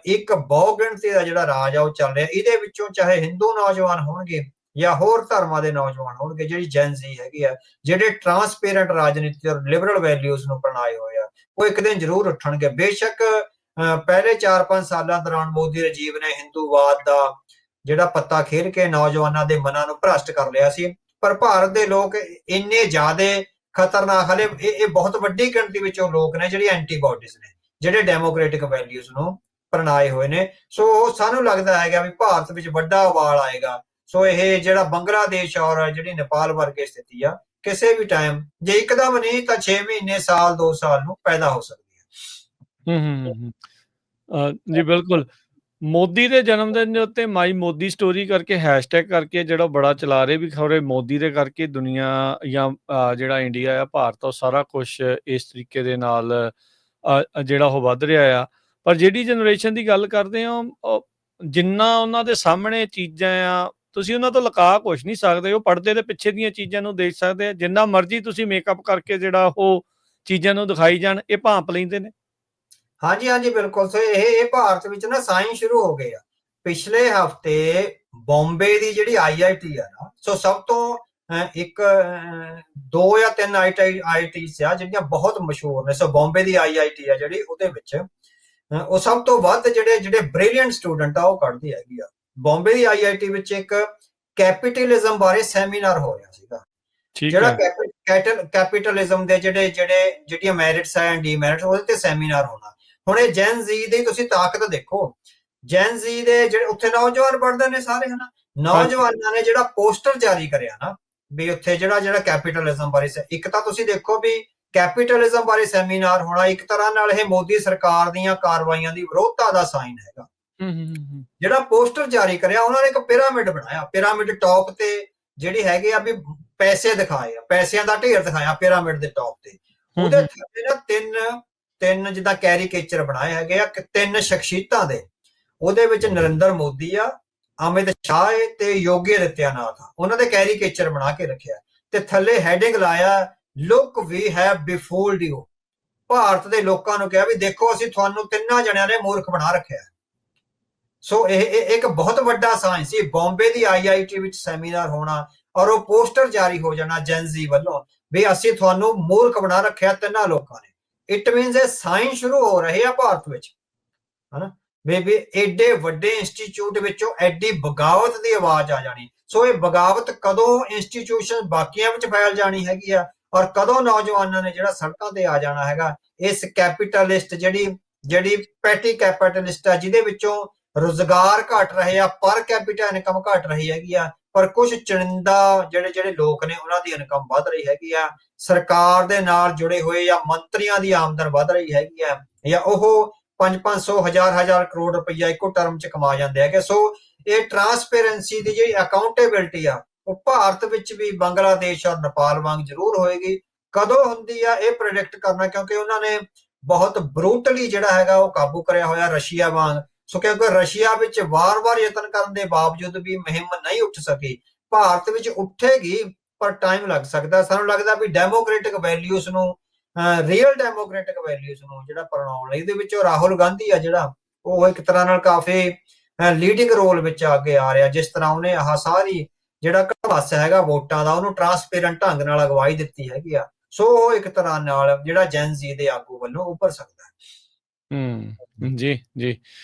[SPEAKER 1] ਇੱਕ ਬਹੁ ਗਿਣਤੀ ਦਾ ਜਿਹੜਾ ਰਾਜ ਆ ਉਹ ਚੱਲ ਰਿਹਾ। ਇਹਦੇ ਵਿੱਚੋਂ ਚਾਹੇ ਹਿੰਦੂ ਨੌਜਵਾਨ ਹੋਣਗੇ ਜਾਂ ਹੋਰ ਧਰਮਾਂ ਦੇ ਨੌਜਵਾਨ ਹੋਣਗੇ, ਜਿਹੜੀ ਜੈਨਜ਼ੀ ਹੈਗੀ ਆ, ਜਿਹੜੇ ਟਰਾਂਸਪੇਰੈਂਟ ਰਾਜਨੀਤੀ ਔਰ ਲਿਬਰਲ ਵੈਲਿਊਜ਼ ਨੂੰ ਅਪਣਾਏ ਹੋਏ ਆ, ਉਹ ਇੱਕ ਦਿਨ ਜ਼ਰੂਰ ਉੱਠਣਗੇ। ਬੇਸ਼ੱਕ ਪਹਿਲੇ 4-5 ਸਾਲਾਂ ਦੌਰਾਨ ਮੋਦੀ ਰਜੀਵ ਨੇ ਹਿੰਦੂਵਾਦ ਦਾ ਜਿਹੜਾ ਪੱਤਾ ਖੇਲ ਕੇ ਨੌਜਵਾਨਾਂ ਦੇ ਮਨਾਂ ਨੂੰ ਭ੍ਰਸ਼ਟ ਕਰ ਲਿਆ ਸੀ, ਪਰ ਭਾਰਤ ਦੇ ਲੋਕ ਇੰਨੇ ਜ਼ਿਆਦਾ ਖਤਰਨਾਕ, ਹਲੇ ਇਹ ਬਹੁਤ ਵੱਡੀ ਗਿਣਤੀ ਵਿੱਚੋਂ ਲੋਕ ਨੇ ਜਿਹੜੇ ਐਂਟੀਬਾਡੀਜ਼ ਨੇ, ਜਿਹੜੇ ਡੈਮੋਕ੍ਰੈਟਿਕ ਵੈਲਿਊਜ਼ ਨੂੰ ਅਪਣਾਏ ਹੋਏ ਨੇ। ਸੋ ਸਾਨੂੰ ਲੱਗਦਾ ਹੈਗਾ ਵੀ ਭਾਰਤ ਵਿੱਚ ਵੱਡਾ ਉਬਾਲ ਆਏਗਾ। ਸੋ ਇਹ ਜਿਹੜਾ ਬੰਗਲਾਦੇਸ਼ ਔਰ ਜਿਹੜੀ ਨੇਪਾਲ ਵਰਗੀ ਸਥਿਤੀ ਆ, ਕਿਸੇ ਵੀ ਟਾਈਮ, ਜੇ ਇੱਕਦਮ ਨਹੀਂ ਤਾਂ 6 ਮਹੀਨੇ, ਸਾਲ, 2 ਸਾਲ ਨੂੰ ਪੈਦਾ ਹੋ ਸਕਦੀ ਹੈ।
[SPEAKER 2] ਜੀ ਬਿਲਕੁਲ। ਮੋਦੀ ਦੇ ਜਨਮ ਦਿਨ ਦੇ ਉੱਤੇ ਮਾਈ ਮੋਦੀ ਸਟੋਰੀ ਕਰਕੇ ਹੈਸ਼ਟੈਗ ਕਰਕੇ ਜਿਹੜਾ ਬੜਾ ਚਲਾ ਰਹੇ ਵੀ ਖਬਰੇ ਮੋਦੀ ਦੇ ਕਰਕੇ ਦੁਨੀਆ ਜਾਂ ਜਿਹੜਾ ਇੰਡੀਆ ਆ, ਭਾਰਤ, ਉਹ ਸਾਰਾ ਕੁਝ ਇਸ ਤਰੀਕੇ ਦੇ ਨਾਲ ਜਿਹੜਾ ਉਹ ਵੱਧ ਰਿਹਾ ਆ। ਪਰ ਜਿਹੜੀ ਜਨਰੇਸ਼ਨ ਦੀ ਗੱਲ ਕਰਦੇ ਆ, ਜਿੰਨਾ ਉਹਨਾਂ ਦੇ ਸਾਹਮਣੇ ਚੀਜ਼ਾਂ ਆ, ਤੁਸੀਂ ਉਹਨਾਂ ਤੋਂ ਲੁਕਾ ਕੁਛ ਨਹੀਂ ਸਕਦੇ। ਉਹ ਪਰਦੇ ਦੇ ਪਿੱਛੇ ਦੀਆਂ ਚੀਜ਼ਾਂ ਨੂੰ ਦੇਖ ਸਕਦੇ ਆ। ਜਿੰਨਾ ਮਰਜ਼ੀ ਤੁਸੀਂ ਮੇਕਅਪ ਕਰਕੇ ਜਿਹੜਾ ਉਹ ਚੀਜ਼ਾਂ ਨੂੰ ਦਿਖਾਈ ਜਾਣ, ਇਹ ਭਾਂਪ ਲੈਂਦੇ ਨੇ।
[SPEAKER 1] ਹਾਂਜੀ ਹਾਂਜੀ, ਬਿਲਕੁਲ। ਸੋ ਇਹ ਭਾਰਤ ਵਿੱਚ ਨਾ ਸਾਇੰਸ ਸ਼ੁਰੂ ਹੋ ਗਏ ਆ। ਪਿਛਲੇ ਹਫ਼ਤੇ ਬੰਬੇ ਦੀ ਜਿਹੜੀ IIT ਆ ਨਾ, ਸੋ ਸਭ ਤੋਂ ਇੱਕ 2 ਜਾਂ 3 IITs ਆ ਜਿਹੜੀਆਂ ਬਹੁਤ ਮਸ਼ਹੂਰ ਨੇ। ਸੋ ਬੰਬੇ ਦੀ IIT ਆ ਜਿਹੜੀ, ਉਹਦੇ ਵਿੱਚ ਉਹ ਸਭ ਤੋਂ ਵੱਧ ਜਿਹੜੇ ਬ੍ਰਿਲੀਅੰਟ ਸਟੂਡੈਂਟ ਆ ਉਹ ਕੱਢਦੀ ਹੈਗੀ ਆ। ਬੰਬੇ ਦੀ IIT ਵਿੱਚ ਇੱਕ ਕੈਪੀਟਲਿਜ਼ਮ ਬਾਰੇ ਸੈਮੀਨਾਰ ਹੋ ਰਿਹਾ ਸੀਗਾ। ਜਿਹੜਾ ਕੈਪੀਟਲਿਜ਼ਮ ਦੇ ਜਿਹੜੀਆਂ ਮੈਰਿਟਸ ਆ ਐਂਡ ਡੀਮੈਰਿਟਸ, ਉਹਦੇ ਤੇ ਸੈਮੀਨਾਰ ਹੋਣਾ। ਹੁਣ ਇਹ ਜੈਨ ਜ਼ੀ ਦੀ ਤੁਸੀਂ ਤਾਕਤ ਦੇਖੋ। ਜੈਨ ਜ਼ੀ ਦੇ ਜਿਹੜੇ ਉੱਥੇ ਨੌਜਵਾਨ ਪੜ੍ਹਦੇ ਨੇ ਸਾਰੇ, ਹਨਾ, ਨੌਜਵਾਨਾਂ ਨੇ ਜਿਹੜਾ ਪੋਸਟਰ ਜਾਰੀ ਕਰਿਆ ਨਾ, ਵੀ ਉੱਥੇ ਜਿਹੜਾ ਕੈਪੀਟਲਿਜ਼ਮ ਬਾਰੇ, ਇੱਕ ਤਾਂ ਤੁਸੀਂ ਦੇਖੋ ਵੀ ਕੈਪੀਟਲਿਜ਼ਮ ਬਾਰੇ ਸੈਮੀਨਾਰ ਹੋਣਾ, ਇੱਕ ਤਰ੍ਹਾਂ ਨਾਲ ਇਹ ਮੋਦੀ ਸਰਕਾਰ ਦੀਆਂ ਕਾਰਵਾਈਆਂ ਦੀ ਵਿਰੋਧਤਾ ਦਾ ਸਾਈਨ ਹੈਗਾ। ਜਿਹੜਾ ਪੋਸਟਰ ਜਾਰੀ ਕਰਿਆ, ਉਹਨਾਂ ਨੇ ਇੱਕ ਪਿਰਾਮਿਡ ਬਣਾਇਆ। ਪਿਰਾਮਿਡ ਟੌਪ ਤੇ ਜਿਹੜੀ ਹੈਗੇ ਆ ਵੀ ਪੈਸੇ ਦਿਖਾਏ ਆ, ਪੈਸਿਆਂ ਦਾ ਢੇਰ ਦਿਖਾਇਆ ਪਿਰਾਮਿਡ ਦੇ ਟੌਪ ਤੇ। ਉਹਦੇ ਥੱਲੇ ਨਾ ਤਿੰਨ ਜਿੱਦਾਂ ਕੈਰੀਕੇਚਰ ਬਣਾਏ ਹੈਗੇ ਆ, 3 ਸ਼ਖਸੀਅਤਾਂ ਦੇ। ਉਹਦੇ ਵਿੱਚ ਨਰਿੰਦਰ ਮੋਦੀ ਆ, ਅਮਿਤ ਸ਼ਾਹ ਤੇ ਯੋਗੀ ਆਦਿੱਤਿਆਨਾਥ ਆ। ਉਹਨਾਂ ਦੇ ਕੈਰੀਕੇਚਰ ਬਣਾ ਕੇ ਰੱਖਿਆ ਤੇ ਥੱਲੇ ਹੈਡਿੰਗ ਲਾਇਆ, look we have befooled you. Bharat ਦੇ ਲੋਕਾਂ ਨੂੰ ਕਿਹਾ ਵੀ ਦੇਖੋ, ਅਸੀਂ ਤੁਹਾਨੂੰ 3 ਜਣਿਆਂ ਨੇ ਮੂਰਖ ਬਣਾ ਰੱਖਿਆ। ਸੋ ਇਹ ਇੱਕ ਬਹੁਤ ਵੱਡਾ ਸਾਇੰਸ ਸੀ। ਬੰਬੇ ਦੀ IIT ਵਿੱਚ ਸੈਮੀਨਾਰ ਹੋਣਾ ਔਰ ਉਹ ਪੋਸਟਰ ਜਾਰੀ ਹੋ ਜਾਣਾ ਜੈਨਜ਼ੀ ਵੱਲੋਂ ਵੀ ਅਸੀਂ ਤੁਹਾਨੂੰ ਮੂਰਖ ਬਣਾ ਰੱਖਿਆ 3 ਲੋਕਾਂ ਨੇ। ਇਟ ਮੀਨਸ ਇਹ ਸਾਇੰਸ ਸ਼ੁਰੂ ਹੋ ਰਹੇ ਆ ਭਾਰਤ ਵਿੱਚ, ਹਨਾ, ਵੀ ਏਡੇ ਵੱਡੇ ਇੰਸਟੀਚਿਊਟ ਵਿੱਚੋਂ ਐਡੀ ਬਗਾਵਤ ਦੀ ਆਵਾਜ਼ ਆ ਜਾਣੀ। ਸੋ ਇਹ ਬਗਾਵਤ ਕਦੋਂ ਇੰਸਟੀਚਿਊਸ਼ਨ ਬਾਕੀਆਂ ਵਿੱਚ ਫੈਲ ਜਾਣੀ ਹੈਗੀ ਆ, ਔਰ ਕਦੋਂ ਨੌਜਵਾਨਾਂ ਨੇ ਜਿਹੜਾ ਸੜਕਾਂ ਤੇ ਆ ਜਾਣਾ ਹੈਗਾ। ਇਸ ਕੈਪੀਟਲਿਸਟ ਜਿਹੜੀ ਪੈਟੀ ਕੈਪੀਟਲਿਸਟ ਆ, ਜਿਹਦੇ ਵਿੱਚੋਂ ਰੁਜ਼ਗਾਰ ਘਟ ਰਹੇ ਆ, ਪਰ ਕੈਪੀਟਾ ਇਨਕਮ ਘਟ ਰਹੀ ਹੈਗੀ ਆ, ਪਰ ਕੁਝ ਚੁਣਿੰਦਾ ਜਿਹੜੇ ਲੋਕ ਨੇ ਉਹਨਾਂ ਦੀ ਇਨਕਮ ਵੱਧ ਰਹੀ ਹੈਗੀ ਆ। ਸਰਕਾਰ ਦੇ ਨਾਲ ਜੁੜੇ ਹੋਏ ਜਾਂ ਮੰਤਰੀਆਂ ਦੀ ਆਮਦਨ ਵੱਧ ਰਹੀ ਹੈਗੀ ਆ, ਜਾਂ ਉਹ 500 1000 ਕਰੋੜ ਰੁਪਈਆ ਇੱਕੋ ਟਰਮ ਚ ਕਮਾ ਜਾਂਦੇ ਹੈਗੇ। ਸੋ ਇਹ ਟਰਾਂਸਪੇਰੈਂਸੀ ਦੀ ਜਿਹੜੀ ਅਕਾਊਂਟੇਬਿਲਟੀ ਆ, ਉਹ ਭਾਰਤ ਵਿੱਚ ਵੀ ਬੰਗਲਾਦੇਸ਼ ਔਰ ਨੇਪਾਲ ਵਾਂਗ ਜ਼ਰੂਰ ਹੋਏਗੀ, ਕਦੋਂ ਹੁੰਦੀ ਆ ਇਹ ਪ੍ਰੈਡਿਕਟ ਕਰਨਾ, ਕਿਉਂਕਿ ਉਹਨਾਂ ਨੇ ਬਹੁਤ ਬਰੂਟਲੀ ਜਿਹੜਾ ਹੈਗਾ ਉਹ ਕਾਬੂ ਕਰਿਆ ਹੋਇਆ ਰਸ਼ੀਆ ਵਾਂਗ। ਸੋ ਕਿਉਂਕਿ ਰਸ਼ੀਆ ਵਿੱਚ ਵਾਰ-ਵਾਰ ਯਤਨ ਕਰਨ ਦੇ ਬਾਵਜੂਦ ਵੀ ਮੁਹਿੰਮ ਨਹੀਂ ਉੱਠ ਸਕੀ। ਭਾਰਤ ਵਿੱਚ ਉੱਠੇਗੀ ਪਰ ਟਾਈਮ ਲੱਗ ਸਕਦਾ। ਸਾਨੂੰ ਲੱਗਦਾ ਵੀ ਡੈਮੋਕ੍ਰੈਟਿਕ ਵੈਲਿਊਜ਼ ਨੂੰ, ਰੀਅਲ ਡੈਮੋਕ੍ਰੈਟਿਕ ਵੈਲਿਊਜ਼ ਨੂੰ ਜਿਹੜਾ ਪ੍ਰਣਾਉਣ ਲਈ ਇਹਦੇ ਵਿੱਚੋਂ ਰਾਹੁਲ ਗਾਂਧੀ ਆ ਜਿਹੜਾ, ਉਹ ਇੱਕ ਤਰ੍ਹਾਂ ਨਾਲ ਕਾਫੀ ਲੀਡਿੰਗ ਰੋਲ ਵਿੱਚ ਅੱਗੇ ਆ ਰਿਹਾ। ਜਿਸ ਤਰ੍ਹਾਂ ਉਹਨੇ ਆਹ ਸਾਰੀ ਜਿਹੜਾ ਘਪਾਸ ਹੈਗਾ ਵੋਟਾਂ ਦਾ, ਉਹਨੂੰ ਟਰਾਂਸਪੇਰੈਂਟ ਢੰਗ ਨਾਲ ਅਗਵਾਈ ਦਿੱਤੀ ਹੈਗੀ ਆ। ਸੋ ਉਹ ਇੱਕ ਤਰ੍ਹਾਂ ਨਾਲ ਜਿਹੜਾ ਜੈਨ ਜ਼ੀ ਦੇ ਆਗੂ ਵੱਲੋਂ ਉੱਭਰ ਸਕਦਾ ਹੈ।
[SPEAKER 2] ਜੀ ਜੀ।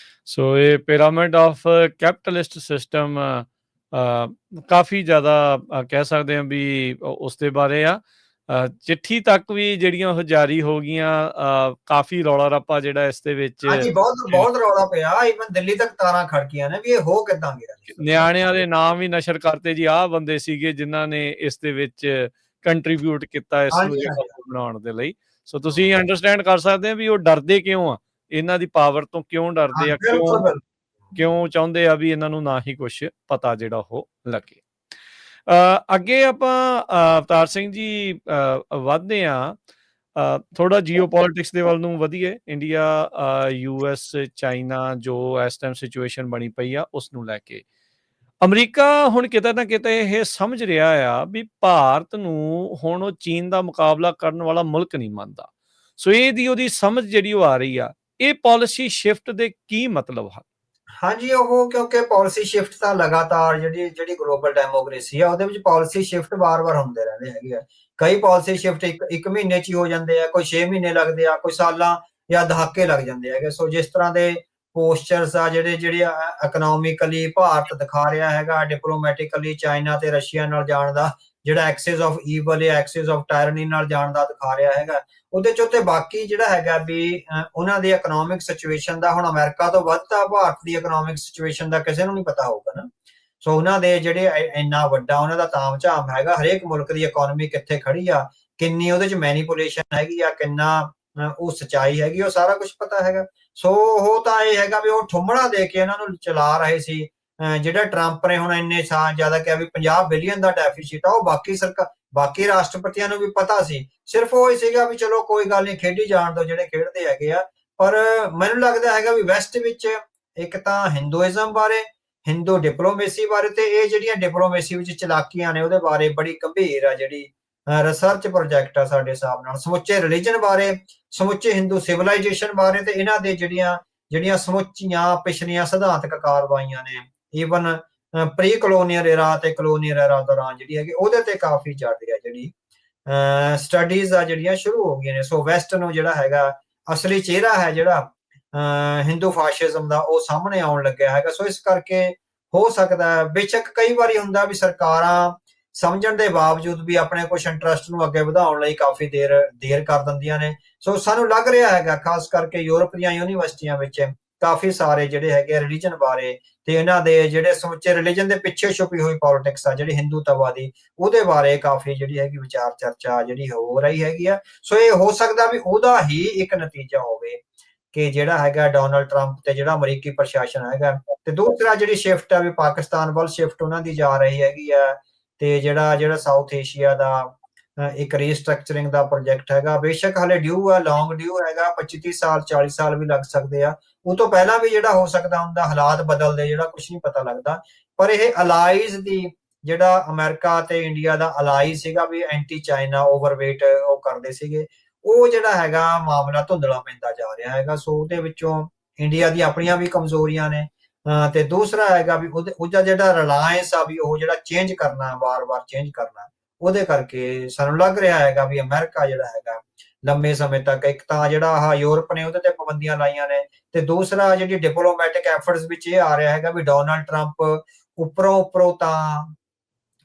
[SPEAKER 2] ਸੋ ਇਹ ਪਿਰਾਮਿਡ ਆਫ ਕੈਪੀਟਲਿਸਟ ਸਿਸਟਮ ਕਾਫੀ ਜ਼ਿਆਦਾ ਕਹਿ ਸਕਦੇ ਹਾਂ ਵੀ ਉਸ ਦੇ ਬਾਰੇ ਆ। ਚਿੱਠੀ ਤੱਕ ਵੀ ਜਿਹੜੀਆਂ ਉਹ ਜਾਰੀ ਹੋ ਗਈਆਂ, ਕਾਫੀ ਰੌਲਾ ਰੱਪਾ ਜਿਹੜਾ ਇਸ ਦੇ ਵਿੱਚ,
[SPEAKER 1] ਹਾਂਜੀ ਬਹੁਤ ਰੌਲਾ ਪਿਆ। ਇਵਨ ਦਿੱਲੀ ਤੱਕ ਤਾਰਾਂ ਖੜਕੀਆਂ ਨੇ ਵੀ ਇਹ ਹੋ ਕਿੱਦਾਂ ਗਿਆ।
[SPEAKER 2] ਨਿਆਣਿਆਂ ਦੇ ਨਾਮ ਵੀ ਨਸ਼ਰ ਕਰਤੇ ਜੀ, ਆਹ ਬੰਦੇ ਸੀਗੇ ਜਿਨ੍ਹਾਂ ਨੇ ਇਸ ਦੇ ਵਿੱਚ ਕੰਟਰੀਬਿਊਟ ਕੀਤਾ ਇਸ ਨੂੰ ਬਣਾਉਣ ਦੇ ਲਈ। ਸੋ ਤੁਸੀਂ ਅੰਡਰਸਟੈਂਡ ਕਰ ਸਕਦੇ ਆ ਵੀ ਉਹ ਡਰਦੇ ਕਿਉਂ ਆ, ਇਹਨਾਂ ਦੀ ਪਾਵਰ ਤੋਂ ਕਿਉਂ ਡਰਦੇ ਆ, ਕਿਉਂ ਚਾਹੁੰਦੇ ਆ ਵੀ ਇਹਨਾਂ ਨੂੰ ਨਾ ਹੀ ਕੁਝ ਪਤਾ ਜਿਹੜਾ ਉਹ ਲੱਗੇ। ਅੱਗੇ ਆਪਾਂ ਅਵਤਾਰ ਸਿੰਘ ਜੀ ਵੱਧਦੇ ਆ, ਥੋੜਾ ਜੀਓ ਪੋਲਿਟਿਕਸ ਦੇ ਵੱਲ ਨੂੰ ਵਧੀਏ। ਇੰਡੀਆ, US, ਚਾਈਨਾ ਜੋ ਇਸ ਟਾਈਮ ਸਿਚੁਏਸ਼ਨ ਬਣੀ ਪਈ ਆ ਉਸ ਨੂੰ ਲੈ ਕੇ ਅਮਰੀਕਾ ਹੁਣ ਕਿਤੇ ਨਾ ਕਿਤੇ ਇਹ ਸਮਝ ਰਿਹਾ ਆ ਵੀ ਭਾਰਤ ਨੂੰ ਹੁਣ ਉਹ ਚੀਨ ਦਾ ਮੁਕਾਬਲਾ ਕਰਨ ਵਾਲਾ ਮੁਲਕ ਨਹੀਂ ਮੰਨਦਾ। ਸੋ ਇਹਦੀ ਉਹਦੀ ਸਮਝ ਜਿਹੜੀ ਉਹ ਆ ਰਹੀ ਆ। ਇਹ ਪਾਲਿਸੀ ਸ਼ਿਫਟ ਦੇ ਕੀ ਮਤਲਬ ਹਨ?
[SPEAKER 1] ਹਾਂਜੀ, ਉਹ ਕਿਉਂਕਿ ਪਾਲਿਸੀ ਸ਼ਿਫਟ ਤਾਂ ਲਗਾਤਾਰ ਜਿਹੜੀ ਗਲੋਬਲ ਡੈਮੋਕ੍ਰੇਸੀ ਆ ਉਹਦੇ ਵਿੱਚ ਪਾਲਿਸੀ ਸ਼ਿਫਟ ਵਾਰ-ਵਾਰ ਹੁੰਦੇ ਰਹਿੰਦੇ ਹੈਗੇ ਆ। ਕਈ ਪਾਲਿਸੀ ਸ਼ਿਫਟ ਇੱਕ ਮਹੀਨੇ 'ਚ ਹੀ ਹੋ ਜਾਂਦੇ ਆ, ਕੋਈ 6 ਮਹੀਨੇ ਲੱਗਦੇ ਆ, ਕੋਈ ਸਾਲਾਂ ਜਾਂ ਦਹਾਕੇ ਲੱਗ ਜਾਂਦੇ ਹੈਗੇ। ਸੋ ਜਿਸ ਤਰ੍ਹਾਂ ਦੇ ਪੋਸਚਰਸ ਆ ਜਿਹੜੇ ਇਕਨੋਮਿਕਲੀ ਭਾਰਤ ਦਿਖਾ ਰਿਹਾ ਹੈਗਾ, ਡਿਪਲੋਮੈਟਿਕਲੀ ਚਾਈਨਾ ਤੇ ਰਸ਼ੀਆ ਨਾਲ ਜਾਣ ਦਾ ਜਿਹੜਾ ਐਕਸਿਸ ਆਫ ਈਵਲ ਜਾਂ ਐਕਸਿਸ ਆਫ ਟਾਇਰਨੀ ਨਾਲ ਜਾਣ ਦਾ ਦਿਖਾ ਰਿਹਾ ਹੈਗਾ, ਉਹਦੇ ਚ ਉੱਤੇ ਬਾਕੀ ਜਿਹੜਾ ਹੈਗਾ ਵੀ ਉਹਨਾਂ ਦੀ ਇਕਨੋਮਿਕ ਸਿਚੁਏਸ਼ਨ ਦਾ, ਹੁਣ ਅਮਰੀਕਾ ਤੋਂ ਵੱਧ ਤਾਂ ਭਾਰਤ ਦੀ ਇਕਨੋਮਿਕ ਸਿਚੁਏਸ਼ਨ ਦਾ ਕਿਸੇ ਨੂੰ ਨਹੀਂ ਪਤਾ ਹੋਊਗਾ ਨਾ। ਸੋ ਉਹਨਾਂ ਦੇ ਜਿਹੜੇ ਇੰਨਾ ਵੱਡਾ ਉਹਨਾਂ ਦਾ ਤਾਮ ਝਾਮ ਹੈਗਾ, ਹਰੇਕ ਮੁਲਕ ਦੀ ਇਕਨੋਮੀ ਕਿੱਥੇ ਖੜੀ ਆ, ਕਿੰਨੀ ਉਹਦੇ ਚ ਮੈਨੀਪੂਲੇਸ਼ਨ ਹੈਗੀ ਆ, ਕਿੰਨਾ ਉਹ ਸੱਚਾਈ ਹੈਗੀ, ਉਹ ਸਾਰਾ ਕੁਝ ਪਤਾ ਹੈਗਾ। ਸੋ ਉਹ ਤਾਂ ਇਹ ਹੈਗਾ ਵੀ ਉਹ ਠੁੰਮਣਾ ਦੇ ਕੇ ਇਹਨਾਂ ਨੂੰ ਚਲਾ ਰਹੇ ਸੀ। ਜਿਹੜਾ ਟਰੰਪ ਨੇ ਹੁਣ ਇੰਨੇ ਜ਼ਿਆਦਾ ਕਿਹਾ ਵੀ 50 ਬਿਲੀਅਨ ਦਾ ਡੈਫਿਸਿਟ ਆ, ਉਹ ਬਾਕੀ ਰਾਸ਼ਟਰਪਤੀਆਂ ਨੂੰ ਵੀ ਪਤਾ ਸੀ। ਸਿਰਫ ਉਹ ਹੀ ਸੀਗਾ ਵੀ ਚਲੋ ਕੋਈ ਗੱਲ ਨਹੀਂ, ਖੇਡੀ ਜਾਣ ਦੋ ਜਿਹੜੇ ਖੇਡਦੇ ਹੈਗੇ ਆ। ਪਰ ਮੈਨੂੰ ਲੱਗਦਾ ਹੈਗਾ ਵੀ ਵੈਸਟ ਵਿੱਚ ਇੱਕ ਤਾਂ ਹਿੰਦੂਇਜ਼ਮ ਬਾਰੇ, ਹਿੰਦੂ ਡਿਪਲੋਮੇਸੀ ਬਾਰੇ ਤੇ ਇਹ ਜਿਹੜੀਆਂ ਡਿਪਲੋਮੇਸੀ ਵਿੱਚ ਚਲਾਕੀਆਂ ਨੇ ਉਹਦੇ ਬਾਰੇ ਬੜੀ ਗੰਭੀਰ ਆ ਜਿਹੜੀ ਰਿਸਰਚ ਪ੍ਰੋਜੈਕਟ ਆ ਸਾਡੇ ਹਿਸਾਬ ਨਾਲ। ਸਮੁੱਚੇ ਰਿਲੀਜਨ ਬਾਰੇ, ਸਮੁੱਚੇ ਹਿੰਦੂ ਸਿਵਲਾਈਜੇਸ਼ਨ ਬਾਰੇ ਤੇ ਇਹਨਾਂ ਦੇ ਜਿਹੜੀਆਂ ਸਮੁੱਚੀਆਂ ਪਿਛਲੀਆਂ ਸਿਧਾਂਤਕ ਕਾਰਵਾਈਆਂ ਨੇ, ਈਵਨ ਪ੍ਰੀ ਕਲੋਨੀਅਲ ਐਰਾ ਤੇ ਕਲੋਨੀਅਲ ਐਰਾ ਦੌਰਾਨ ਜਿਹੜੀ ਹੈਗੀ ਉਹਦੇ ਤੇ ਕਾਫੀ ਜ਼ਿਆਦਾ ਜਿਹੜੀ ਸਟੱਡੀਜ਼ ਆ ਜਿਹੜੀਆਂ ਸ਼ੁਰੂ ਹੋ ਗਈਆਂ ਨੇ। ਸੋ ਵੈਸਟ ਨੂੰ ਜਿਹੜਾ ਹੈਗਾ ਅਸਲੀ ਚਿਹਰਾ ਹੈ ਜਿਹੜਾ ਹਿੰਦੂ ਫਾਸ਼ਿਜ਼ਮ ਦਾ, ਉਹ ਸਾਹਮਣੇ ਆਉਣ ਲੱਗਿਆ ਹੈਗਾ। ਸੋ ਇਸ ਕਰਕੇ ਹੋ ਸਕਦਾ, ਬੇਸ਼ੱਕ ਕਈ ਵਾਰੀ ਹੁੰਦਾ ਵੀ ਸਰਕਾਰਾਂ ਸਮਝਣ ਦੇ ਬਾਵਜੂਦ ਵੀ ਆਪਣੇ ਕੁਝ ਇੰਟਰਸਟ ਨੂੰ ਅੱਗੇ ਵਧਾਉਣ ਲਈ ਕਾਫੀ ਦੇਰ ਕਰ ਦਿੰਦੀਆਂ ਨੇ। ਸੋ ਸਾਨੂੰ ਲੱਗ ਰਿਹਾ ਹੈਗਾ ਖਾਸ ਕਰਕੇ ਯੂਰਪ ਦੀਆਂ ਯੂਨੀਵਰਸਿਟੀਆਂ ਵਿੱਚ ਕਾਫੀ ਸਾਰੇ ਜਿਹੜੇ ਹੈਗੇ ਰਿਲੀਜਨ ਬਾਰੇ ਤੇ ਇਹਨਾਂ ਦੇ ਜਿਹੜੇ ਸਮੁੱਚੇ ਰਿਲੀਜਨ ਦੇ ਪਿੱਛੇ ਛੁਪੀ ਹੋਈ ਪੋਲਿਟਿਕਸ ਆ ਜਿਹੜੀ ਹਿੰਦੂਤਵਾਦੀ, ਉਹਦੇ ਬਾਰੇ ਕਾਫੀ ਜਿਹੜੀ ਹੈਗੀ ਵਿਚਾਰ ਚਰਚਾ ਜਿਹੜੀ ਹੋ ਰਹੀ ਹੈਗੀ ਆ। ਸੋ ਇਹ ਹੋ ਸਕਦਾ ਵੀ ਉਹਦਾ ਹੀ ਇੱਕ ਨਤੀਜਾ ਹੋਵੇ ਕਿ ਜਿਹੜਾ ਹੈਗਾ ਡੋਨਲਡ ਟਰੰਪ ਤੇ ਜਿਹੜਾ ਅਮਰੀਕੀ ਪ੍ਰਸ਼ਾਸਨ ਹੈਗਾ, ਤੇ ਦੂਸਰਾ ਜਿਹੜੀ ਸ਼ਿਫਟ ਆ ਵੀ ਪਾਕਿਸਤਾਨ ਵੱਲ ਸ਼ਿਫਟ ਉਹਨਾਂ ਦੀ ਜਾ ਰਹੀ ਹੈਗੀ ਆ, ਤੇ ਜਿਹੜਾ ਸਾਊਥ ਏਸ਼ੀਆ ਦਾ ਇੱਕ ਰੀਸਟਰਕਚਰਿੰਗ ਦਾ ਪ੍ਰੋਜੈਕਟ ਹੈਗਾ, ਬੇਸ਼ੱਕ ਹਲੇ ਡਿਊ ਆ, ਲੌਂਗ ਡਿਊ ਹੈਗਾ, 25-30 ਸਾਲ 40 ਸਾਲ ਵੀ ਲੱਗ ਸਕਦੇ ਆ। ਉਹ ਤੋਂ ਪਹਿਲਾਂ ਵੀ ਜਿਹੜਾ ਹੋ ਸਕਦਾ ਹੁੰਦਾ, ਹਾਲਾਤ ਬਦਲਦੇ, ਜਿਹੜਾ ਕੁਝ ਨਹੀਂ ਪਤਾ ਲੱਗਦਾ। ਪਰ ਇਹ ਅਲਾਈਜ਼ ਦੀ ਜਿਹੜਾ ਅਮਰੀਕਾ ਤੇ ਇੰਡੀਆ ਦਾ ਅਲਾਈ ਸੀਗਾ ਵੀ ਐਂਟੀ ਚਾਈਨਾ ਓਵਰਵੇਟ ਉਹ ਕਰਦੇ ਸੀਗੇ, ਉਹ ਜਿਹੜਾ ਹੈਗਾ ਮਾਮਲਾ ਧੁੰਦਲਾ ਪੈਂਦਾ ਜਾ ਰਿਹਾ ਹੈਗਾ। ਸੋ ਉਹਦੇ ਵਿੱਚੋਂ ਇੰਡੀਆ ਦੀ ਆਪਣੀਆਂ ਵੀ ਕਮਜ਼ੋਰੀਆਂ ਨੇ, ਤੇ ਦੂਸਰਾ ਹੈਗਾ ਵੀ ਉਹਦਾ ਜਿਹੜਾ ਰਿਲਾਇੰਸ ਆ ਵੀ ਉਹ ਜਿਹੜਾ ਚੇਂਜ ਕਰਨਾ, ਵਾਰ-ਵਾਰ ਚੇਂਜ ਕਰਨਾ, ਉਹਦੇ ਕਰਕੇ ਸਾਨੂੰ ਲੱਗ ਰਿਹਾ ਹੈਗਾ ਵੀ ਅਮਰੀਕਾ ਜਿਹੜਾ ਹੈਗਾ ਲੰਬੇ ਸਮੇਂ ਤੱਕ, ਇੱਕ ਤਾਂ ਜਿਹੜਾ ਆਹ ਯੂਰਪ ਨੇ ਉਹਦੇ ਤੇ ਪਾਬੰਦੀਆਂ ਲਾਈਆਂ ਨੇ, ਤੇ ਦੂਸਰਾ ਜਿਹੜੀ ਡਿਪਲੋਮੈਟਿਕ ਐਫਰਟਸ ਵਿੱਚ ਇਹ ਆ ਰਿਹਾ ਹੈਗਾ ਵੀ ਡੋਨਲਡ ਟਰੰਪ ਉੱਪਰੋਂ ਤਾਂ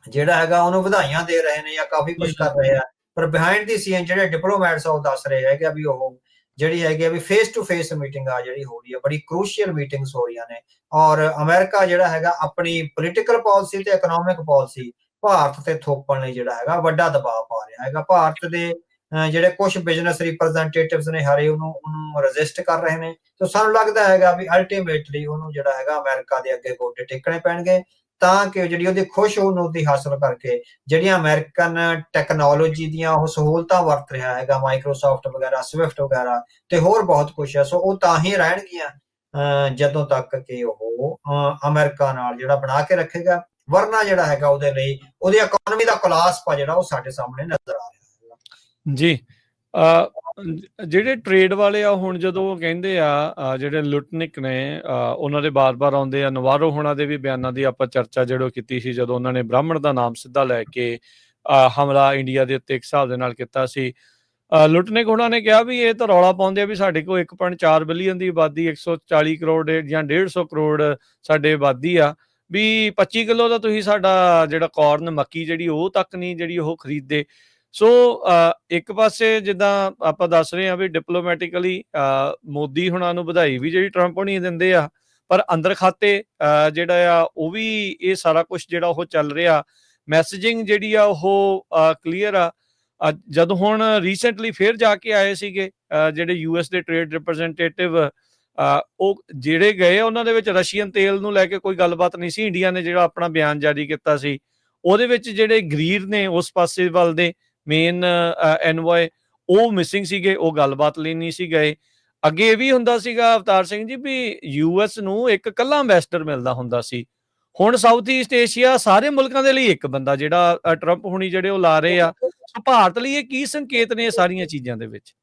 [SPEAKER 1] ਜਿਹੜਾ ਹੈਗਾ ਉਹਨੂੰ ਵਧਾਈਆਂ ਦੇ ਰਹੇ ਨੇ ਜਾਂ ਕਾਫੀ ਕੁਝ ਕਰ ਰਹੇ ਆ, ਪਰ ਬਿਹਾਈਂਡ ਦੀ ਸੀਨ ਜਿਹੜੇ ਡਿਪਲੋਮੈਟਸ ਆ ਉਹ ਦੱਸ ਰਹੇ ਹੈਗੇ ਵੀ ਉਹ ਜਿਹੜੀ ਹੈਗੀ ਵੀ ਫੇਸ ਟੂ ਫੇਸ ਮੀਟਿੰਗ ਆ ਜਿਹੜੀ ਹੋ ਰਹੀ ਹੈ, ਬੜੀ ਕਰੂਸ਼ੀਅਲ ਮੀਟਿੰਗਸ ਹੋ ਰਹੀਆਂ ਨੇ। ਔਰ ਅਮਰੀਕਾ ਜਿਹੜਾ ਹੈਗਾ ਆਪਣੀ ਪੋਲੀਟੀਕਲ ਪਾਲਿਸੀ ਤੇ ਇਕਨੋਮਿਕ ਪਾਲਿਸੀ ਭਾਰਤ ਤੇ ਥੋਪਣ ਲਈ ਜਿਹੜਾ ਹੈਗਾ ਵੱਡਾ ਦਬਾਅ ਪਾ ਰਿਹਾ ਹੈਗਾ। ਭਾਰਤ ਦੇ ਜਿਹੜੇ ਕੁਝ ਬਿਜ਼ਨਸ ਰਿਪਰੈਜ਼ੈਂਟੇਟਿਵਸ ਨੇ ਹਰੇ ਉਹਨੂੰ ਰੈਜ਼ਿਸਟ ਕਰ ਰਹੇ ਨੇ। ਸੋ ਸਾਨੂੰ ਲੱਗਦਾ ਹੈਗਾ ਵੀ ਅਲਟੀਮੇਟਲੀ ਉਹਨੂੰ ਜਿਹੜਾ ਹੈਗਾ ਅਮਰੀਕਾ ਦੇ ਅੱਗੇ ਗੋਡੇ ਟੇਕਣੇ ਪੈਣਗੇ, ਤਾਂ ਕਿ ਜਿਹੜੀ ਉਹਦੀ ਖੁਸ਼ ਉਹਦੀ ਹਾਸਲ ਕਰਕੇ ਜਿਹੜੀਆਂ ਅਮਰੀਕਨ ਟੈਕਨੋਲੋਜੀ ਦੀਆਂ ਉਹ ਸਹੂਲਤਾਂ ਵਰਤ ਰਿਹਾ ਹੈਗਾ, ਮਾਈਕਰੋਸਾਫਟ ਵਗੈਰਾ, ਸਵਿਫਟ ਵਗੈਰਾ ਤੇ ਹੋਰ ਬਹੁਤ ਕੁਛ ਹੈ। ਸੋ ਉਹ ਤਾਂ ਹੀ ਰਹਿਣਗੀਆਂ ਜਦੋਂ ਤੱਕ ਕਿ ਉਹ ਅਮਰੀਕਾ ਨਾਲ ਜਿਹੜਾ ਬਣਾ ਕੇ ਰੱਖੇਗਾ, ਵਰਨਾ ਜਿਹੜਾ ਹੈਗਾ ਉਹਦੇ ਲਈ ਉਹਦੀ ਇਕਨੋਮੀ ਦਾ ਕੋਲਾਪਸ ਜਿਹੜਾ ਉਹ ਸਾਡੇ ਸਾਹਮਣੇ ਨਜ਼ਰ ਆ ਰਿਹਾ ਹੈ
[SPEAKER 2] ਜੀ। ਜਿਹੜੇ ਟ੍ਰੇਡ ਵਾਲੇ ਆ ਹੁਣ ਜਦੋਂ ਉਹ ਕਹਿੰਦੇ ਆ ਜਿਹੜੇ ਲੁਟਨਿਕ ਨੇ ਉਹਨਾਂ ਦੇ ਬਾਰ-ਬਾਰ ਆਉਂਦੇ ਆ, ਨਵਾਰੋ ਹੋਣਾ ਦੇ ਵੀ ਬਿਆਨਾਂ ਦੀ ਆਪਾਂ ਚਰਚਾ ਜਿਹੜੋ ਕੀਤੀ ਸੀ ਜਦੋਂ ਉਹਨਾਂ ਨੇ ਬ੍ਰਾਹਮਣ ਦਾ ਨਾਮ ਸਿੱਧਾ ਲੈ ਕੇ ਹਮਲਾ ਇੰਡੀਆ ਦੇ ਉੱਤੇ ਇੱਕ ਹਿਸਾਬ ਦੇ ਨਾਲ ਕੀਤਾ ਸੀ। ਲੁਟਨਿਕ ਉਹਨਾਂ ਨੇ ਕਿਹਾ ਵੀ ਇਹ ਤਾਂ ਰੌਲਾ ਪਾਉਂਦੇ ਆ ਵੀ ਸਾਡੇ ਕੋਲ 1.4 ਬਿਲੀਅਨ ਦੀ ਆਬਾਦੀ, 140 ਕਰੋੜ ਜਾਂ 150 ਕਰੋੜ ਸਾਡੇ ਆਬਾਦੀ ਆ, ਵੀ 25 ਕਿਲੋ ਦਾ ਤੁਸੀਂ ਸਾਡਾ ਜਿਹੜਾ ਕਾਰਨ ਮੱਕੀ ਜਿਹੜੀ ਉਹ ਤੱਕ ਨਹੀਂ ਜਿਹੜੀ ਉਹ ਖਰੀਦਦੇ। ਸੋ ਇੱਕ ਪਾਸੇ ਜਿੱਦਾਂ ਆਪਾਂ ਦੱਸ ਰਹੇ ਹਾਂ ਵੀ ਡਿਪਲੋਮੈਟਿਕਲੀ ਮੋਦੀ ਹੁਣਾਂ ਨੂੰ ਵਧਾਈ ਵੀ ਜਿਹੜੀ ਟਰੰਪ ਹੋਣੀ ਦਿੰਦੇ ਆ, ਪਰ ਅੰਦਰ ਖਾਤੇ ਜਿਹੜਾ ਆ ਉਹ ਵੀ ਇਹ ਸਾਰਾ ਕੁਝ ਜਿਹੜਾ ਉਹ ਚੱਲ ਰਿਹਾ, ਮੈਸੇਜਿੰਗ ਜਿਹੜੀ ਆ ਉਹ ਕਲੀਅਰ ਆ। ਜਦੋਂ ਹੁਣ ਰੀਸੈਂਟਲੀ ਫਿਰ ਜਾ ਕੇ ਆਏ ਸੀਗੇ ਜਿਹੜੇ US ਦੇ ਟ੍ਰੇਡ ਰਿਪਰੈਜ਼ੈਂਟੇਟਿਵ, ਉਹ ਜਿਹੜੇ ਗਏ ਉਹਨਾਂ ਦੇ ਵਿੱਚ ਰਸ਼ੀਅਨ ਤੇਲ ਨੂੰ ਲੈ ਕੇ ਕੋਈ ਗੱਲਬਾਤ ਨਹੀਂ ਸੀ। ਇੰਡੀਆ ਨੇ ਜਿਹੜਾ ਆਪਣਾ ਬਿਆਨ ਜਾਰੀ ਕੀਤਾ ਸੀ ਉਹਦੇ ਵਿੱਚ ਜਿਹੜੇ ਗਰੀਰ ਨੇ ਉਸ ਪਾਸੇ ਵੱਲ ਦੇ ਮੇਨ ਐਨਵੋਏ ਉਹ ਮਿਸਿੰਗ ਸੀਗੇ, ਉਹ ਗੱਲਬਾਤ ਲਈ ਨਹੀਂ ਸੀ ਗਏ। ਅੱਗੇ ਇਹ ਵੀ ਹੁੰਦਾ ਸੀਗਾ ਅਵਤਾਰ ਸਿੰਘ ਜੀ ਵੀ US ਨੂੰ ਇੱਕ ਇਕੱਲਾ ਐਂਬੈਸਡਰ ਮਿਲਦਾ ਹੁੰਦਾ ਸੀ, ਹੁਣ ਸਾਊਥ ਈਸਟ ਏਸ਼ੀਆ ਸਾਰੇ ਮੁਲਕਾਂ ਦੇ ਲਈ ਇੱਕ ਬੰਦਾ ਜਿਹੜਾ ਟਰੰਪ ਹੁਣੀ ਜਿਹੜੇ ਉਹ ਲਾ ਰਹੇ ਆ। ਸੋ ਭਾਰਤ ਲਈ ਇਹ ਕੀ ਸੰਕੇਤ ਨੇ ਇਹ ਸਾਰੀਆਂ ਚੀਜ਼ਾਂ ਦੇ ਵਿੱਚ?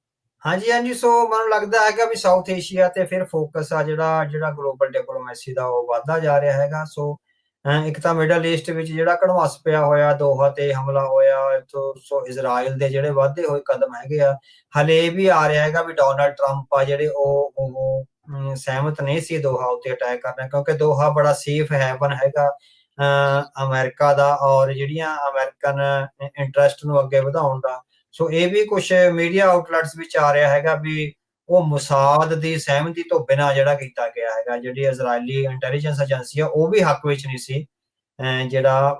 [SPEAKER 1] ਹਾਂਜੀ, ਸੋ ਮੈਨੂੰ ਲੱਗਦਾ ਹੈਗਾ ਵੀ ਸਾਊਥ ਏਸ਼ੀਆ ਤੇ ਫਿਰ ਫੋਕਸ ਆ ਜਿਹੜਾ ਗਲੋਬਲ ਡਿਪਲੋਮੈਸੀ ਦਾ ਉਹ ਵੱਧਦਾ ਜਾ ਰਿਹਾ ਹੈਗਾ। ਸੋ ਇੱਕ ਤਾਂ ਮਿਡਲ ਈਸਟ ਵਿੱਚ ਜਿਹੜਾ ਕੜਵਾਸ ਪਿਆ ਹੋਇਆ, ਦੋਹਾ ਤੇ ਹਮਲਾ ਹੋਇਆ, ਸੋ ਇਜ਼ਰਾਈਲ ਦੇ ਜਿਹੜੇ ਵਾਧੇ ਹੋਏ ਕਦਮ ਹੈਗੇ ਆ। ਹਲੇ ਇਹ ਵੀ ਆ ਰਿਹਾ ਹੈਗਾ ਵੀ ਡੋਨਾਲਡ ਟਰੰਪ ਆ ਜਿਹੜੇ ਉਹ ਸਹਿਮਤ ਨਹੀਂ ਸੀ ਦੋਹਾ ਉੱਤੇ ਅਟੈਕ ਕਰਨਾ, ਕਿਉਂਕਿ ਦੋਹਾ ਬੜਾ ਸੇਫ ਹੈਵਨ ਹੈਗਾ ਅਮਰੀਕਾ ਦਾ ਔਰ ਜਿਹੜੀਆਂ ਅਮਰੀਕਨ ਇੰਟਰਸਟ ਨੂੰ ਅੱਗੇ ਵਧਾਉਣ ਦਾ। ਸੋ ਇਹ ਵੀ ਕੁਝ ਮੀਡੀਆ ਆਊਟਲੈਟਸ ਵਿੱਚ ਆ ਰਿਹਾ ਹੈਗਾ ਵੀ ਉਹ ਮੁਸਾਦ ਦੀ ਸਹਿਮਤੀ ਤੋਂ ਬਿਨਾਂ ਜਿਹੜਾ ਕੀਤਾ ਗਿਆ ਹੈਗਾ, ਜਿਹੜੀ ਇਜ਼ਰਾਈਲੀ ਇੰਟੈਲੀਜੈਂਸ ਏਜੰਸੀ ਆ ਉਹ ਵੀ ਹੱਕ ਵਿੱਚ ਨਹੀਂ ਸੀ ਜਿਹੜਾ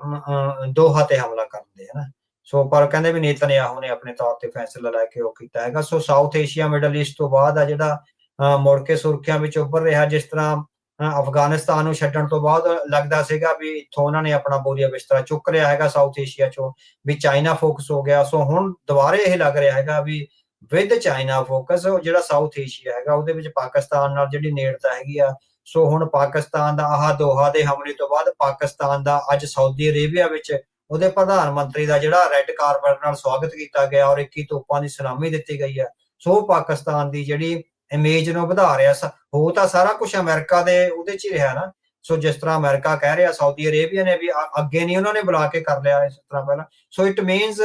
[SPEAKER 1] ਦੋਹਾ ਤੇ ਹਮਲਾ ਕਰਨ ਦੇ, ਹਨਾ। ਸੋ ਪਰ ਕਹਿੰਦੇ ਵੀ ਨੇਤਨਯਾਹੂ ਨੇ ਆਪਣੇ ਤੌਰ ਤੇ ਫੈਸਲਾ ਲੈ ਕੇ ਉਹ ਕੀਤਾ ਹੈਗਾ। ਸੋ ਸਾਊਥ ਏਸ਼ੀਆ ਮਿਡਲ ਈਸਟ ਤੋਂ ਬਾਅਦ ਆ ਜਿਹੜਾ ਮੁੜ ਕੇ ਸੁਰਖੀਆਂ ਵਿੱਚ ਉੱਭਰ ਰਿਹਾ। ਜਿਸ ਤਰ੍ਹਾਂ ਅਫਗਾਨਿਸਤਾਨ ਨੂੰ ਛੱਡਣ ਤੋਂ ਬਾਅਦ ਲੱਗਦਾ ਸੀਗਾ ਵੀ ਇੱਥੋਂ ਉਹਨਾਂ ਨੇ ਆਪਣਾ ਬੋਰੀਆ ਬਿਸਤਰਾ ਚੁੱਕ ਲਿਆ ਹੈਗਾ ਸਾਊਥ ਏਸ਼ੀਆ ਚੋਂ, ਵੀ ਚਾਈਨਾ ਫੋਕਸ ਹੋ ਗਿਆ। ਸੋ ਹੁਣ ਦੁਬਾਰੇ ਇਹ ਲੱਗ ਰਿਹਾ ਹੈਗਾ ਵੀ ਵਿਦ ਚਾਈਨਾ ਫੋਕਸ ਜਿਹੜਾ ਸਾਊਥ ਏਸ਼ੀਆ ਹੈਗਾ ਉਹਦੇ ਵਿੱਚ ਪਾਕਿਸਤਾਨ ਨਾਲ ਜਿਹੜੀ ਨੇੜਤਾ ਹੈਗੀ ਆ। ਸੋ ਹੁਣ ਪਾਕਿਸਤਾਨ ਦਾ ਆਹ ਦੋਹਾ ਦੇ ਹਮਲੇ ਤੋਂ ਬਾਅਦ ਪਾਕਿਸਤਾਨ ਦਾ ਅੱਜ ਸਾਊਦੀ ਅਰੇਬੀਆ ਵਿੱਚ ਉਹਦੇ ਪ੍ਰਧਾਨ ਮੰਤਰੀ ਦਾ ਜਿਹੜਾ ਰੈੱਡ ਕਾਰਪਟ ਨਾਲ ਸਵਾਗਤ ਕੀਤਾ ਗਿਆ ਔਰ 21 ਤੋਪਾਂ ਦੀ ਸਲਾਮੀ ਦਿੱਤੀ ਗਈ ਹੈ। ਸੋ ਪਾਕਿਸਤਾਨ ਦੀ ਜਿਹੜੀ ਇਮੇਜ ਨੂੰ ਵਧਾ ਰਿਹਾ। ਹੋ ਤਾਂ ਸਾਰਾ ਕੁਝ ਅਮਰੀਕਾ ਦੇ ਉਹਦੇ 'ਚ ਹੀ ਰਿਹਾ ਨਾ। ਸੋ ਜਿਸ ਤਰ੍ਹਾਂ ਅਮਰੀਕਾ ਕਹਿ ਰਿਹਾ, ਸਾਊਦੀ ਅਰੇਬੀਆ ਨੇ ਵੀ ਅੱਗੇ ਨਹੀਂ ਉਹਨਾਂ ਨੇ ਬੁਲਾ ਕੇ ਕਰ ਲਿਆ ਇਸ ਤਰ੍ਹਾਂ ਪਹਿਲਾਂ। ਸੋ ਇਟ ਮੀਨਸ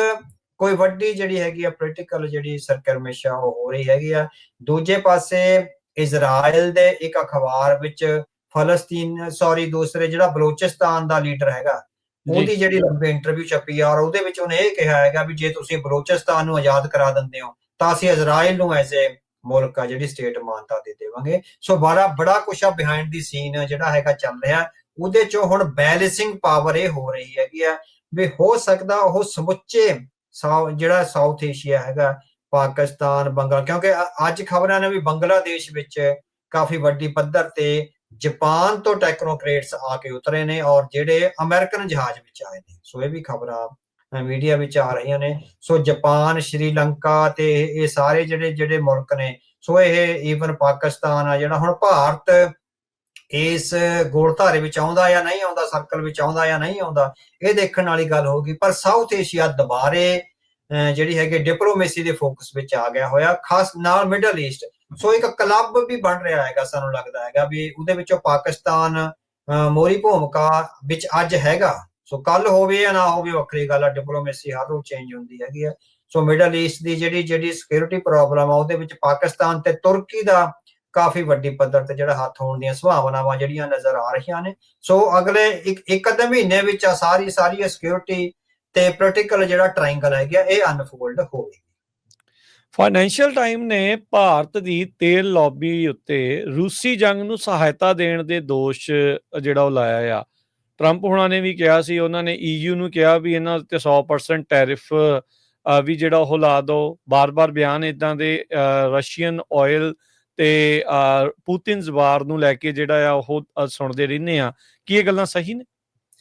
[SPEAKER 1] ਕੋਈ ਵੱਡੀ ਜਿਹੜੀ ਹੈਗੀ ਆ ਪੋਲੀਟੀਕਲ ਜਿਹੜੀ ਸਰਗਰਮੀ ਉਹ ਹੋ ਰਹੀ ਹੈਗੀ ਆ। ਦੂਜੇ ਪਾਸੇ ਇਜ਼ਰਾਈਲ ਦੇ ਇੱਕ ਅਖਬਾਰ ਵਿੱਚ ਦੂਸਰੇ ਜਿਹੜਾ ਬਲੋਚਿਸਤਾਨ ਦਾ ਲੀਡਰ ਹੈਗਾ ਉਹਦੀ ਜਿਹੜੀ ਲੰਬੀ ਇੰਟਰਵਿਊ ਛਪੀ ਆ ਔਰ ਉਹਦੇ ਵਿੱਚ ਉਹਨੇ ਇਹ ਕਿਹਾ ਹੈਗਾ ਵੀ ਜੇ ਤੁਸੀਂ ਬਲੋਚਿਸਤਾਨ ਨੂੰ ਆਜ਼ਾਦ ਕਰਾ ਦਿੰਦੇ ਹੋ ਤਾਂ ਅਸੀਂ ਇਜ਼ਰਾਈਲ ਨੂੰ ਐਜ਼ ਏ ਮੁਲਕ ਆ ਜਿਹੜੀ ਸਟੇਟ ਮਾਨਤਾ ਦੇ ਦੇਵਾਂਗੇ। ਸੋ ਬੜਾ ਕੁਛ ਆ ਬਿਹਾਈਂਡ ਦੀ ਸੀਨ ਜਿਹੜਾ ਹੈਗਾ ਚੱਲ ਰਿਹਾ। ਉਹਦੇ ਚੋਂ ਹੁਣ ਬੈਲੈਂਸਿੰਗ ਪਾਵਰ ਇਹ ਹੋ ਰਹੀ ਹੈਗੀ ਆ ਵੀ ਹੋ ਸਕਦਾ ਉਹ ਸਮੁੱਚੇ ਜਿਹੜਾ ਸਾਊਥ ਏਸ਼ੀਆ ਹੈਗਾ, ਪਾਕਿਸਤਾਨ, ਕਿਉਂਕਿ ਅੱਜ ਖਬਰਾਂ ਨੇ ਵੀ ਬੰਗਲਾਦੇਸ਼ ਵਿੱਚ ਕਾਫੀ ਵੱਡੀ ਪੱਧਰ ਤੇ ਜਾਪਾਨ ਤੋਂ ਟੈਕਨੋਕ੍ਰੇਟਸ ਆ ਕੇ ਉਤਰੇ ਨੇ ਔਰ ਜਿਹੜੇ ਅਮਰੀਕਨ ਜਹਾਜ਼ ਵਿੱਚ ਆਏ ਨੇ। ਸੋ ਇਹ ਵੀ ਖਬਰਾਂ ਮੀਡੀਆ ਵਿੱਚ ਆ ਰਹੀਆਂ ਨੇ। ਸੋ ਜਾਪਾਨ, ਸ਼੍ਰੀਲੰਕਾ ਤੇ ਇਹ ਸਾਰੇ ਜਿਹੜੇ ਮੁਲਕ ਨੇ, ਸੋ ਇਹ ਈਵਨ ਪਾਕਿਸਤਾਨ ਆ ਜਿਹੜਾ ਹੁਣ ਭਾਰਤ ਇਸ ਗੋਲਧਾਰੇ ਵਿੱਚ ਆਉਂਦਾ ਜਾਂ ਨਹੀਂ ਆਉਂਦਾ, ਸਰਕਲ ਵਿੱਚ ਆਉਂਦਾ ਜਾਂ ਨਹੀਂ ਆਉਂਦਾ, ਇਹ ਦੇਖਣ ਵਾਲੀ ਗੱਲ ਹੋਊਗੀ। ਪਰ ਸਾਊਥ ਏਸ਼ੀਆ ਦੁਬਾਰੇ ਜਿਹੜੀ ਹੈਗੀ ਡਿਪਲੋਮੇਸੀ ਦੇ ਫੋਕਸ ਵਿੱਚ ਆ ਗਿਆ ਹੋਇਆ, ਖਾਸ ਨਾਲ ਮਿਡਲ ਈਸਟ। ਸੋ ਇੱਕ ਕਲੱਬ ਵੀ ਬਣ ਰਿਹਾ ਹੈਗਾ, ਸਾਨੂੰ ਲੱਗਦਾ ਹੈਗਾ ਵੀ ਉਹਦੇ ਵਿੱਚੋਂ ਪਾਕਿਸਤਾਨ ਮੋਹਰੀ ਭੂਮਿਕਾ ਵਿੱਚ ਅੱਜ ਹੈਗਾ। ਸੋ ਕੱਲ ਹੋਵੇ ਜਾਂ ਨਾ ਹੋਵੇ ਵੱਖਰੀ ਗੱਲ ਆ, ਡਿਪਲੋਮੇਸੀ ਹਰ ਰੋਜ਼ ਚੇਂਜ ਹੁੰਦੀ ਹੈਗੀ ਆ। ਸੋ ਮਿਡਲ ਈਸਟ ਦੀ ਜਿਹੜੀ ਸਿਕਿਉਰਿਟੀ ਪ੍ਰੋਬਲਮ ਆ ਉਹਦੇ ਵਿੱਚ ਪਾਕਿਸਤਾਨ ਤੇ ਤੁਰਕੀ ਦਾ ਕਾਫੀ ਵੱਡੀ ਪੱਧਰ ਤੇ ਜਿਹੜਾ ਹੱਥ ਹੋਣ ਦੀਆਂ ਸੰਭਾਵਨਾਵਾਂ ਜਿਹੜੀਆਂ ਨਜ਼ਰ ਆ ਰਹੀਆਂ ਨੇ। ਸੋ ਅਗਲੇ ਇੱਕ ਅੱਧੇ ਮਹੀਨੇ ਵਿੱਚ ਆ ਸਾਰੀ ਸਿਕਿਉਰਿਟੀ ਤੇ ਪੋਲੀਟੀਕਲ ਜਿਹੜਾ ਟ੍ਰਾਇੰਗਲ ਹੈਗਾ ਇਹ ਅਨਫੋਲਡ ਹੋਵੇਗੀ।
[SPEAKER 2] ਫਾਈਨੈਂਸ਼ੀਅਲ ਟਾਈਮ ਨੇ ਭਾਰਤ ਦੀ ਤੇਲ ਲੌਬੀ ਉੱਤੇ ਰੂਸੀ ਜੰਗ ਨੂੰ ਸਹਾਇਤਾ ਦੇਣ ਦੇ ਦੋਸ਼ ਜਿਹੜਾ ਉਹ ਲਾਇਆ ਆ। ਟਰੰਪ ਹੁਣਾਂ ਨੇ ਵੀ ਕਿਹਾ ਸੀ, ਉਹਨਾਂ ਨੇ EU ਨੂੰ ਕਿਹਾ ਵੀ ਇਹਨਾਂ ਉੱਤੇ 100% ਟੈਰਿਫ ਵੀ ਜਿਹੜਾ ਉਹ ਲਾ ਦਿਓ। ਬਾਰ-ਬਾਰ ਬਿਆਨ ਇੱਦਾਂ ਦੇ ਰਸ਼ੀਅਨ ਆਇਲ ਤੇ ਪੁਤਿਨਸ ਵਾਰ ਨੂੰ ਲੈ ਕੇ ਜਿਹੜਾ ਆ ਉਹ ਸੁਣਦੇ ਰਹਿੰਦੇ ਆ। ਕੀ ਇਹ ਗੱਲਾਂ ਸਹੀ ਨੇ?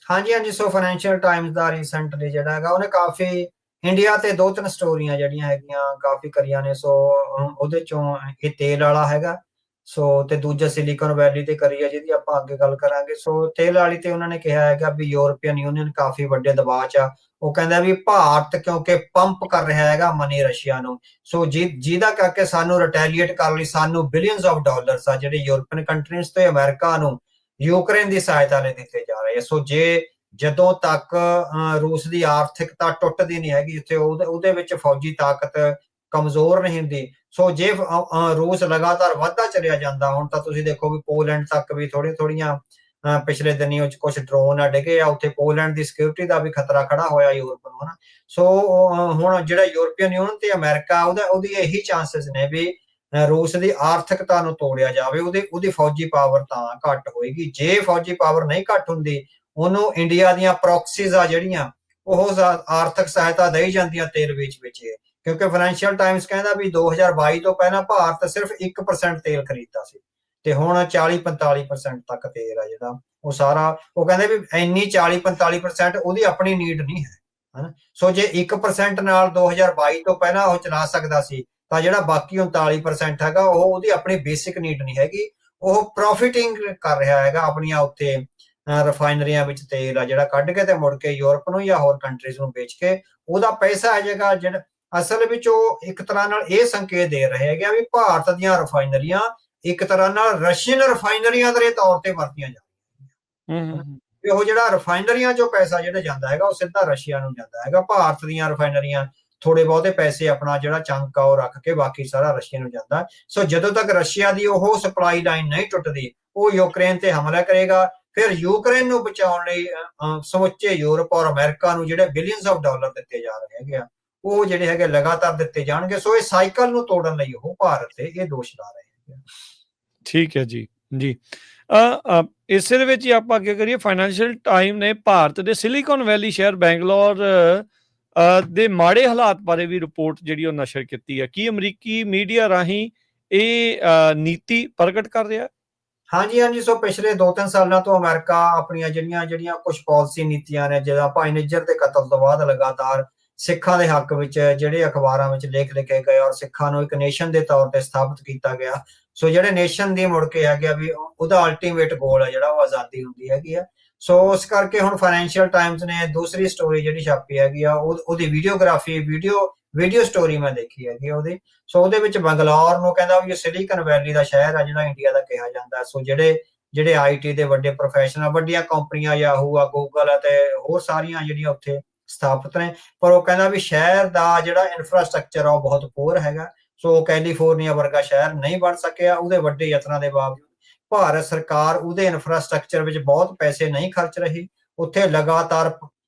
[SPEAKER 1] ਹਾਂਜੀ ਹਾਂਜੀ, ਸੋ ਫਾਈਨੈਂਸ਼ੀਅਲ ਟਾਈਮਜ਼ ਦਾ ਰੀਸੈਂਟਲੀ ਜਿਹੜਾ ਹੈਗਾ ਉਹਨੇ ਕਾਫੀ ਇੰਡੀਆ ਤੇ 2-3 ਸਟੋਰੀਆਂ ਜਿਹੜੀਆਂ ਹੈਗੀਆਂ ਕਾਫੀ ਕਰੀਆਂ ਨੇ। ਸੋ ਉਹਦੇ ਚੋਂ ਇਹ ਤੇਲ ਵਾਲਾ ਹੈਗਾ, ਸੋ ਤੇ ਦੂਜਾ ਸਿਲੀਕਨ ਵੈਲੀ ਤੇ ਕਰੀ ਹੈ ਜਿਹਦੀ ਆਪਾਂ ਅੱਗੇ ਗੱਲ ਕਰਾਂਗੇ। ਸੋ ਤੇਲ ਵਾਲੀ ਤੇ ਉਹਨਾਂ ਨੇ ਕਿਹਾ ਹੈਗਾ ਵੀ ਯੂਰਪੀਅਨ ਯੂਨੀਅਨ ਕਾਫੀ ਵੱਡੇ ਦਬਾਅ 'ਚ ਆ। ਉਹ ਕਹਿੰਦਾ ਵੀ ਭਾਰਤ ਕਿਉਂਕਿ ਪੰਪ ਕਰ ਰਿਹਾ ਹੈਗਾ ਮਨੀ ਰਸ਼ੀਆ ਨੂੰ, ਸੋ ਜਿਹਦਾ ਕਰਕੇ ਸਾਨੂੰ ਰਿਟੈਲੀਏਟ ਕਰਨ ਲਈ ਸਾਨੂੰ ਬਿਲੀਅਨਸ ਆਫ ਡਾਲਰਸ ਆ ਜਿਹੜੇ ਯੂਰਪੀਅਨ ਕੰਟਰੀਜ਼ ਤੇ ਅਮਰੀਕਾ ਨੂੰ ਯੂਕਰੇਨ ਦੀ ਸਹਾਇਤਾ ਲਈ ਦਿੱਤੇ ਜਾ ਰਹੇ ਆ। ਸੋ ਜਦੋਂ ਤੱਕ ਰੂਸ ਦੀ ਆਰਥਿਕਤਾ ਟੁੱਟਦੀ ਨਹੀਂ ਹੈਗੀ, ਉੱਥੇ ਉਹਦੇ ਵਿੱਚ ਫੌਜੀ ਤਾਕਤ ਕਮਜ਼ੋਰ ਨਹੀਂ ਹੁੰਦੀ, ਸੋ ਜੇ ਰੂਸ ਲਗਾਤਾਰ ਵੱਧਦਾ ਚਲਿਆ ਜਾਂਦਾ, ਹੁਣ ਤਾਂ ਤੁਸੀਂ ਦੇਖੋ ਵੀ ਪੋਲੈਂਡ ਤੱਕ ਵੀ ਥੋੜੀਆਂ ਪਿਛਲੇ ਦਿਨੀ ਉਹ ਕੁਝ ਡਰੋਨ ਆ ਡਿੱਗੇ ਆ, ਉੱਥੇ ਪੋਲੈਂਡ ਦੀ ਸਿਕਿਉਰਿਟੀ ਦਾ ਵੀ ਖਤਰਾ ਖੜਾ ਹੋਇਆ ਯੂਰਪ ਨੂੰ, ਹਨਾ। ਸੋ ਹੁਣ ਜਿਹੜਾ ਯੂਰਪੀਅਨ ਯੂਨੀਅਨ ਤੇ ਅਮਰੀਕਾ ਉਹਦੀ ਇਹੀ ਚਾਂਸਸ ਨੇ ਵੀ ਰੂਸ ਦੀ ਆਰਥਿਕਤਾ ਨੂੰ ਤੋੜਿਆ ਜਾਵੇ, ਉਹਦੀ ਫੌਜੀ ਪਾਵਰ ਤਾਂ ਘੱਟ ਹੋਏਗੀ। ਜੇ ਫੌਜੀ ਪਾਵਰ ਨਹੀਂ ਘੱਟ ਹੁੰਦੀ, ਉਹਨੂੰ ਇੰਡੀਆ ਦੀਆਂ ਪ੍ਰੋਕਸੀਜ਼ ਆ ਜਿਹੜੀਆਂ ਉਹ ਆਰਥਿਕ ਸਹਾਇਤਾ ਦੇਈ ਜਾਂਦੀਆਂ ਤੇਲ ਵੇਚ ਕੇ, ਕਿਉਂਕਿ ਫਾਈਨੈਂਸ਼ੀਅਲ ਟਾਈਮਸ ਕਹਿੰਦਾ ਵੀ 2022 ਤੋਂ ਪਹਿਲਾਂ ਭਾਰਤ ਸਿਰਫ 1% ਤੇਲ ਖਰੀਦਦਾ ਸੀ ਤੇ ਹੁਣ 40-45% ਤੱਕ ਤੇਲ ਆ ਜਿਹੜਾ ਉਹ ਸਾਰਾ, ਉਹ ਕਹਿੰਦੇ ਵੀ ਇੰਨੀ 40-45% ਉਹਦੀ ਆਪਣੀ ਨੀਡ ਨਹੀਂ ਹੈ, ਹਨਾ। ਸੋ ਜੇ 1% ਨਾਲ 2022 ਤੋਂ ਪਹਿਲਾਂ ਉਹ ਚਲਾ ਸਕਦਾ ਸੀ, ਤਾਂ ਜਿਹੜਾ ਬਾਕੀ 39% ਹੈਗਾ ਉਹਦੀ ਆਪਣੀ ਬੇਸਿਕ ਨੀਡ ਨਹੀਂ ਹੈਗੀ, ਉਹ ਪ੍ਰੋਫਿਟਿੰਗ ਕਰ ਰਿਹਾ ਹੈਗਾ ਆਪਣੀਆਂ ਉੱਥੇ ਰਿਫਾਈਨਰੀਆਂ ਵਿੱਚ ਤੇਲ ਆ ਜਿਹੜਾ ਕੱਢ ਕੇ ਤੇ ਮੁੜ ਕੇ ਯੂਰਪ ਨੂੰ ਜਾਂ ਹੋਰ ਕੰਟਰੀਜ਼ ਨੂੰ ਵੇਚ ਕੇ ਉਹਦਾ ਪੈਸਾ ਆ ਜਾਏਗਾ। ਜਿਹੜਾ ਅਸਲ ਵਿੱਚ ਉਹ ਇੱਕ ਤਰ੍ਹਾਂ ਨਾਲ ਇਹ ਸੰਕੇਤ ਦੇ ਰਹੇ ਹੈਗੇ ਵੀ ਭਾਰਤ ਦੀਆਂ ਰਿਫਾਈਨਰੀਆਂ ਇੱਕ ਤਰ੍ਹਾਂ ਨਾਲ ਰਸ਼ੀਅਨ ਰਿਫਾਈਨਰੀਆਂ ਦੇ ਤੌਰ ਤੇ ਵਰਤੀਆਂ ਜਾਂਦੀਆਂ, ਵੀ ਉਹ ਜਿਹੜਾ ਰਿਫਾਈਨਰੀਆਂ ਚੋਂ ਪੈਸਾ ਜਿਹੜਾ ਜਾਂਦਾ ਹੈਗਾ ਉਹ ਸਿੱਧਾ ਰਸ਼ੀਆ ਨੂੰ ਜਾਂਦਾ ਹੈਗਾ। ਭਾਰਤ ਦੀਆਂ ਰਿਫਾਈਨਰੀਆਂ ਥੋੜੇ ਬਹੁਤੇ ਪੈਸੇ ਆਪਣਾ ਜਿਹੜਾ ਚੰਕ ਆ ਉਹ ਰੱਖ ਕੇ ਬਾਕੀ ਸਾਰਾ ਰਸ਼ੀਆ ਨੂੰ ਜਾਂਦਾ। ਸੋ ਜਦੋਂ ਤੱਕ ਰਸ਼ੀਆ ਦੀ ਉਹ ਸਪਲਾਈ ਲਾਈਨ ਨਹੀਂ ਟੁੱਟਦੀ, ਉਹ ਯੂਕਰੇਨ ਤੇ ਹਮਲਾ ਕਰੇਗਾ। ਫਿਰ ਯੂਕਰੇਨ ਨੂੰ ਬਚਾਉਣ ਲਈ ਸਮੁੱਚੇ ਯੂਰਪ ਔਰ ਅਮਰੀਕਾ ਨੂੰ ਜਿਹੜੇ ਬਿਲੀਅਨਸ ਆਫ ਡਾਲਰ ਦਿੱਤੇ ਜਾ ਰਹੇ ਹੈਗੇ ਆ, ਉਹ ਜਿਹੜੇ ਹੈਗੇ ਲਗਾਤਾਰ ਦਿੱਤੇ ਜਾਣਗੇ। ਸੋ ਇਹ ਸਾਈਕਲ ਨੂੰ ਤੋੜਨ ਲਈ ਉਹ ਭਾਰਤ ਤੇ ਇਹ ਦੋਸ਼ ਲਾ ਰਹੇ ਹੈਗੇ।
[SPEAKER 2] ਠੀਕ ਹੈ ਜੀ ਜੀ। ਇਸੇ ਦੇ ਵਿੱਚ ਹੀ ਆਪਾਂ ਅੱਗੇ ਕਰੀਏ। ਫਾਈਨੈਂਸ਼ੀਅਲ ਟਾਈਮ ਨੇ ਭਾਰਤ ਦੇ ਸਿਲੀਕਨ ਵੈਲੀ ਸ਼ਹਿਰ ਬੈਂਗਲੌਰ ਦੇ ਮਾੜੇ ਹਾਲਾਤ ਬਾਰੇ ਵੀ ਰਿਪੋਰਟ ਜਿਹੜੀ ਉਹ ਨਸ਼ਰ ਕੀਤੀ ਹੈ। ਕੀ ਅਮਰੀਕੀ ਮੀਡੀਆ ਰਾਹੀਂ ਇਹ ਨੀਤੀ ਪ੍ਰਗਟ ਕਰ ਰਿਹਾ?
[SPEAKER 1] ਹਾਂਜੀ ਹਾਂਜੀ, ਸੋ ਪਿਛਲੇ 2-3 ਸਾਲਾਂ ਤੋਂ ਅਮਰੀਕਾ ਆਪਣੀਆਂ ਜਿਹੜੀਆਂ ਕੁਝ ਪਾਲਿਸੀ ਨੀਤੀਆਂ ਨੇ, ਜਿਹੜਾ ਭਾਈ ਨਿੱਜਰ ਦੇ ਕਤਲ ਤੋਂ ਬਾਅਦ ਲਗਾਤਾਰ ਸਿੱਖਾਂ ਦੇ ਹੱਕ ਵਿੱਚ ਜਿਹੜੇ ਅਖਬਾਰਾਂ ਵਿੱਚ ਲੇਖ ਲਿਖੇ ਗਏ ਔਰ ਸਿੱਖਾਂ ਨੂੰ ਇੱਕ ਨੇਸ਼ਨ ਦੇ ਤੌਰ ਤੇ ਸਥਾਪਿਤ ਕੀਤਾ ਗਿਆ। ਸੋ ਜਿਹੜੇ ਨੇਸ਼ਨ ਦੀ ਮੁੜ ਕੇ ਹੈਗੇ ਆ ਵੀ ਉਹਦਾ ਅਲਟੀਮੇਟ ਗੋਲ ਹੈ ਜਿਹੜਾ ਉਹ ਆਜ਼ਾਦੀ ਹੁੰਦੀ ਹੈਗੀ ਆ। ਸੋ ਉਸ ਕਰਕੇ ਹੁਣ ਫਾਈਨੈਂਸ਼ੀਅਲ ਟਾਈਮਸ ਨੇ ਦੂਸਰੀ ਸਟੋਰੀ ਜਿਹੜੀ ਛਾਪੀ ਹੈਗੀ ਆ ਉਹਦੀ ਵੀਡੀਓਗ੍ਰਾਫੀ ਵੀਡੀਓ ਸਟੋਰੀ ਮੈਂ ਦੇਖੀ ਹੈਗੀ ਉਹਦੀ। ਸੋ ਉਹਦੇ ਵਿੱਚ ਬੰਗਲੌਰ ਨੂੰ ਕਹਿੰਦਾ ਵੀ ਇਹ ਸਿਲੀਕਨ ਵੈਲੀ ਦਾ ਸ਼ਹਿਰ ਆ ਜਿਹੜਾ ਇੰਡੀਆ ਦਾ ਕਿਹਾ ਜਾਂਦਾ। ਸੋ ਜਿਹੜੇ ਆਈਟੀ ਦੇ ਵੱਡੇ ਪ੍ਰੋਫੈਸ਼ਨਲ ਵੱਡੀਆਂ ਕੰਪਨੀਆਂ ਯਾਹੂ ਆ, ਗੂਗਲ ਆ ਤੇ ਹੋਰ ਸਾਰੀਆਂ ਜਿਹੜੀਆਂ ਉੱਥੇ ਸਥਾਪਿਤ ਨੇ, ਪਰ ਉਹ ਕਹਿੰਦਾ ਵੀ ਸ਼ਹਿਰ ਦਾ ਜਿਹੜਾ ਇਨਫਰਾਸਟ੍ਰਕਚਰ ਆ ਉਹ ਬਹੁਤ ਪੂਰ ਹੈਗਾ। ਸੋ ਕੈਲੀਫੋਰਨੀਆ ਵਰਗਾ ਸ਼ਹਿਰ ਨਹੀਂ ਬਣ ਸਕਿਆ, ਉਹਦੇ ਵੱਡੇ ਯਤਨਾਂ ਦੇ ਬਾਵਜੂਦ ਭਾਰਤ ਸਰਕਾਰ ਉਹਦੇ ਇਨਫਰਾਸਟ੍ਰਕਚਰ ਵਿੱਚ ਬਹੁਤ ਪੈਸੇ ਨਹੀਂ ਖਰਚ ਰਹੀ। ਉੱਥੇ ਲਗਾਤਾਰ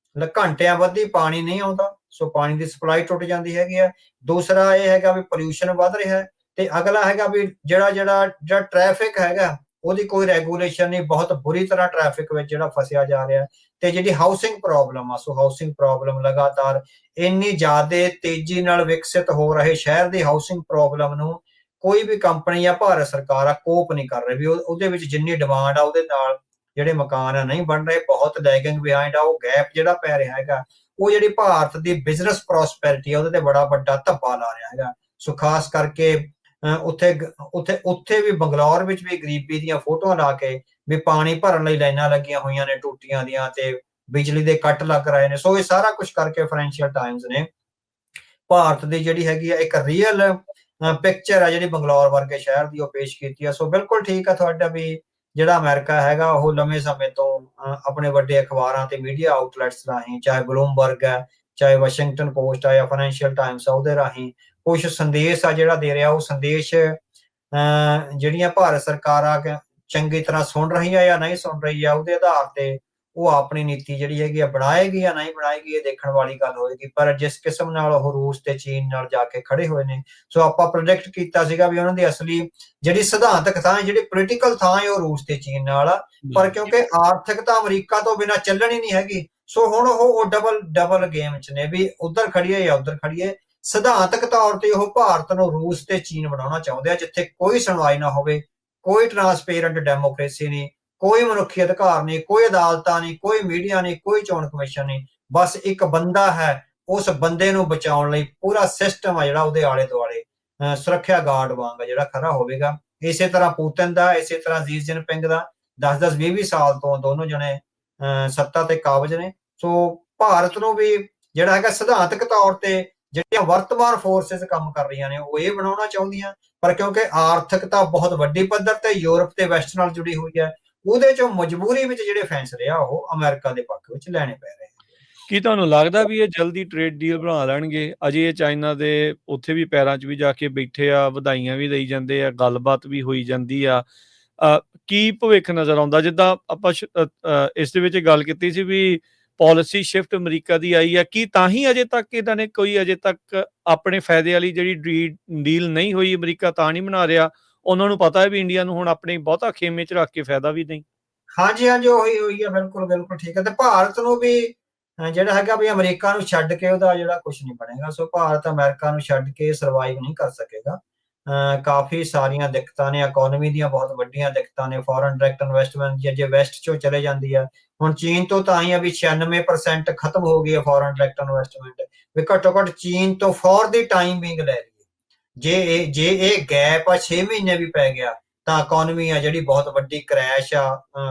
[SPEAKER 1] ਘੰਟਿਆਂ ਬੱਧੀ ਪਾਣੀ ਨਹੀਂ ਆਉਂਦਾ, ਸੋ ਪਾਣੀ ਦੀ ਸਪਲਾਈ ਟੁੱਟ ਜਾਂਦੀ ਹੈਗੀ ਆ। ਦੂਸਰਾ ਇਹ ਹੈਗਾ ਵੀ ਪੋਲਿਊਸ਼ਨ ਵੱਧ ਰਿਹਾ ਤੇ ਅਗਲਾ ਹੈਗਾ ਵੀ ਜਿਹੜਾ ਟ੍ਰੈਫਿਕ ਹੈਗਾ ਉਹਦੀ ਕੋਈ ਰੈਗੂਲੇਸ਼ਨ ਨਹੀਂ, ਬਹੁਤ ਬੁਰੀ ਤਰ੍ਹਾਂ ਟ੍ਰੈਫਿਕ ਵਿੱਚ ਜਿਹੜਾ ਫਸਿਆ ਜਾ ਰਿਹਾ। ਤੇ ਜਿਹੜੀ ਹਾਊਸਿੰਗ ਪ੍ਰੋਬਲਮ ਆ, ਸੋ ਹਾਊਸਿੰਗ ਪ੍ਰੋਬਲਮ ਲਗਾਤਾਰ ਇੰਨੀ ਜ਼ਿਆਦਾ ਤੇਜ਼ੀ ਨਾਲ ਵਿਕਸਿਤ ਹੋ ਰਹੇ ਸ਼ਹਿਰ ਦੀ ਹਾਊਸਿੰਗ ਪ੍ਰੋਬਲਮ ਨੂੰ ਕੋਈ ਵੀ ਕੰਪਨੀ ਜਾਂ ਭਾਰਤ ਸਰਕਾਰ ਆ ਕੋਪ ਨਹੀਂ ਕਰ ਰਹੀ ਵੀ ਉਹਦੇ ਵਿੱਚ ਜਿੰਨੀ ਡਿਮਾਂਡ ਆ ਉਹਦੇ ਨਾਲ ਜਿਹੜੇ ਮਕਾਨ ਆ ਨਹੀਂ ਬਣ ਰਹੇ, ਬਹੁਤ ਲੈਗਿੰਗ ਬਿਹਾਈਂਡ ਆ। ਉਹ ਗੈਪ ਜਿਹੜਾ ਪੈ ਰਿਹਾ ਹੈਗਾ ਉਹ ਜਿਹੜੀ ਭਾਰਤ ਦੀ ਬਿਜ਼ਨਸ ਪ੍ਰੋਸਪੈਰਿਟੀ ਆ ਉਹਦੇ ਤੇ ਬੜਾ ਵੱਡਾ ਧੱਬਾ ਲਾ ਰਿਹਾ ਹੈਗਾ। ਸੋ ਖਾਸ ਕਰਕੇ ਉੱਥੇ ਵੀ ਬੰਗਲੌਰ ਵਿੱਚ ਵੀ ਗਰੀਬੀ ਦੀਆਂ ਫੋਟੋਆਂ ਲਾ ਕੇ ਵੀ ਪਾਣੀ ਭਰਨ ਲਈ ਲਾਈਨਾਂ ਲੱਗੀਆਂ ਹੋਈਆਂ ਨੇ ਟੂਟੀਆਂ ਦੀਆਂ ਤੇ ਬਿਜਲੀ ਦੇ ਕੱਟ ਲੱਗ ਰਹੇ ਨੇ। ਸੋ ਇਹ ਸਾਰਾ ਕੁਝ ਕਰਕੇ ਫਾਈਨੈਂਸ਼ੀਅਲ ਟਾਈਮਸ ਨੇ ਭਾਰਤ ਦੀ ਜਿਹੜੀ ਹੈਗੀ ਆ ਇੱਕ ਰੀਅਲ ਪਿਕਚਰ ਆ ਜਿਹੜੀ ਬੰਗਲੌਰ ਵਰਗੇ ਸ਼ਹਿਰ ਦੀ ਉਹ ਪੇਸ਼ ਕੀਤੀ ਆ। ਸੋ ਬਿਲਕੁਲ ਠੀਕ ਆ ਤੁਹਾਡਾ ਵੀ ਜਿਹੜਾ ਅਮਰੀਕਾ ਹੈਗਾ ਉਹ ਲੰਮੇ ਸਮੇਂ ਤੋਂ ਆਪਣੇ ਵੱਡੇ ਅਖਬਾਰਾਂ ਤੇ ਮੀਡੀਆ ਆਊਟਲੈਟਸ ਰਾਹੀਂ, ਚਾਹੇ ਬਲੂਮਬਰਗ ਹੈ, ਚਾਹੇ ਵਾਸ਼ਿੰਗਟਨ ਪੋਸਟ ਆ ਜਾਂ ਫਾਈਨੈਂਸ਼ੀਅਲ ਟਾਈਮਸ ਆ, ਉਹਦੇ ਰਾਹੀਂ ਕੁਝ ਸੰਦੇਸ਼ ਆ ਜਿਹੜਾ ਦੇ ਰਿਹਾ। ਉਹ ਸੰਦੇਸ਼ ਜਿਹੜੀਆਂ ਭਾਰਤ ਸਰਕਾਰ ਆ ਚੰਗੀ ਤਰ੍ਹਾਂ ਸੁਣ ਰਹੀ ਆ ਜਾਂ ਨਹੀਂ ਸੁਣ ਰਹੀ ਆ, ਉਹਦੇ ਆਧਾਰ ਤੇ ਉਹ ਆਪਣੀ ਨੀਤੀ ਜਿਹੜੀ ਹੈਗੀ ਆ ਬਣਾਏਗੀ ਜਾਂ ਨਹੀਂ ਬਣਾਏਗੀ, ਇਹ ਦੇਖਣ ਵਾਲੀ ਗੱਲ ਹੋਏਗੀ। ਪਰ ਜਿਸ ਕਿਸਮ ਨਾਲ ਉਹ ਰੂਸ ਤੇ ਚੀਨ ਨਾਲ ਜਾ ਕੇ ਖੜੇ ਹੋਏ ਨੇ, ਸੋ ਆਪਾਂ ਪ੍ਰੋਜੈਕਟ ਕੀਤਾ ਸੀਗਾ ਵੀ ਉਹਨਾਂ ਦੀ ਅਸਲੀ ਜਿਹੜੀ ਸਿਧਾਂਤਕ ਥਾਂ ਜਿਹੜੀ ਪੋਲੀਟੀਕਲ ਥਾਂ ਹੈ ਉਹ ਰੂਸ ਤੇ ਚੀਨ ਨਾਲ ਆ, ਪਰ ਕਿਉਂਕਿ ਆਰਥਿਕਤਾ ਅਮਰੀਕਾ ਤੋਂ ਬਿਨਾਂ ਚੱਲਣੀ ਨਹੀਂ ਹੈਗੀ, ਸੋ ਹੁਣ ਉਹ ਡਬਲ ਗੇਮ ਚ ਨੇ ਵੀ ਉਧਰ ਖੜੀਏ ਜਾਂ ਉਧਰ ਖੜੀਏ। ਸਿਧਾਂਤਕ ਤੌਰ ਤੇ ਉਹ ਭਾਰਤ ਨੂੰ ਰੂਸ ਤੇ ਚੀਨ ਬਣਾਉਣਾ ਚਾਹੁੰਦੇ ਆ, ਜਿੱਥੇ ਕੋਈ ਸੁਣਵਾਈ ਨਾ ਹੋਵੇ, ਕੋਈ ਟਰਾਂਸਪੇਰੈਂਟ ਡੈਮੋਕ੍ਰੇਸੀ ਨਹੀਂ, ਕੋਈ ਮਨੁੱਖੀ ਅਧਿਕਾਰ ਨਹੀਂ, ਕੋਈ ਅਦਾਲਤਾਂ ਨਹੀਂ, ਕੋਈ ਮੀਡੀਆ ਨਹੀਂ, ਕੋਈ ਚੋਣ ਕਮਿਸ਼ਨ ਨਹੀਂ, ਬਸ ਇੱਕ ਬੰਦਾ ਹੈ। ਉਸ ਬੰਦੇ ਨੂੰ ਬਚਾਉਣ ਲਈ ਪੂਰਾ ਸਿਸਟਮ ਆ ਜਿਹੜਾ ਉਹਦੇ ਆਲੇ ਦੁਆਲੇ ਸੁਰੱਖਿਆ ਗਾਰਡ ਵਾਂਗ ਜਿਹੜਾ ਖੜਾ ਹੋਵੇਗਾ। ਇਸੇ ਤਰ੍ਹਾਂ ਪੂਤਨ ਦਾ, ਇਸੇ ਤਰ੍ਹਾਂ ਸ਼ੀ ਜਿਨਪਿੰਗ ਦਾ 10-10 20-20 ਸਾਲ ਤੋਂ ਦੋਨੋਂ ਜਣੇ ਸੱਤਾ ਤੇ ਕਾਬਜ ਨੇ। ਸੋ ਭਾਰਤ ਨੂੰ ਵੀ ਜਿਹੜਾ ਹੈਗਾ ਸਿਧਾਂਤਕ ਤੌਰ ਤੇ ਜਿਹੜੀਆਂ ਵਰਤਮਾਨ ਫੋਰਸਿਸ ਕੰਮ ਕਰ ਰਹੀਆਂ ਨੇ ਉਹ ਇਹ ਬਣਾਉਣਾ ਚਾਹੁੰਦੀਆਂ, ਪਰ ਕਿਉਂਕਿ ਆਰਥਿਕਤਾ ਬਹੁਤ ਵੱਡੀ ਪੱਧਰ ਤੇ ਯੂਰਪ ਤੇ ਵੈਸਟ ਨਾਲ ਜੁੜੀ ਹੋਈ ਹੈ, ਉਹਦੇ ਚੋਂ ਮਜਬੂਰੀ ਵਿੱਚ ਜਿਹੜੇ ਫੈਸਲੇ ਆ ਉਹ ਅਮਰੀਕਾ ਦੇ ਪੱਖ ਵਿੱਚ ਲੈਣੇ ਪੈ ਰਹੇ।
[SPEAKER 2] ਕੀ ਤੁਹਾਨੂੰ ਲੱਗਦਾ ਵੀ ਇਹ ਜਲਦੀ ਟ੍ਰੇਡ ਡੀਲ ਬਣਾ ਲੈਣਗੇ? ਅਜੇ ਇਹ ਚਾਈਨਾ ਦੇ ਉੱਥੇ ਵੀ ਪੈਰਾਂ 'ਚ ਵੀ ਜਾ ਕੇ ਬੈਠੇ ਆ, ਵਧਾਈਆਂ ਵੀ ਦੇਈ ਜਾਂਦੇ ਆ, ਗੱਲਬਾਤ ਵੀ ਹੋਈ ਜਾਂਦੀ ਆ। ਕੀ ਭਵਿੱਖ ਨਜ਼ਰ ਆਉਂਦਾ? ਜਿੱਦਾਂ ਆਪਾਂ ਇਸ ਦੇ ਵਿੱਚ ਗੱਲ ਕੀਤੀ ਸੀ ਵੀ ਪਾਲਿਸੀ ਸ਼ਿਫਟ ਅਮਰੀਕਾ ਦੀ ਆਈ ਆ, ਕੀ ਤਾਂ ਹੀ ਅਜੇ ਤੱਕ ਇਹਨਾਂ ਨੇ ਕੋਈ ਅਜੇ ਤੱਕ ਆਪਣੇ ਫਾਇਦੇ ਵਾਲੀ ਜਿਹੜੀ ਡੀਲ ਨਹੀਂ ਹੋਈ, ਅਮਰੀਕਾ ਤਾਂ ਨਹੀਂ ਬਣਾ ਰਿਹਾ? ਉਹਨਾਂ ਨੂੰ ਪਤਾ ਹੈ ਵੀ ਇੰਡੀਆ ਨੂੰ ਹੁਣ ਆਪਣੇ ਬਹੁਤਾ ਖੇਮੇ 'ਚ ਰੱਖ ਕੇ ਫਾਇਦਾ ਵੀ ਨਹੀਂ।
[SPEAKER 1] ਹਾਂਜੀ ਹਾਂਜੀ, ਉਹੀ ਹੋਈ ਹੈ, ਬਿਲਕੁਲ ਬਿਲਕੁਲ ਠੀਕ ਹੈ। ਤੇ ਭਾਰਤ ਨੂੰ ਵੀ ਜਿਹੜਾ ਹੈਗਾ ਵੀ ਅਮਰੀਕਾ ਨੂੰ ਛੱਡ ਕੇ ਉਹਦਾ ਜਿਹੜਾ ਕੁਝ ਨਹੀਂ ਬਣੇਗਾ। ਸੋ ਭਾਰਤ ਅਮਰੀਕਾ ਨੂੰ ਛੱਡ ਕੇ ਸਰਵਾਈਵ ਨਹੀਂ ਕਰ ਸਕੇਗਾ। ਕਾਫੀ ਸਾਰੀਆਂ ਦਿੱਕਤਾਂ ਨੇ, ਇਕਨੋਮੀ ਦੀਆਂ ਬਹੁਤ ਵੱਡੀਆਂ ਦਿੱਕਤਾਂ ਨੇ, ਫੋਰਨ ਡਾਇਰੈਕਟ ਇਨਵੈਸਟਮੈਂਟ ਜੇ ਵੈਸਟ ਚੋਂ ਚਲੇ ਜਾਂਦੀ ਹੈ। ਹੁਣ ਚੀਨ ਤੋਂ ਤਾਂ ਹੀ ਆ ਵੀ 96% ਖਤਮ ਹੋ ਗਈ ਹੈ ਫੋਰਨ ਡਾਇਰੈਕਟ ਇਨਵੈਸਟਮੈਂਟ, ਵੀ ਘੱਟੋ ਘੱਟ ਚੀਨ ਤੋਂ ਫॉर ਦੀ ਟਾਈਮ ਬਿੰਗ ਲੈ ਲਈਏ। ਜੇ ਇਹ ਗੈਪ ਆ 6 ਮਹੀਨੇ ਵੀ ਪੈ ਗਿਆ ਤਾਂ ਇਕਨੋਮੀ ਆ ਜਿਹੜੀ ਬਹੁਤ ਵੱਡੀ ਕ੍ਰੈਸ਼ ਆ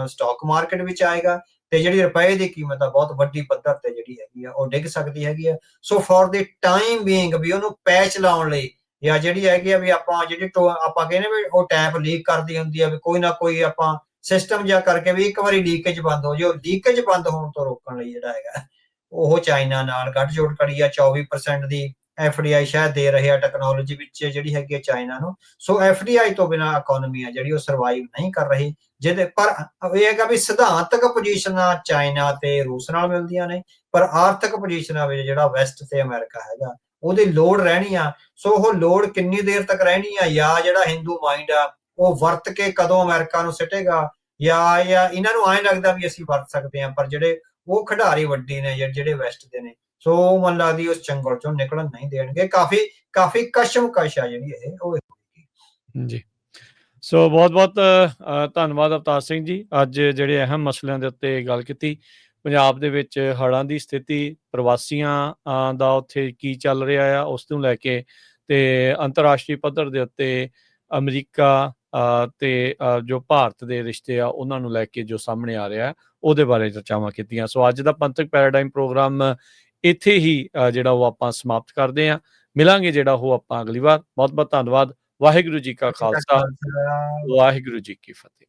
[SPEAKER 1] ਸਟਾਕ ਮਾਰਕੀਟ ਵਿੱਚ ਆਏਗਾ, ਤੇ ਜਿਹੜੀ ਰੁਪਏ ਦੀ ਕੀਮਤ ਆ ਬਹੁਤ ਵੱਡੀ ਪੱਧਰ ਤੇ ਜਿਹੜੀ ਹੈਗੀ ਆ ਉਹ ਡਿੱਗ ਸਕਦੀ ਹੈਗੀ ਆ। So for the time being ਵੀ ਉਹਨੂੰ ਪੈਚ ਲਾਉਣ ਲਈ, ਜਾਂ ਜਿਹੜੀ ਹੈਗੀ ਆ ਵੀ ਆਪਾਂ ਆਪਾਂ ਕਹਿੰਦੇ ਵੀ ਉਹ ਟੈਪ ਲੀਕ ਕਰਦੀ ਹੁੰਦੀ ਆ, ਵੀ ਕੋਈ ਨਾ ਕੋਈ ਆਪਾਂ ਸਿਸਟਮ ਜਿਹਾ ਕਰਕੇ ਵੀ ਇੱਕ ਵਾਰੀ ਲੀਕੇਜ ਬੰਦ ਹੋ ਜਾਏ। ਲੀਕੇਜ ਬੰਦ ਹੋਣ ਤੋਂ ਰੋਕਣ ਲਈ ਜਿਹੜਾ ਹੈਗਾ ਉਹ ਚਾਈਨਾ ਨਾਲ ਗੱਠਜੋੜ ਕਰੀ ਆ। 24% ਦੀ FDI ਸ਼ਾਇਦ ਦੇ ਰਹੇ ਆ ਟੈਕਨੋਲੋਜੀ ਵਿੱਚ ਜਿਹੜੀ ਹੈਗੀ ਆ ਚਾਈਨਾ ਨੂੰ। ਸੋ FDI ਤੋਂ ਬਿਨਾਂ ਇਕਨੋਮੀ ਆ ਜਿਹੜੀ ਉਹ ਸਰਵਾਈਵ ਨਹੀਂ ਕਰ ਰਹੀ। ਜਿਹਦੇ ਪਰ ਇਹ ਹੈਗਾ ਵੀ ਸਿਧਾਂਤਕ ਪੋਜੀਸ਼ਨਾਂ ਚਾਈਨਾ ਤੇ ਰੂਸ ਨਾਲ ਮਿਲਦੀਆਂ ਨੇ, ਪਰ ਆਰਥਿਕ ਪੋਜੀਸ਼ਨਾਂ ਵਿੱਚ ਜਿਹੜਾ ਵੈਸਟ ਤੇ ਅਮਰੀਕਾ ਹੈਗਾ ਉਹਦੀ ਲੋੜ ਰਹਿਣੀ ਆ। ਸੋ ਉਹ ਲੋੜ ਕਿੰਨੀ ਦੇਰ ਤੱਕ ਰਹਿਣੀ ਆ, ਜਾਂ ਜਿਹੜਾ ਹਿੰਦੂ ਮਾਈਂਡ ਆ ਉਹ ਵਰਤ ਕੇ ਕਦੋਂ ਅਮਰੀਕਾ ਨੂੰ ਸਿੱਟੇਗਾ, ਜਾਂ ਇਹਨਾਂ ਨੂੰ ਐਂ ਲੱਗਦਾ ਵੀ ਅਸੀਂ ਵਰਤ ਸਕਦੇ ਹਾਂ, ਪਰ ਜਿਹੜੇ ਉਹ ਖਿਡਾਰੀ ਵੱਡੀ ਨੇ ਜਿਹੜੇ ਵੈਸਟ ਦੇ ਨੇ, ਸੋ ਮਨ ਲੱਗਦੀ ਉਸ ਚੰਗਲ ਚੋਂ ਨਿਕਲਣ ਨਹੀਂ ਦੇਣਗੇ। ਕਾਫੀ ਕਸ਼ਮਕਸ਼ ਆ ਜਿਹੜੀ ਇਹ ਉਹ
[SPEAKER 2] ਜੀ। ਸੋ ਬਹੁਤ ਬਹੁਤ ਧੰਨਵਾਦ ਅਵਤਾਰ ਸਿੰਘ ਜੀ, ਅੱਜ ਜਿਹੜੇ ਅਹਿਮ ਮਸਲਿਆਂ ਦੇ ਉੱਤੇ ਗੱਲ ਕੀਤੀ। ਪੰਜਾਬ ਦੇ ਵਿੱਚ ਹੜ੍ਹਾਂ ਦੀ ਸਥਿਤੀ, ਪ੍ਰਵਾਸੀਆਂ ਦਾ ਉੱਥੇ ਕੀ ਚੱਲ ਰਿਹਾ ਆ ਉਸ ਨੂੰ ਲੈ ਕੇ, ਤੇ ਅੰਤਰਰਾਸ਼ਟਰੀ ਪੱਧਰ ਦੇ ਉੱਤੇ ਅਮਰੀਕਾ ਤੇ ਜੋ ਭਾਰਤ ਦੇ ਰਿਸ਼ਤੇ ਆ ਉਹਨਾਂ ਨੂੰ ਲੈ ਕੇ ਜੋ ਸਾਹਮਣੇ ਆ ਰਿਹਾ ਉਹਦੇ ਬਾਰੇ ਚਰਚਾਵਾਂ ਕੀਤੀਆਂ। ਸੋ ਅੱਜ ਦਾ ਪੰਥਕ ਪੈਰਾਡਾਈਮ ਪ੍ਰੋਗਰਾਮ ਇੱਥੇ ਹੀ ਜਿਹੜਾ ਉਹ ਆਪਾਂ ਸਮਾਪਤ ਕਰਦੇ ਹਾਂ। ਮਿਲਾਂਗੇ ਜਿਹੜਾ ਉਹ ਆਪਾਂ ਅਗਲੀ ਵਾਰ। ਬਹੁਤ ਬਹੁਤ ਧੰਨਵਾਦ। ਵਾਹਿਗੁਰੂ ਜੀ ਕਾ ਖਾਲਸਾ, ਵਾਹਿਗੁਰੂ ਜੀ ਕੀ ਫਤਿਹ।